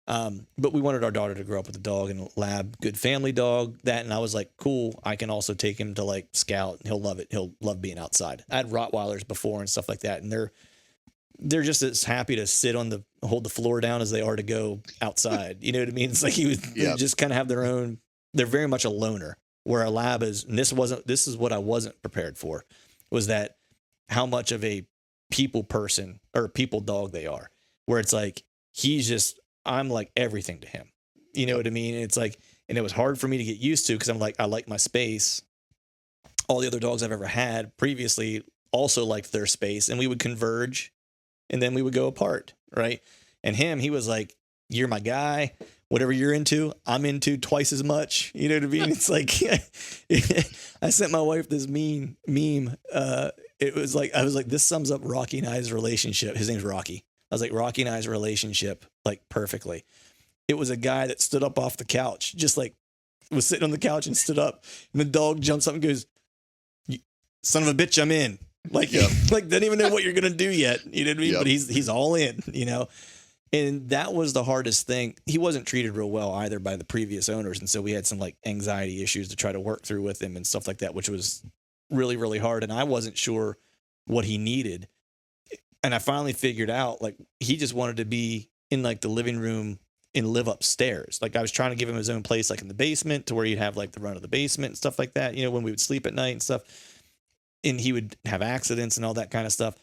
But we wanted our daughter to grow up with a dog and a lab, good family dog, that. And I was like, cool, I can also take him to like scout and he'll love it. He'll love being outside. I had Rottweilers before and stuff like that. And they're just as happy to hold the floor down as they are to go outside. You know what I mean? It's like they just kind of have their own, they're very much a loner, where a lab is, and this is what I wasn't prepared for, was that how much of a people person or people dog they are, where it's like, I'm like everything to him. You know what I mean? It's like, and it was hard for me to get used to because I'm like, I like my space. All the other dogs I've ever had previously also liked their space, and we would converge and then we would go apart. Right. And he was like, you're my guy. Whatever you're into, I'm into twice as much. You know what I mean? It's like, I sent my wife this meme. It was like, I was like, this sums up Rocky and I's relationship. His name's Rocky. I was like, Rocky and I's relationship, like perfectly. It was a guy that stood up off the couch, just like was sitting on the couch and stood up, and the dog jumps up and goes, son of a bitch, I'm in. Like, like doesn't even know what you're going to do yet. You know what I mean? But he's all in, And that was the hardest thing. He wasn't treated real well either by the previous owners. And so we had some like anxiety issues to try to work through with him and stuff like that, which was really, really hard. And I wasn't sure what he needed. And I finally figured out, like, he just wanted to be in like the living room and live upstairs. Like I was trying to give him his own place, like in the basement, to where he'd have like the run of the basement and stuff like that, when we would sleep at night and stuff. And he would have accidents and all that kind of stuff.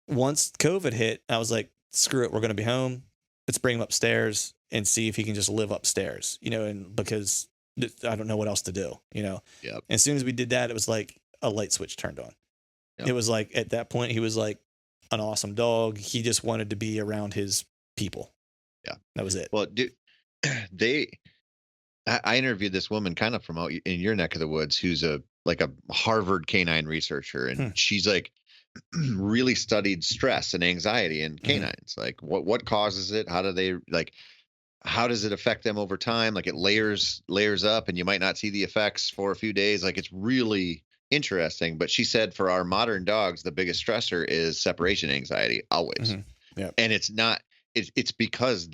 Once COVID hit, I was like, screw it, we're going to be home. Let's bring him upstairs and see if he can just live upstairs, and because I don't know what else to do, Yep. And as soon as we did that, it was like a light switch turned on. Yep. It was like, at that point, he was like an awesome dog. He just wanted to be around his people. Yeah. That was it. Well, dude, I interviewed this woman kind of from out in your neck of the woods, who's a Harvard canine researcher. And she's like, really studied stress and anxiety in canines. Like what causes it? How does it affect them over time? Like it layers up and you might not see the effects for a few days. Like it's really interesting. But she said for our modern dogs, the biggest stressor is separation anxiety always. Yeah. And it's because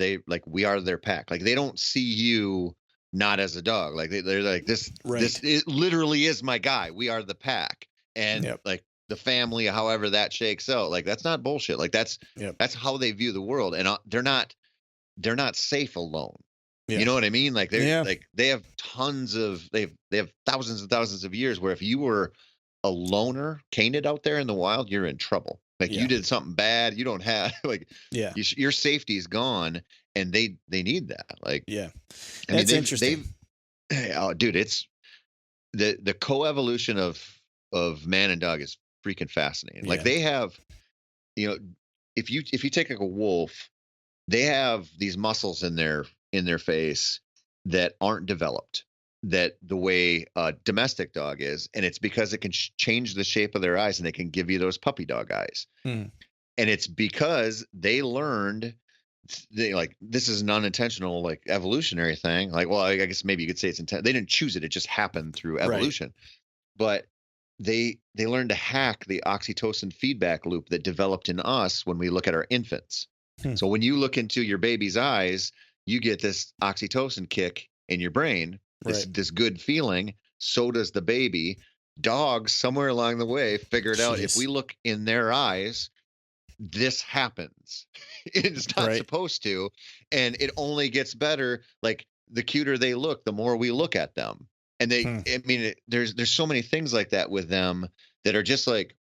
we are their pack. Like they don't see you not as a dog. Like they're like this, right. This it literally is my guy. We are the pack. And like the family, however that shakes out, like that's not bullshit. Like that's how they view the world. And they're not safe alone. You know what I mean? Like they have they have thousands and thousands of years where if you were a loner canid out there in the wild, you're in trouble. Like you did something bad, you don't have your safety is gone. and they need that. Like, Yeah. I mean, That's they've interesting. oh, dude, it's the coevolution of man and dog is freaking fascinating. Like Yeah. they have, you know, if you take like a wolf, they have these muscles in their face that aren't developed that the way a domestic dog is, and it's because it can change the shape of their eyes and they can give you those puppy dog eyes. Hmm. And it's because they learned they like this is an unintentional like evolutionary thing. Like, well, I guess maybe you could say it's intent. They didn't choose it; it just happened through Right. evolution. But they learned to hack the oxytocin feedback loop that developed in us when we look at our infants. Hmm. So when you look into your baby's eyes, you get this oxytocin kick in your brain, Right. this good feeling. So does the baby. Dogs somewhere along the way figured out if Jeez. we look in their eyes, this happens. It's not Right. supposed to, and it only gets better. Like the cuter they look, the more we look at them. And Hmm. I mean, there's so many things like that with them that are just like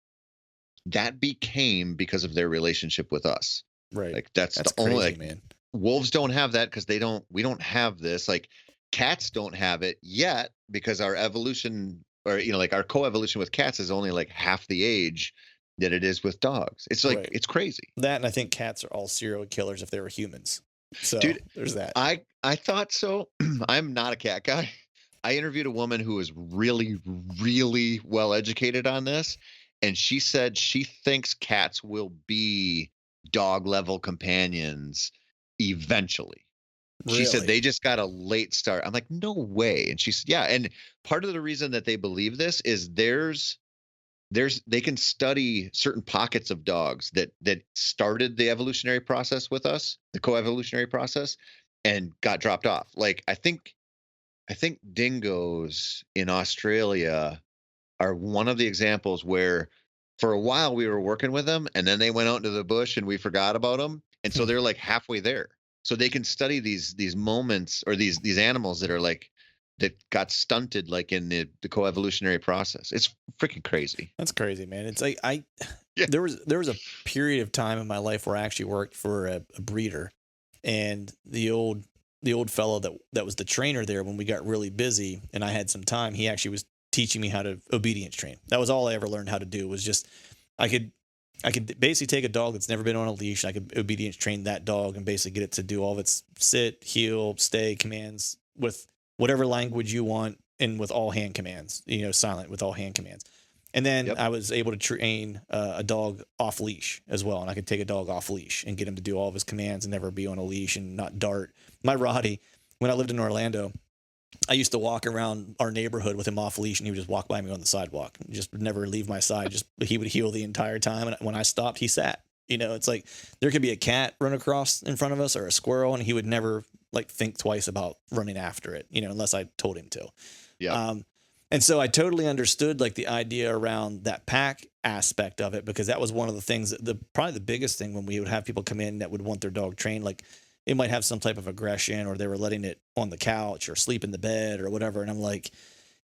that became because of their relationship with us. Right. Like that's the That's only crazy, like man. wolves don't have that because we don't have this. Like cats don't have it yet because our evolution or like our coevolution with cats is only like half the age that it is with dogs. It's like Right. it's crazy. That, and I think cats are all serial killers if they were humans. So Dude, there's that. I thought so. I'm not a cat guy. I interviewed a woman who is really, really well educated on this, and she said she thinks cats will be dog level companions eventually. She said Really. they just got a late start. I'm like, no way. And she said, yeah. And part of the reason that they believe this is they can study certain pockets of dogs that started the evolutionary process with us, the coevolutionary process, and got dropped off. Like I think dingoes in Australia are one of the examples where for a while we were working with them and then they went out into the bush and we forgot about them. And so Hmm. they're like halfway there. So they can study these moments or these animals that are like that got stunted like in the coevolutionary process. It's freaking crazy. That's crazy, man. It's like Yeah. there was a period of time in my life where I actually worked for a breeder, and the old fellow that was the trainer there when we got really busy and I had some time, he actually was teaching me how to obedience train. That was all I ever learned how to do was just I could I could basically take a dog that's never been on a leash and I could obedience train that dog and basically get it to do all of its sit, heel, stay commands with whatever language you want and with all hand commands, silent with all hand commands. And then Yep. I was able to train a dog off leash as well. And I could take a dog off leash and get him to do all of his commands and never be on a leash and not dart. My Roddy, when I lived in Orlando, I used to walk around our neighborhood with him off leash, and he would just walk by me on the sidewalk, just would never leave my side. Just he would heel the entire time, and when I stopped, he sat. It's like there could be a cat run across in front of us or a squirrel, and he would never like think twice about running after it, unless I told him to. Yep. And so I totally understood like the idea around that pack aspect of it, because that was one of the things probably the biggest thing when we would have people come in that would want their dog trained, like it might have some type of aggression or they were letting it on the couch or sleep in the bed or whatever. And I'm like,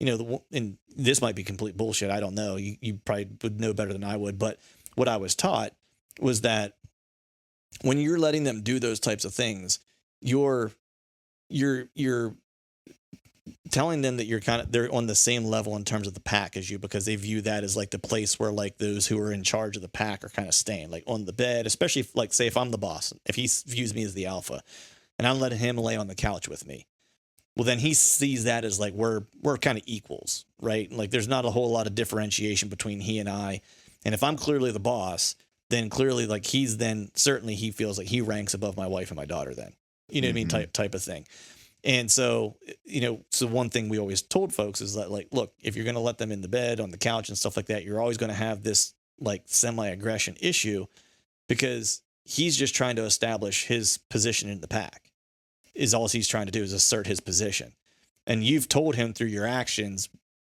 and this might be complete bullshit. I don't know. You probably would know better than I would. But what I was taught was that when you're letting them do those types of things, you're telling them that they're on the same level in terms of the pack as you, because they view that as like the place where like those who are in charge of the pack are kind of staying, like on the bed, especially if, like, say if I'm the boss, if he views me as the alpha and I'm letting him lay on the couch with me, well, then he sees that as like we're kind of equals, right? Like there's not a whole lot of differentiation between he and I. And if I'm clearly the boss, then clearly like certainly he feels like he ranks above my wife and my daughter then. You know what I mean? Type of thing. And so, so one thing we always told folks is that, like, look, if you're going to let them in the bed, on the couch and stuff like that, you're always going to have this like semi-aggression issue, because he's just trying to establish his position in the pack. Is all he's trying to do is assert his position. And you've told him through your actions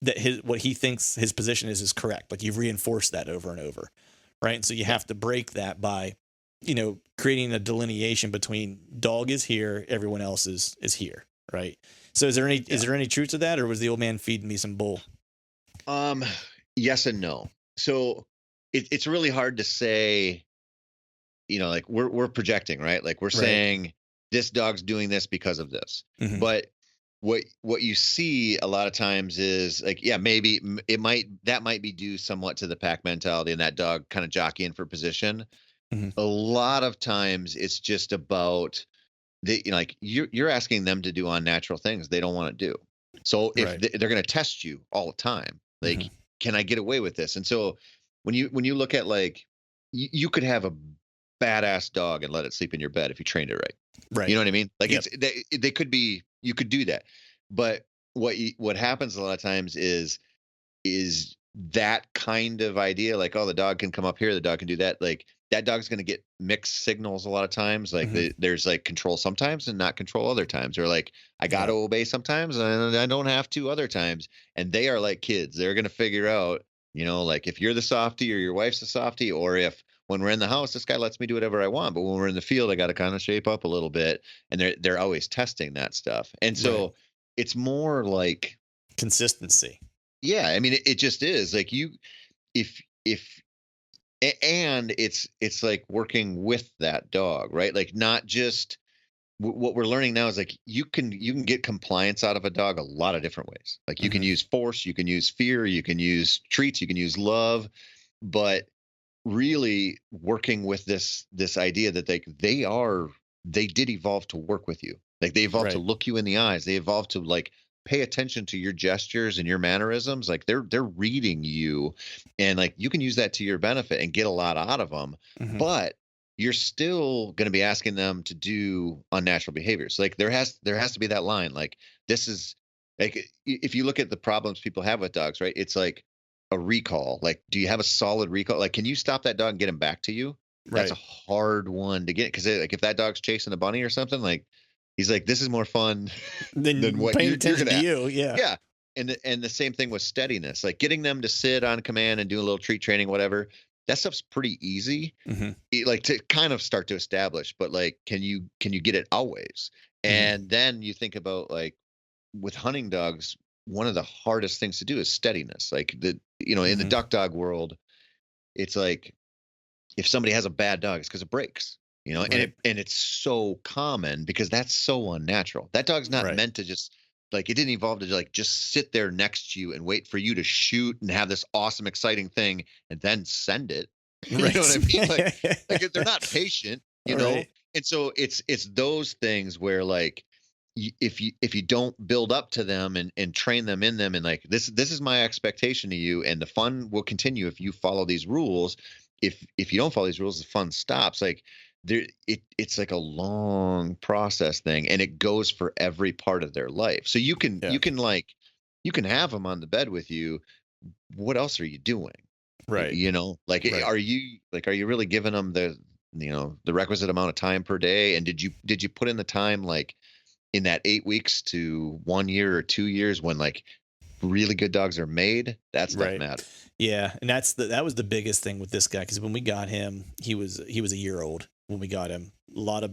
that what he thinks his position is correct. Like you've reinforced that over and over. Right. And so you have to break that by, creating a delineation between dog is here, everyone else is here. Right. So is there any truth to that, or was the old man feeding me some bull? Yes and no. So it's really hard to say, like we're projecting, right? Like we're saying this dog's doing this because of this. Mhm. But what you see a lot of times is like, yeah, maybe that might be due somewhat to the pack mentality and that dog kind of jockeying for position. Mhm. A lot of times it's just about like you're asking them to do unnatural things they don't want to do. So if Right. they're going to test you all the time, like, Mhm. can I get away with this? And so when you look at like you could have a badass dog and let it sleep in your bed if you trained it right. You Right. know what I mean? Like Yep. they could be, you could do that. But what happens a lot of times is that kind of idea, like, oh, the dog can come up here, the dog can do that. Like that dog's going to get mixed signals a lot of times. Like Mhm. there's like control sometimes and not control other times, or like I got to Yeah. obey sometimes and I don't have to other times. And they are like kids. They're going to figure out, like if you're the softie or your wife's the softie, or if when we're in the house, this guy lets me do whatever I want. But when we're in the field, I got to kind of shape up a little bit. And they're always testing that stuff. And Right. so it's more like, Consistency. yeah, I mean, it just is like if and it's like working with that dog, right? Like not just what we're learning now is like you can get compliance out of a dog a lot of different ways. Like you can Mhm. use force, you can use fear, you can use treats, you can use love, but really working with this idea that they did evolve to work with you. Like they evolved to Right. look you in the eyes. They evolved to like pay attention to your gestures and your mannerisms. Like they're reading you, and like you can use that to your benefit and get a lot out of them. Mhm. But you're still going to be asking them to do unnatural behaviors. Like there has to be that line. Like this is like if you look at the problems people have with dogs, right? It's like a recall. Like, do you have a solid recall? Like, can you stop that dog and get him back to you? That's a Right. hard one to get, because like if that dog's chasing a bunny or something, like he's like, this is more fun than Then what paying you're attention to gonna. you. Yeah. Yeah, and the same thing with steadiness, like getting them to sit on command and do a little treat training, whatever. That stuff's pretty easy, Mhm. like to kind of start to establish. But like, can you get it always? Mhm. And then you think about like with hunting dogs, one of the hardest things to do is steadiness. Like in the Mhm. duck dog world, it's like if somebody has a bad dog, it's because it breaks. And Right. it's so common because that's so unnatural. That dog's not Right. meant to just like, it didn't evolve to like just sit there next to you and wait for you to shoot and have this awesome, exciting thing and then send it. You know what Right. I mean? Like they're not patient, Right. And so it's those things where like if you don't build up to them and train them in them, and like this is my expectation to you, and the fun will continue if you follow these rules. If you don't follow these rules, the fun stops. Like it's like a long process thing, and it goes for every part of their life. So you can Yeah. you can like you can have them on the bed with you. What else are you doing? Right. Like Right. are you really giving them the requisite amount of time per day? And did you put in the time like in that 8 weeks to 1 year or 2 years when like really good dogs are made? That stuff Right. matters. Yeah, and that was the biggest thing with this guy, because when we got him, he was a year old when we got him. A lot of,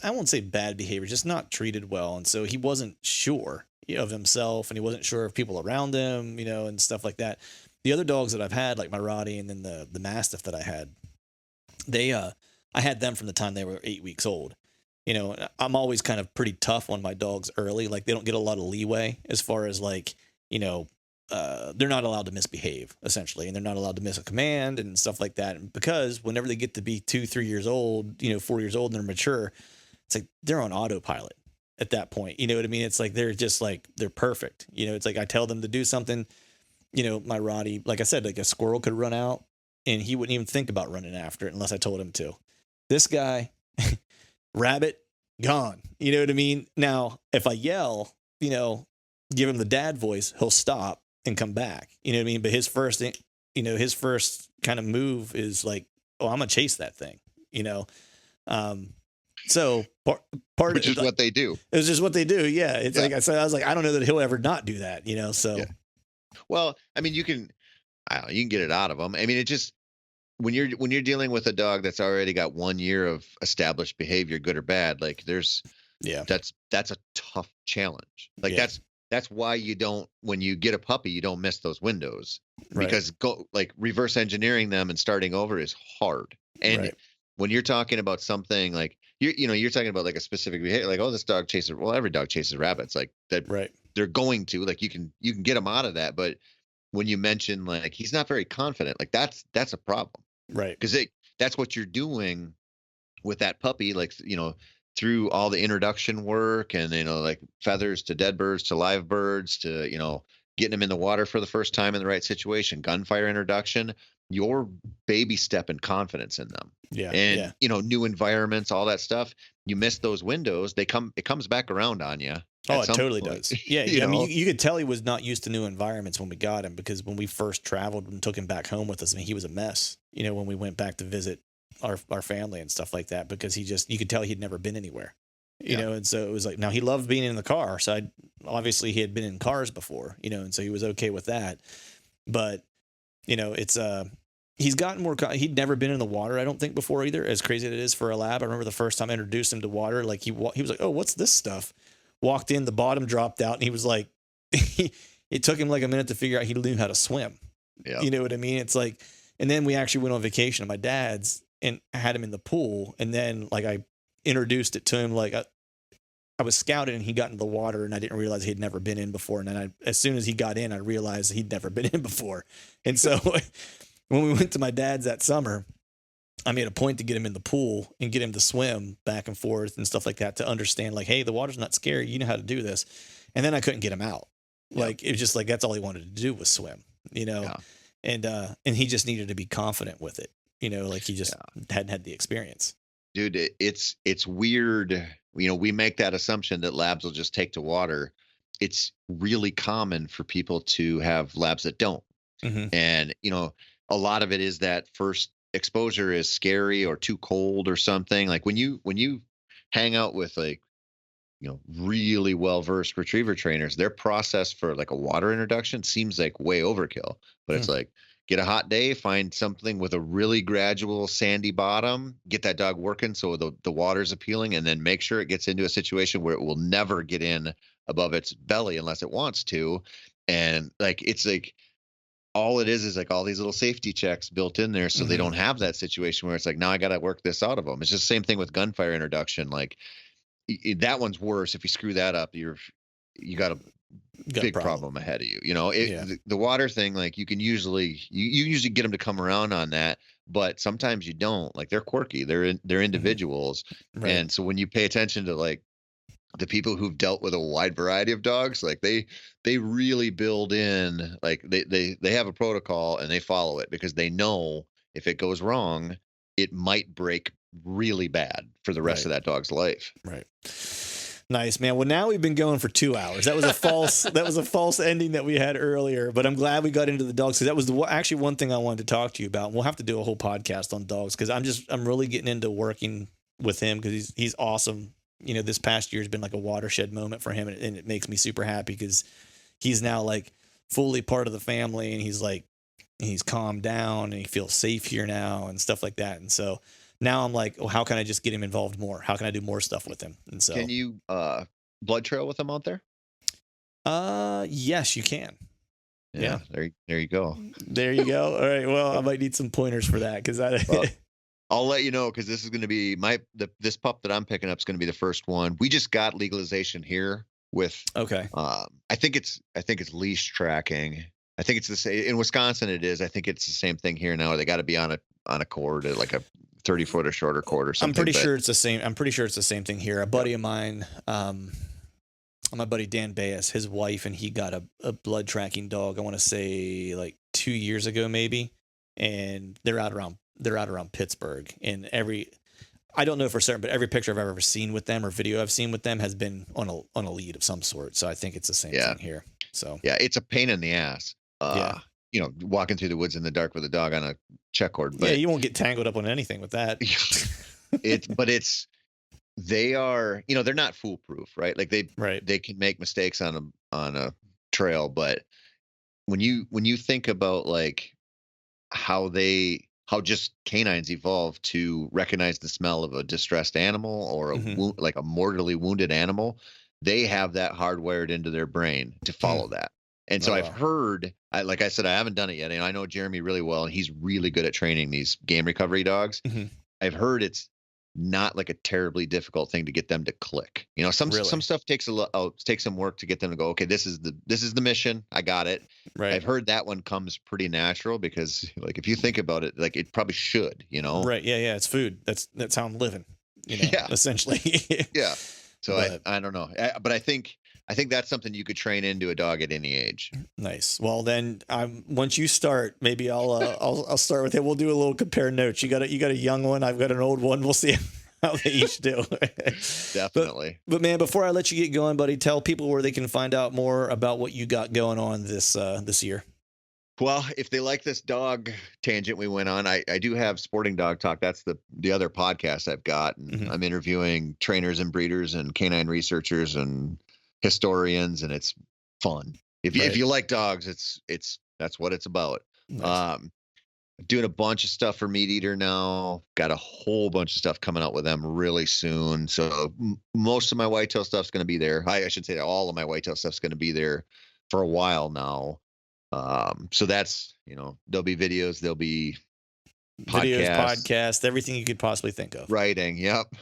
I won't say bad behavior, just not treated well, and so he wasn't sure of himself, and he wasn't sure of people around him, and stuff like that. The other dogs that I've had, like my Roddy and then the Mastiff that I had, I had them from the time they were 8 weeks old. I'm always kind of pretty tough on my dogs early. Like they don't get a lot of leeway as far as like, they're not allowed to misbehave essentially, and they're not allowed to miss a command and stuff like that. And because whenever they get to be 2, 3 years old, 4 years old and they're mature, it's like they're on autopilot at that point. You know what I mean? It's like they're just like they're perfect. It's like I tell them to do something. My Roddy, like I said, like a squirrel could run out and he wouldn't even think about running after it unless I told him to. This guy, rabbit, gone. You know what I mean? Now, if I yell, give him the dad voice, he'll stop and come back. You know what I mean? But his first kind of move is like, oh, I'm gonna chase that thing. Um, so part Which of is like, what they do. it's just what they do. Yeah, it's Yeah. like I said, I was like, I don't know that he'll ever not do that. So Yeah. Well, I mean, I don't know, you can get it out of them. I mean, it just when you're dealing with a dog that's already got 1 year of established behavior, good or bad, like yeah, that's a tough challenge. Like yeah, that's why you don't, when you get a puppy, you don't miss those windows, right, because like reverse engineering them and starting over is hard. And right, when you're talking about something like you're talking about like a specific behavior, like, oh, this dog chases. Well, every dog chases rabbits, like that. Right. They're going to, like, you can get them out of that. But when you mention like he's not very confident, like that's a problem, Right. because that's what you're doing with that puppy, like, through all the introduction work, and like feathers to dead birds to live birds to getting them in the water for the first time in the right situation, gunfire introduction, your baby step and confidence in them. Yeah. And Yeah. new environments, all that stuff. You miss those windows, it comes back around on you. Oh, it totally does. Yeah. You I mean, know? you could tell he was not used to new environments when we got him, because when we first traveled and took him back home with us, I mean, he was a mess, when we went back to visit our family and stuff like that, because you could tell he'd never been anywhere, and so it was like, now he loved being in the car. So obviously he had been in cars before, and so he was okay with that. But, it's, he's gotten more, he'd never been in the water, I don't think, before either, as crazy as it is for a lab. I remember the first time I introduced him to water, like he was like, oh, what's this stuff? Walked in, the bottom dropped out, and he was like, it took him like a minute to figure out he knew how to swim. Yeah. You know what I mean? It's like, and then we actually went on vacation at my dad's and had him in the pool. And then like I introduced it to him, like I was scouted and he got into the water and I didn't realize he'd never been in before. And then as soon as he got in, I realized he'd never been in before. And so when we went to my dad's that summer, I made a point to get him in the pool and get him to swim back and forth and stuff like that, to understand like, hey, the water's not scary. You know how to do this. And then I couldn't get him out. Like, it was just like, that's all he wanted to do was swim, Yeah. and he just needed to be confident with it. Like he just hadn't had the experience. Dude, it's weird. We make that assumption that labs will just take to water. It's really common for people to have labs that don't. Mm-hmm. And, a lot of it is that first exposure is scary or too cold or something. Like when you hang out with like, really well-versed retriever trainers, their process for like a water introduction seems like way overkill, but it's like, get a hot day, find something with a really gradual sandy bottom, get that dog working so the water's appealing, and then make sure it gets into a situation where it will never get in above its belly unless it wants to. And like, it's like, all it is like all these little safety checks built in there, so they don't have that situation where it's like, now I got to work this out of them. It's just the same thing with gunfire introduction. Like that one's worse. If you screw that up, you got a big problem ahead of you. The water thing, like you usually get them to come around on that, but sometimes you don't. Like they're quirky, they're individuals. Right. And so when you pay attention to like the people who've dealt with a wide variety of dogs, like they really build in, like they have a protocol and they follow it, because they know if it goes wrong, it might break really bad for the rest of that dog's life. Right. Nice, man. Well, now we've been going for 2 hours. That was a false ending that we had earlier, but I'm glad we got into the dogs, because that was actually one thing I wanted to talk to you about. We'll have to do a whole podcast on dogs, because I'm really getting into working with him, because he's awesome. This past year has been like a watershed moment for him, and it makes me super happy, because he's now like fully part of the family, and he's calmed down and he feels safe here now and stuff like that. And so now I'm like, well, how can I just get him involved more? How can I do more stuff with him? And so, can you blood trail with him out there? Yes, you can. Yeah. There you go. There you go. All right. Well, I might need some pointers for that, because I'll let you know, because this is going to be this pup that I'm picking up is going to be the first one. We just got legalization here with. Okay. I think it's leash tracking. I think it's the same in Wisconsin. It is. I think it's the same thing here now. They got to be on a cord, like a 30-foot or shorter cord or something. I'm pretty sure it's the same. I'm pretty sure it's the same thing here. A buddy of mine, my buddy Dan Baez, his wife and he got a blood tracking dog. I want to say like 2 years ago, maybe, and they're out around Pittsburgh. And I don't know for certain, but every picture I've ever seen with them or video I've seen with them has been on a lead of some sort. So I think it's the same thing here. So it's a pain in the ass. Walking through the woods in the dark with a dog on a check cord. But you won't get tangled up on anything with that. They are, they're not foolproof, right? Like they can make mistakes on a trail, but when you think about like how just canines evolved to recognize the smell of a distressed animal or like a mortally wounded animal, they have that hardwired into their brain to follow that. And so I've heard, like I said, I haven't done it yet. And I know Jeremy really well, and he's really good at training these game recovery dogs. I've heard it's not like a terribly difficult thing to get them to click. Some Really? stuff takes takes some work to get them to go, okay, this is the mission. I got it. Right. I've heard that one comes pretty natural because, like, if you think about it, like, it probably should, Right. Yeah. Yeah. It's food. That's how I'm living, Yeah. essentially. Yeah. So But I don't know. But I think that's something you could train into a dog at any age. nice. Well, then once you start, maybe I'll start with it. We'll do a little compare notes. You got a young one. I've got an old one. We'll see how they each do. Definitely. But man, before I let you get going, buddy, tell people where they can find out more about what you got going on this year. Well, if they like this dog tangent we went on, I do have Sporting Dog Talk. That's the other podcast I've got. And Mhm. I'm interviewing trainers and breeders and canine researchers and historians, and it's fun. If Right. you like dogs, that's what it's about. Nice. Doing a bunch of stuff for Meat Eater now. Got a whole bunch of stuff coming out with them really soon. So most of my whitetail stuff's going to be there. I should say that all of my whitetail stuff's going to be there for a while now. So that's, there'll be videos, there'll be Videos, podcasts, podcast, everything you could possibly think of. writing. Yep.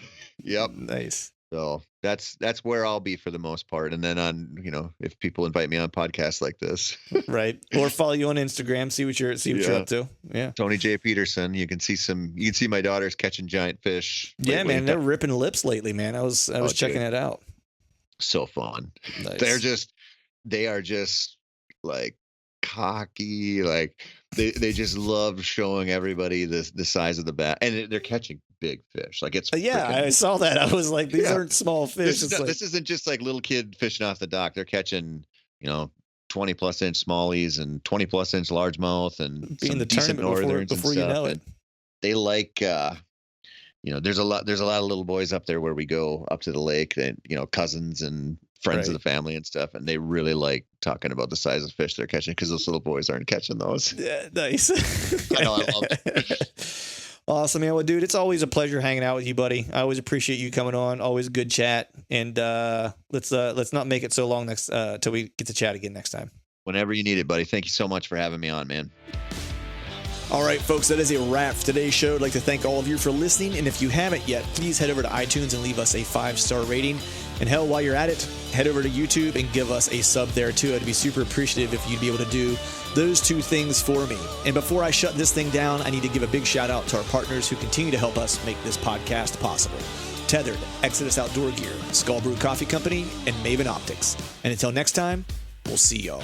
Nice. So that's where I'll be for the most part. And then if people invite me on podcasts like this, Right. Or follow you on Instagram, see what you're up to. Yeah. Tony J. Peterson, you can see my daughters catching giant fish. Yeah, lately. man, they're ripping lips lately, man. I was checking dude. it out. So fun. Nice. They are just like cocky, like they just love showing everybody the size of the bat, and they're catching big fish. Like, it's I saw that. I was like, these aren't small fish. This isn't just like little kid fishing off the dock. They're catching 20 plus inch smallies and 20 plus inch largemouth and being some the decent tournament northerns before and you stuff. know it. And they like there's a lot of little boys up there where we go up to the lake, and cousins and friends of the family and stuff, and they really like talking about the size of fish they're catching because those little boys aren't catching those. Yeah, nice. I know, I love it. Awesome, man. Well, dude, it's always a pleasure hanging out with you, buddy. I always appreciate you coming on. Always a good chat. And let's not make it so long next till we get to chat again next time. Whenever you need it, buddy. Thank you so much for having me on, man. All right, folks, that is a wrap for today's show. I'd like to thank all of you for listening. And if you haven't yet, please head over to iTunes and leave us a 5-star rating. And hell, while you're at it, head over to YouTube and give us a sub there too. I'd be super appreciative if you'd be able to do those two things for me. And before I shut this thing down, I need to give a big shout out to our partners who continue to help us make this podcast possible. Tethered, Exodus Outdoor Gear, Skull Brew Coffee Company, and Maven Optics. And until next time, we'll see y'all.